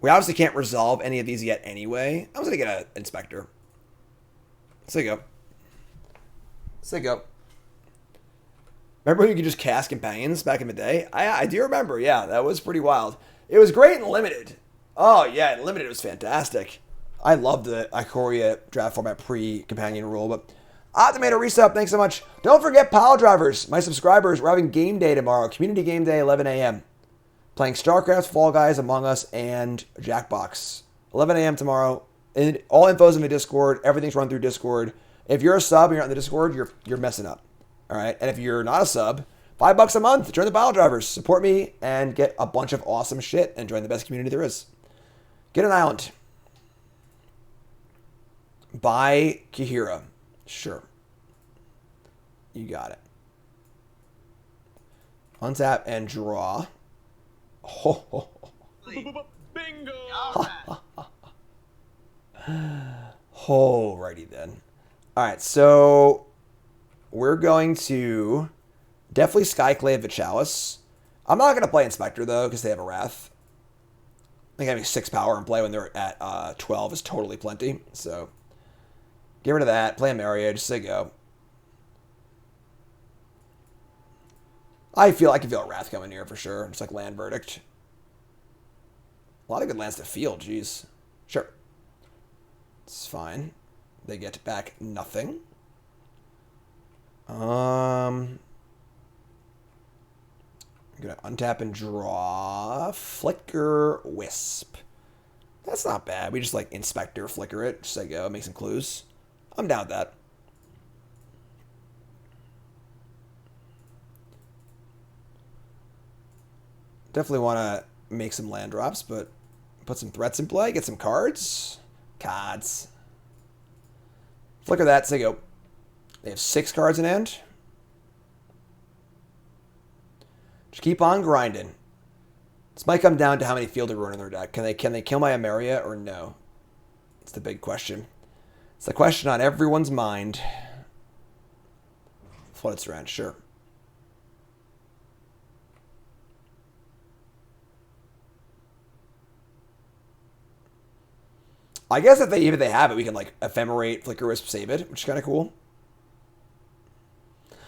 we obviously can't resolve any of these yet anyway. I'm gonna get an Inspector. Let's go. Let's go. Remember when you could just cast Companions back in the day? I do remember, yeah. That was pretty wild. It was great in Limited. Oh, yeah, in Limited it was fantastic. I loved the Ikoria draft format pre-Companion rule, but... Optimator Resub, thanks so much. Don't forget Piledrivers, my subscribers. We're having game day tomorrow. Community game day, 11 a.m. Playing StarCraft, Fall Guys, Among Us, and Jackbox. 11 a.m. tomorrow. And all info's in the Discord. Everything's run through Discord. If you're a sub and you're not in the Discord, you're messing up. All right? And if you're not a sub, $5 a month. Join the Piledrivers. Support me and get a bunch of awesome shit and join the best community there is. Get an island. Buy Kahira. Sure. You got it. Untap and draw. Oh. Bingo! Alrighty then. Alright, so we're going to definitely Skyclave the Chalice. I'm not going to play Inspector, though, because they have a Wrath. I think having 6 power in play when they're at 12 is totally plenty. So, get rid of that. Play Emeria. Just say go. I can feel a Wrath coming here for sure. Just like Land Verdict. A lot of good lands to field. Jeez. Sure. It's fine. They get back nothing. I'm gonna untap and draw Flickerwisp. That's not bad. We just like Inspector, Flicker it. Just say go, make some clues. I'm down with that. Definitely want to make some land drops, but put some threats in play, get some cards. Cards. Flicker that, so they go. They have 6 cards in hand. Just keep on grinding. This might come down to how many Field of Ruin in their deck. Can they kill my Emeria or no? It's the big question. It's the question on everyone's mind. Flooded Strand, sure. I guess if they have it, we can like Ephemerate, Flickerwisp, save it, which is kind of cool.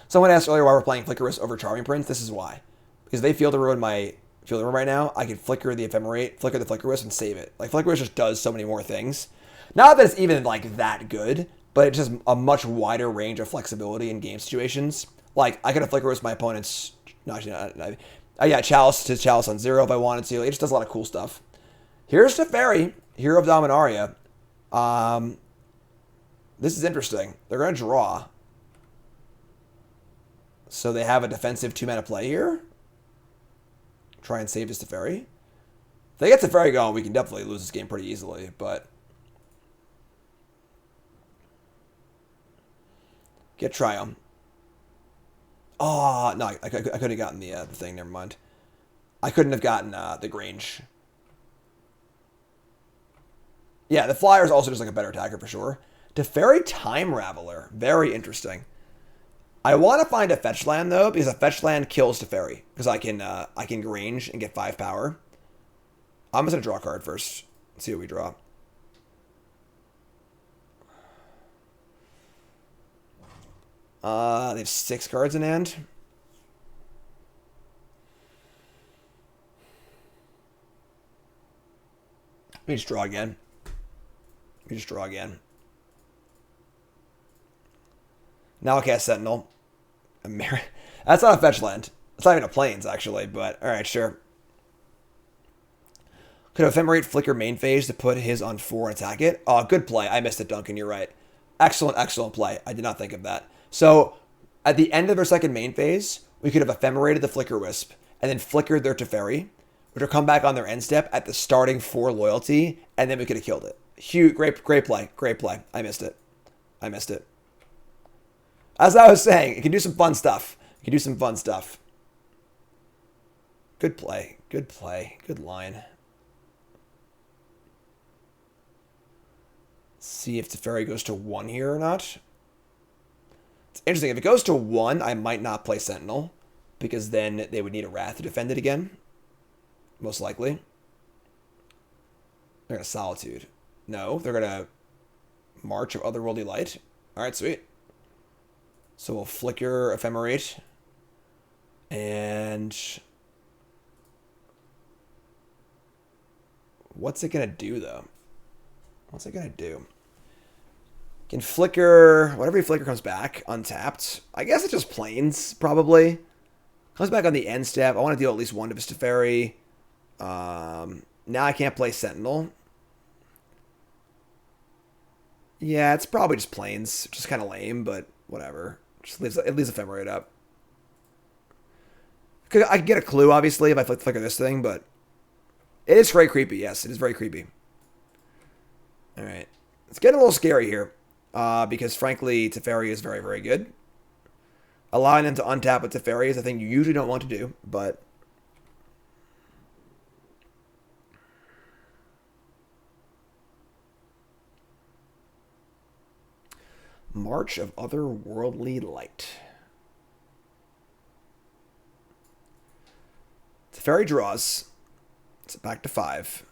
Someone asked earlier why we're playing Flickerwisp over Charming Prince. This is why. Because they Field of Ruin my Field of Ruin right now. I can flicker the Ephemerate, flicker the Flickerwisp, and save it. Like Flickerwisp just does so many more things. Not that it's even like that good, but it's just a much wider range of flexibility in game situations. Like I could have Flickerwisp my opponent's. No, actually, yeah, Chalice to Chalice on 0 if I wanted to. It just does a lot of cool stuff. Here's Teferi, Hero of Dominaria. This is interesting. They're going to draw. So they have a defensive 2-mana play here. Try and save this Teferi. If they get Teferi going, we can definitely lose this game pretty easily, but... Get Triome. Oh, no, I couldn't have gotten the thing, never mind. I couldn't have gotten the Grange. Yeah, the flyer is also just like a better attacker for sure. Teferi Time Raveler. Very interesting. I want to find a fetch land though, because a fetch land kills Teferi. Because I can Grange and get 5 power. I'm just gonna draw a card first. Let's see what we draw. They have 6 cards in hand. Let me just draw again. Now I'll cast Sentinel. Emeria. That's not a fetch land. It's not even a plains, actually, but alright, sure. Could Ephemerate Flicker main phase to put his on 4 and attack it? Oh, good play. I missed it, Duncan. You're right. Excellent play. I did not think of that. So, at the end of our second main phase, we could have Ephemerated the Flickerwisp and then flickered their Teferi, which will come back on their end step at the starting 4 loyalty, and then we could have killed it. Huge, great play. I missed it. As I was saying, it can do some fun stuff. Good play. Good line. Let's see if Teferi goes to 1 here or not. It's interesting. If it goes to 1, I might not play Sentinel, because then they would need a Wrath to defend it again. Most likely. They're going to Solitude. No, they're going to March of Otherworldly Light. Alright, sweet. So we'll Flicker Ephemerate. And... what's it going to do, though? Can Flicker... whatever Flicker comes back, untapped. I guess it just plains, probably. Comes back on the end step. I want to deal at least 1 to his Teferi. Now I can't play Sentinel. Yeah, it's probably just plains. Just kind of lame, but whatever. Just leaves Ephemerate up. I could get a clue, obviously, if I flicker this thing, but... it is very creepy, yes. It is very creepy. Alright. It's getting a little scary here. Because, frankly, Teferi is very, very good. Allowing them to untap with Teferi is a thing you usually don't want to do, but... March of Otherworldly Light. Teferi draws. It's back to 5.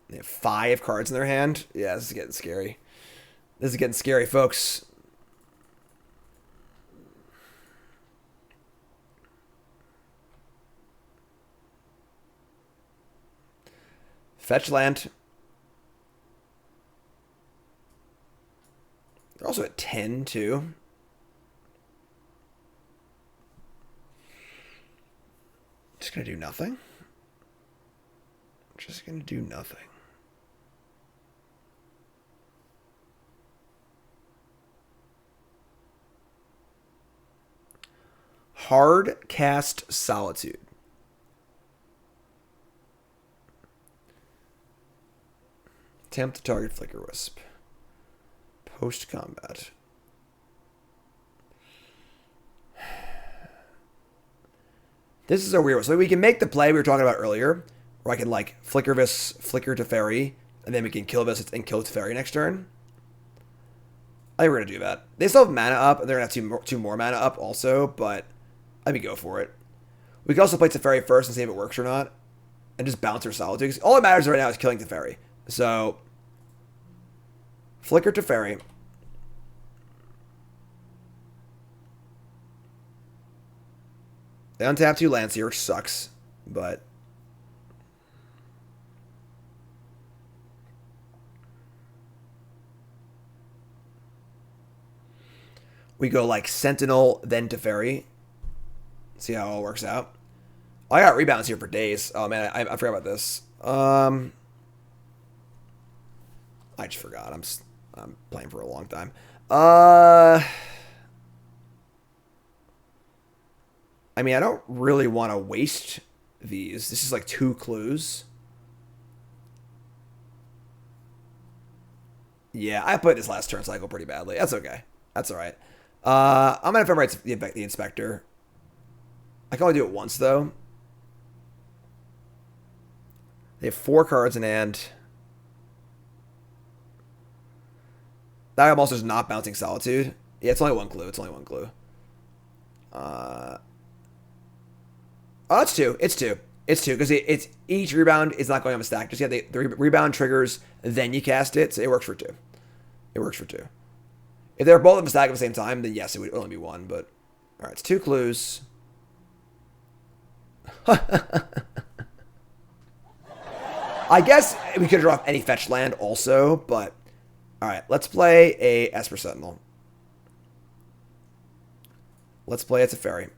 They have 5 cards in their hand. Yeah, this is getting scary. Folks. Fetch land. They're also at 10, too. Just going to do nothing. hard cast Solitude. Attempt to target Flickerwisp. Post combat. This is a weird one. So we can make the play we were talking about earlier, where I can like Flickerwisp, Flicker Teferi, and then we can kill this and kill Teferi next turn. I think we're gonna do that. They still have mana up, and they're gonna have two more mana up also, but I mean go for it. We can also play Teferi first and see if it works or not, and just bounce our Solitude. All that matters right now is killing Teferi. So Flicker Teferi. They untap 2 lands here, which sucks, but we go like Sentinel, then Teferi. See how it all works out. Oh, I got rebounds here for days. Oh man, I forgot about this. I just forgot. I'm playing for a long time. I mean, I don't really want to waste these. This is like 2 clues. Yeah, I played this last turn cycle pretty badly. That's okay. That's all right. I'm going to Ephemerate the Inspector. I can only do it once, though. They have 4 cards in hand. That I'm also just not bouncing Solitude. Yeah, it's only 1 clue. It's only 1 clue. Oh, it's 2. It's 2. It's 2 because it's each rebound is not going on a stack. Just the rebound triggers, then you cast it. So it works for 2. It works for 2. If they're both on the stack at the same time, then yes, it would only be 1. But all right, it's 2 clues. I guess we could draw off any fetch land also, but all right, let's play a Esper Sentinel. Let's play a Teferi.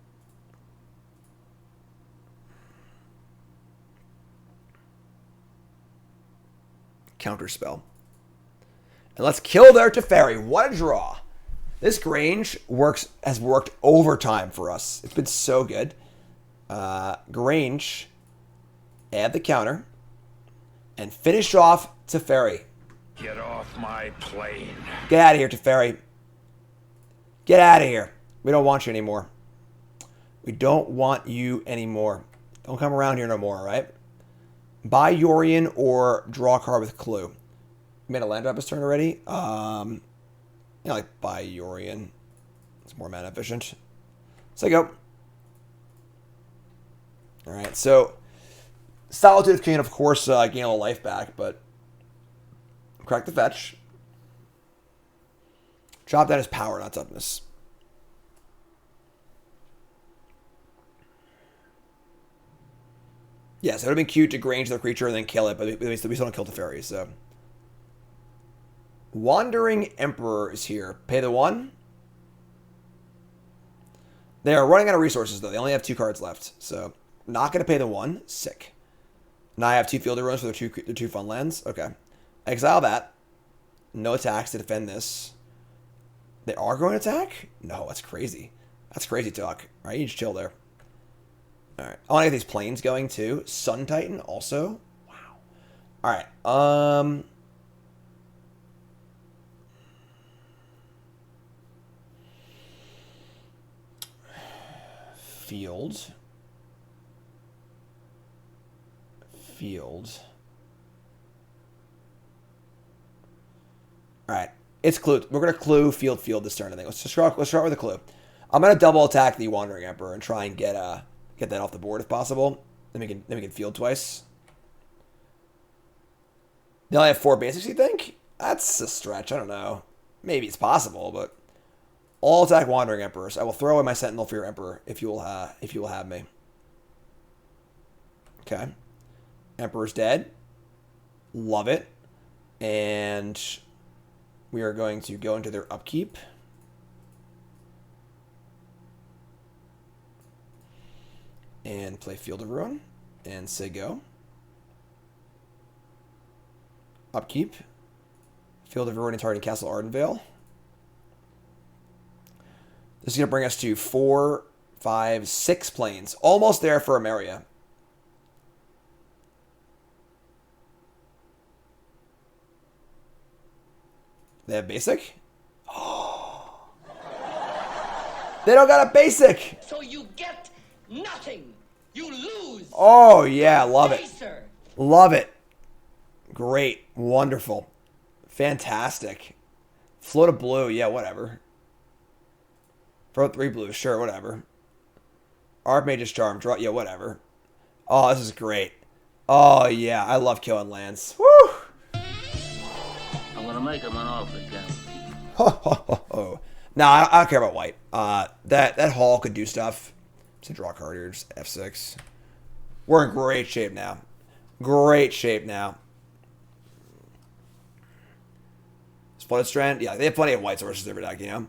Counterspell. And let's kill their Teferi. What a draw. This Grange has worked overtime for us. It's been so good. Grange, add the counter, and finish off Teferi. Get off my plane. Get out of here, Teferi. Get out of here. We don't want you anymore. We don't want you anymore. Don't come around here no more, all right? Buy Yorion or draw a card with Clue. You made a land drop this turn already? Like buy Yorion. It's more mana efficient. So go. Alright, so Solitude can, of course, gain a little life back, but crack the fetch. Drop that as power, not toughness. Yes, it would have been cute to Grange the creature and then kill it, but we still don't kill the fairy, so. Wandering Emperor is here. Pay the 1. They are running out of resources, though. They only have 2 cards left, so not going to pay the 1. Sick. Now I have 2 fielder runs for the 2 fun lands. Okay. Exile that. No attacks to defend this. They are going to attack? No, that's crazy. That's crazy talk. All right, you just chill there. All right. I want to get these planes going, too. Sun Titan also. Wow. All right. Field. All right. It's clue. We're going to clue field this turn, I think. Let's start with a clue. I'm going to double attack the Wandering Emperor and try and get that off the board if possible. Then we can field twice. They only have 4 basics, you think? That's a stretch. I don't know. Maybe it's possible, but all attack Wandering Emperors. I will throw in my Sentinel for your Emperor if you will have me. Okay. Emperor's dead. Love it. And we are going to go into their upkeep. And play Field of Ruin. And say go. Upkeep. Field of Ruin and targeting Castle Ardenvale. This is going to bring us to 4 5, 6 planes. Almost there for Emeria. They have basic? Oh. They don't got a basic! So you get nothing. You lose. Oh, yeah. Love it. Chaser. Love it. Great. Wonderful. Fantastic. Float a blue. Yeah, whatever. Throw 3 blues. Sure, whatever. Archmage's Charm. Draw. Yeah, whatever. Oh, this is great. Oh, yeah. I love killing lands. Woo! I'm gonna make him an offer again. Oh. Nah, I don't care about white. That Hall could do stuff. To draw a card here, just F6. We're in great shape now. Great shape now. Split Strand? Yeah, they have plenty of white sources in their deck, you know?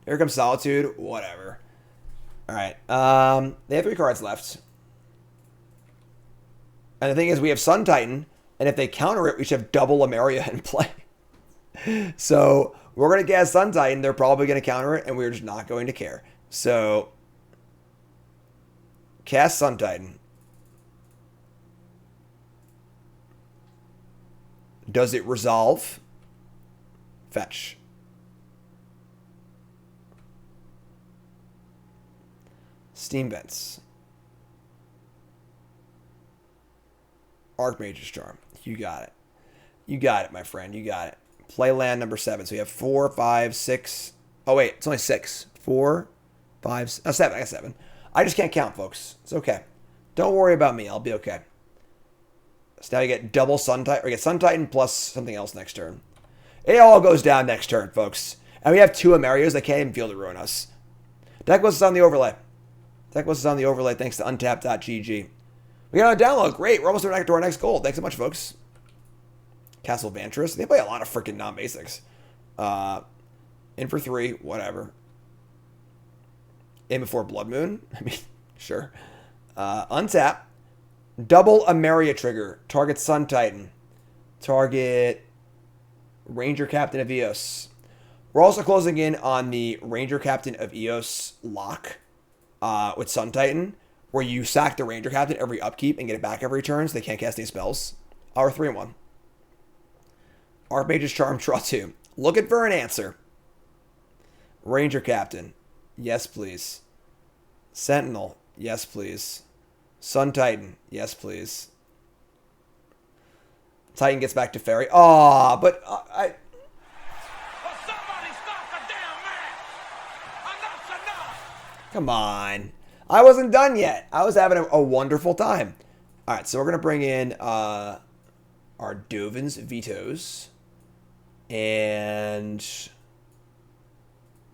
Here comes Solitude. Whatever. Alright. They have 3 cards left. And the thing is, we have Sun Titan, and if they counter it, we should have double Emeria in play. So, we're going to cast Sun Titan. They're probably going to counter it, and we're just not going to care. So, cast Sun Titan. Does it resolve? Fetch. Steam Vents. Archmage's Charm. You got it. You got it, my friend. You got it. Play land number 7. So you have 4, 5, 6. Oh, wait. It's only 6. 4, 5, 7. I got 7. I just can't count, folks. It's okay. Don't worry about me. I'll be okay. So now you get double Sun Titan. Or you get Sun Titan plus something else next turn. It all goes down next turn, folks. And we have 2 Emerias that can't even feel to ruin us. Decklist is on the overlay. Decklist is on the overlay thanks to untap.gg. We got a download. Great. We're almost to our next goal. Thanks so much, folks. Castle Vantress. They play a lot of freaking non-basics. In for 3. Whatever. In before Blood Moon. I mean, sure. Untap. Double Emeria trigger. Target Sun Titan. Target Ranger Captain of Eos. We're also closing in on the Ranger Captain of Eos lock with Sun Titan, where you sack the Ranger Captain every upkeep and get it back every turn so they can't cast any spells. Our 3-1. Archmage's Charm, draw 2. Looking for an answer. Ranger Captain. Yes, please. Sentinel. Yes, please. Sun Titan. Yes, please. Titan gets back to Fairy. Aw, but I... Somebody stop the damn match! Enough's enough! Come on. I wasn't done yet. I was having a wonderful time. All right, so we're going to bring in our Dovin's Vetoes. And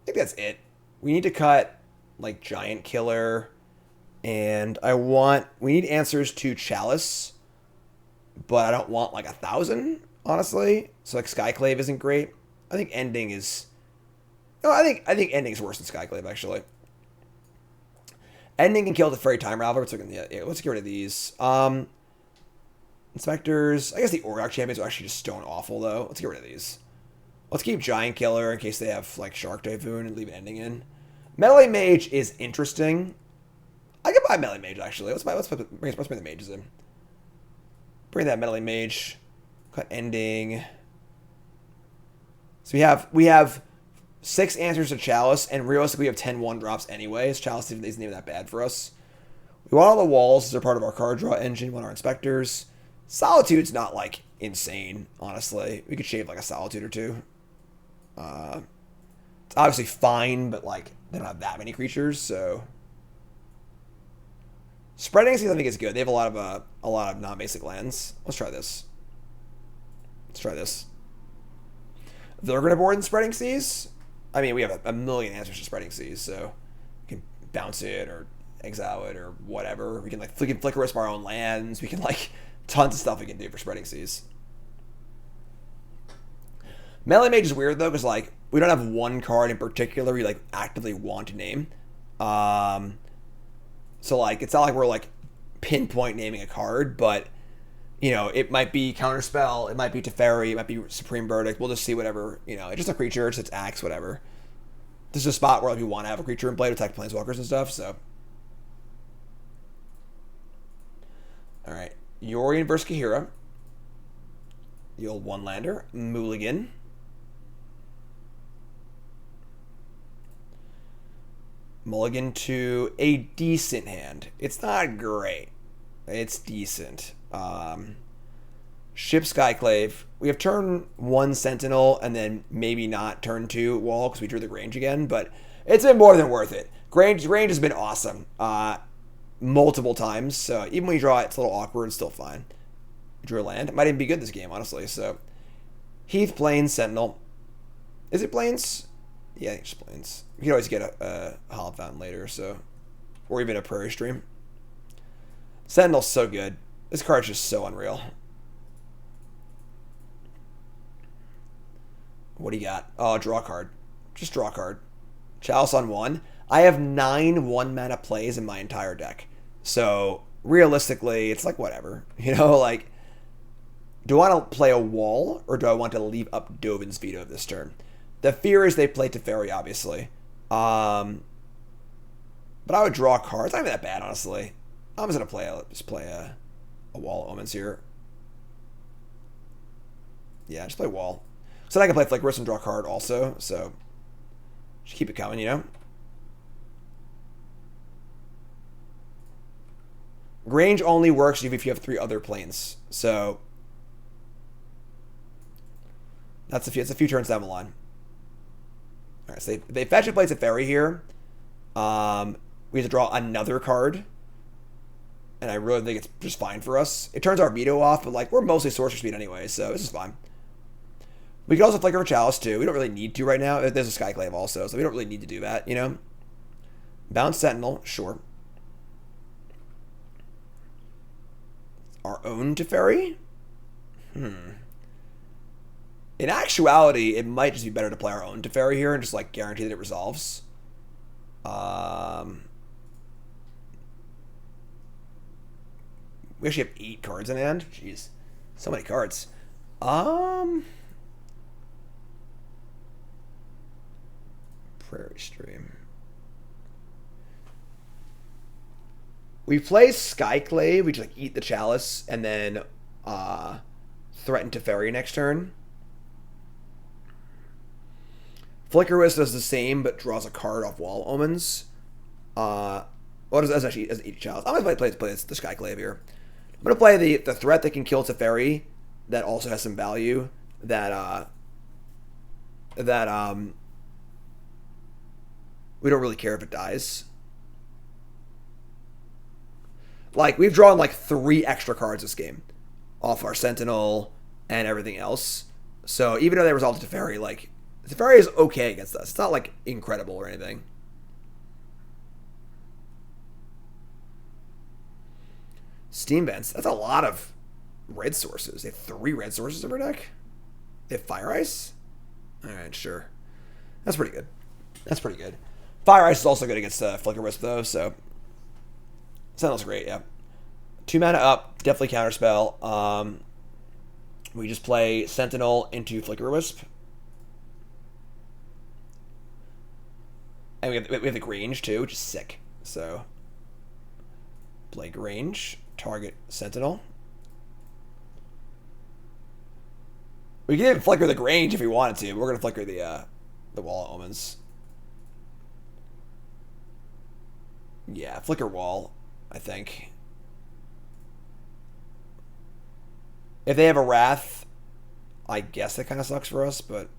I think that's it. We need to cut, like, Giant Killer. And we need answers to Chalice. But I don't want, like, 1,000, honestly. So, like, Skyclave isn't great. I think Ending is... No, I think Ending is worse than Skyclave, actually. Ending can kill the Fairy Time Raveler. Let's get rid of these. Inspectors. I guess the Auriok Champions are actually just stone awful, though. Let's get rid of these. Let's keep Giant Killer in case they have, like, Shark Typhoon and leave Ending in. Melee Mage is interesting. I could buy Melee Mage, actually. Let's bring the mages in. Bring that Melee Mage. Cut Ending. So we have 6 answers to Chalice, and realistically we have 10 1-drops anyways. Chalice isn't even that bad for us. We want all the walls. They're part of our card draw engine. We want our inspectors. Solitude's not, like, insane, honestly. We could shave, like, a Solitude or 2. It's obviously fine, but, like, they don't have that many creatures, so... Spreading Seas, I think, is good. They have a lot of non-basic lands. Let's try this. They're going to board in Spreading Seas. I mean, we have a million answers to Spreading Seas, so we can bounce it or exile it or whatever. We can Flickerwisp our own lands. We can, like, tons of stuff we can do for Spreading Seas. Melee Mage is weird, though, because, like, we don't have one card in particular we, like, actively want to name. So, like, it's not like we're, like, pinpoint naming a card, but, you know, it might be Counterspell, it might be Teferi, it might be Supreme Verdict. We'll just see whatever, you know. It's just a creature, it's Axe, whatever. This is a spot where, like, we want to have a creature in play to attack Planeswalkers and stuff, so All right. Yorion versus Kahira. The old one-lander. Mulligan. Mulligan to a decent hand. It's not great. It's decent. Ship Skyclave. We have turn 1 Sentinel and then maybe not turn 2 Wall because we drew the Grange again, but it's been more than worth it. Grange has been awesome multiple times, so even when you draw it, it's a little awkward. It's still fine. Drew a land. It might even be good this game, honestly. So Heath, Plains, Sentinel. Is it Plains? Yeah, I think it's Plains. You can always get a Hallowed Fountain later, so, or even a Prairie Stream. Sentinel's so good. This card's just so unreal. What do you got? Oh, draw a card. Just draw a card. Chalice on 1. I have 9 1-mana plays in my entire deck. So, realistically, it's like whatever. You know, like, do I want to play a wall, or do I want to leave up Dovin's Veto this turn? The fear is they play Teferi, obviously. But I would draw a card. It's not even that bad, honestly. I'm just going to play a Wall of Omens here. Yeah, just play Wall. So I can play Flickerwisp and draw a card also. So just keep it coming, you know? Grange only works if you have 3 other planes. So that's a few turns down the line. All right, so they fetch and play Teferi here. We have to draw another card. And I really think it's just fine for us. It turns our veto off, but like we're mostly sorcerer speed anyway, so this is fine. We can also flicker for Chalice too. We don't really need to right now. There's a Skyclave also, so we don't really need to do that, you know? Bounce Sentinel, sure. Our own Teferi? In actuality, it might just be better to play our own Teferi here and just like guarantee that it resolves. We actually have 8 cards in hand. Jeez. So many cards. Prairie Stream. We play Skyclave. We just like eat the Chalice and then threaten Teferi next turn. Flickerwisp does the same but draws a card off Wall Omens. Well, does actually as eat Chalice. I'm gonna play the Skyclave here. I'm gonna play the threat that can kill Teferi that also has some value that we don't really care if it dies. Like, we've drawn like 3 extra cards this game off our Sentinel and everything else. So even though they resolved Teferi, like, Teferi is okay against us. It's not like incredible or anything. Steam Vents. That's a lot of red sources. They have 3 red sources in our deck. They have Fire Ice. Alright, sure. That's pretty good. That's pretty good. Fire Ice is also good against Flickerwisp, though, so Sentinel's great, yeah. 2 mana up, definitely counterspell. We just play Sentinel into Flickerwisp. And we have the Grange, too, which is sick. So, play Grange, target Sentinel. We can even flicker the Grange if we wanted to, but we're going to flicker the Wall of Omens. Yeah, flicker Wall, I think. If they have a Wrath, I guess that kind of sucks for us, but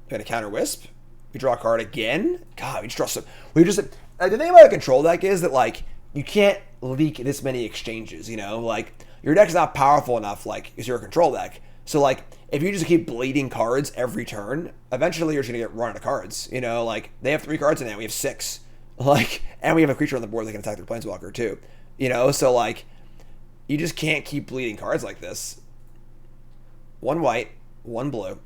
we're going to counter Wisp. We draw a card again. God, we just draw some. We just the thing about a control deck is that like you can't leak this many exchanges. You know, like your deck is not powerful enough. Like, because you're a control deck. So like if you just keep bleeding cards every turn, eventually you're just gonna get run out of cards. You know, like they have 3 cards in there. We have 6. Like, and we have a creature on the board that can attack their planeswalker too. You know, so like you just can't keep bleeding cards like this. 1 white, 1 blue.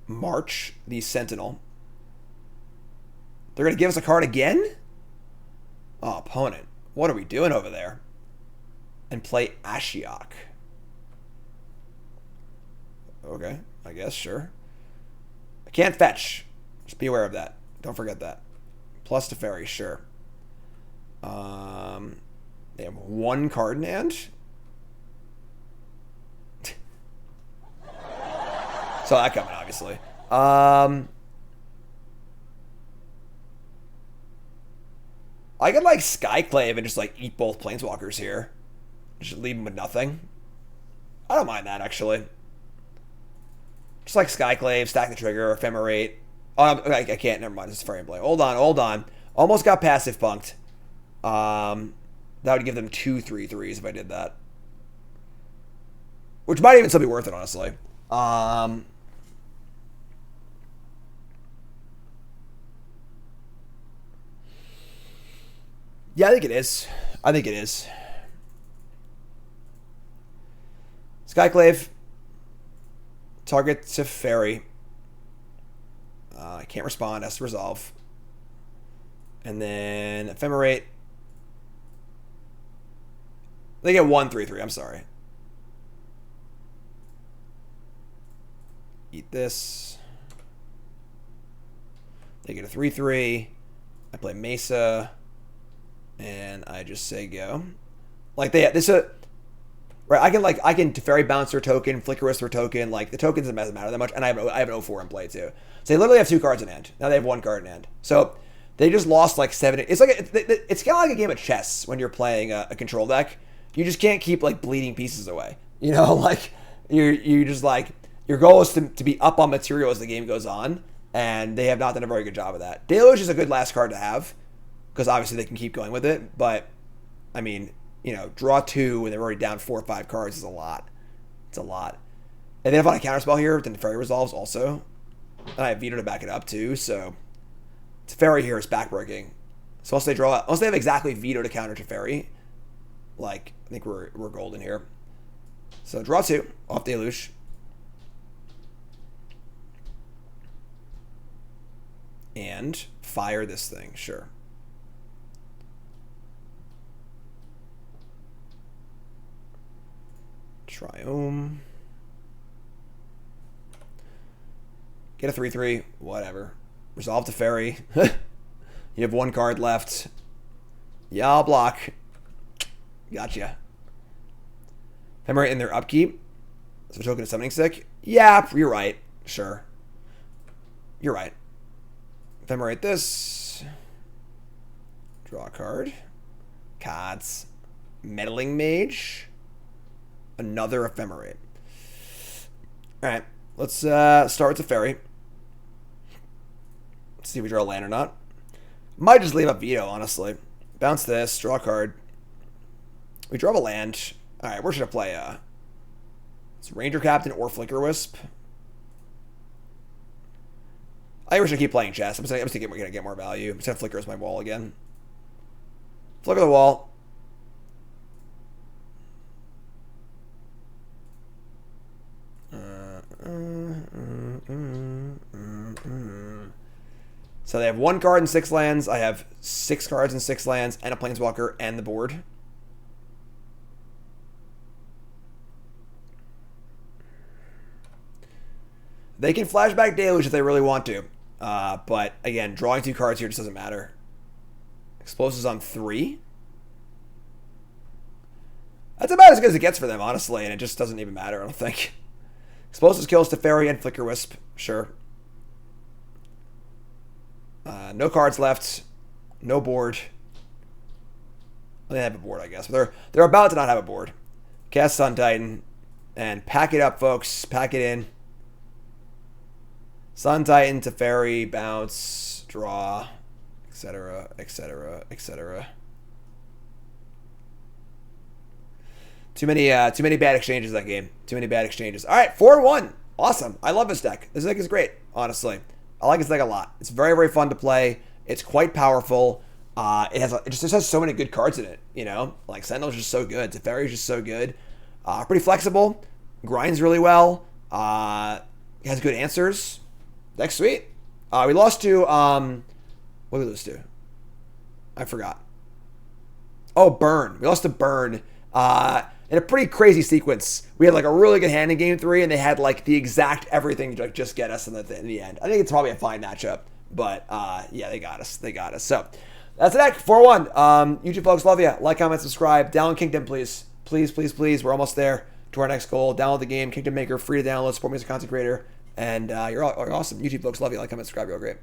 March the Sentinel. They're going to give us a card again? Oh, opponent. What are we doing over there? And play Ashiok. Okay, I guess, sure. I can't fetch. Just be aware of that. Don't forget that. Plus Teferi, sure. They have 1 card in hand. Saw that coming, obviously. I could like Skyclave and just like eat both Planeswalkers here. Just leave them with nothing. I don't mind that, actually. Just like Skyclave, stack the trigger, Ephemerate. Oh, I can't, never mind. It's Fairy and Play. Hold on. Almost got passive punked. That would give them 2 3/3s if I did that. Which might even still be worth it, honestly. Yeah, I think it is. Skyclave. Target Teferi. I can't respond. Has to resolve. And then Ephemerate. They get 1 3/3. I'm sorry. Eat this. They get a 3/3. I play Mesa. And I just say go. Like this right, I can Teferi bounce their token, Flickerwisp their token, like the tokens doesn't matter that much, and I have an 0-4 in play too. So they literally have 2 cards in hand. Now they have 1 card in hand. So they just lost like 7. It's like it's kind of like a game of chess when you're playing a control deck. You just can't keep like bleeding pieces away. You know, like you just like your goal is to be up on material as the game goes on, and they have not done a very good job of that. Deluge is a good last card to have because obviously they can keep going with it, but I mean, you know, draw 2 when they're already down 4 or 5 cards is a lot. It's a lot. And then if I counterspell here, then Teferi resolves also. And I have Veto to back it up too, so Teferi here is backbreaking. So once they have exactly Veto to counter Teferi, like, I think we're golden here. So draw 2 off Deluge. And fire this thing, sure. Triome. Get a 3/3, whatever. Resolve Teferi. You have 1 card left. Yeah, I'll block. Gotcha. Ephemerate in their upkeep. So token of summoning sick. Yeah, you're right. Sure. You're right. Ephemerate this. Draw a card. Cards. Meddling Mage. Another Ephemerate. Alright. Let's start with Teferi. Let's see if we draw a land or not. Might just leave up Veto, honestly. Bounce this. Draw a card. We draw a land. Alright, we're just going to play it's Ranger Captain or Flickerwisp. I think we're going to keep playing chess. I'm just going to get more value. I'm just going to Flicker as my wall again. Flicker the wall. So they have 1 card and 6 lands. I have 6 cards and 6 lands and a Planeswalker and the board. They can flashback Deluge if they really want to. But again, drawing 2 cards here just doesn't matter. Explosives on 3. That's about as good as it gets for them, honestly, and it just doesn't even matter, I don't think. Explosives kills Teferi and Flickerwisp, sure. No cards left. No board. They have a board, I guess. But they're about to not have a board. Cast Sun Titan. And pack it up, folks. Pack it in. Sun Titan, Teferi, bounce, draw, etc., etc., etc. Too many bad exchanges that game. Too many bad exchanges. All right, 4-1. Awesome. I love this deck. This deck is great, honestly. I like this deck a lot. It's very, very fun to play. It's quite powerful. It just has so many good cards in it, you know? Like, Sentinel's just so good. Teferi's just so good. Pretty flexible. Grinds really well. Has good answers. Deck's sweet. We lost to... what did we lose to? I forgot. Oh, Burn. We lost to Burn. In a pretty crazy sequence. We had like a really good hand in game 3, and they had like the exact everything to like just get us in the end. I think it's probably a fine matchup. But yeah, they got us. They got us. So that's the deck. 4-1. YouTube folks, love you. Like, comment, subscribe. Download Kingdom, please. Please, please, please. We're almost there to our next goal. Download the game. Kingdom Maker, free to download. Support me as a content creator. And you're awesome. YouTube folks, love you. Like, comment, subscribe. You're all great.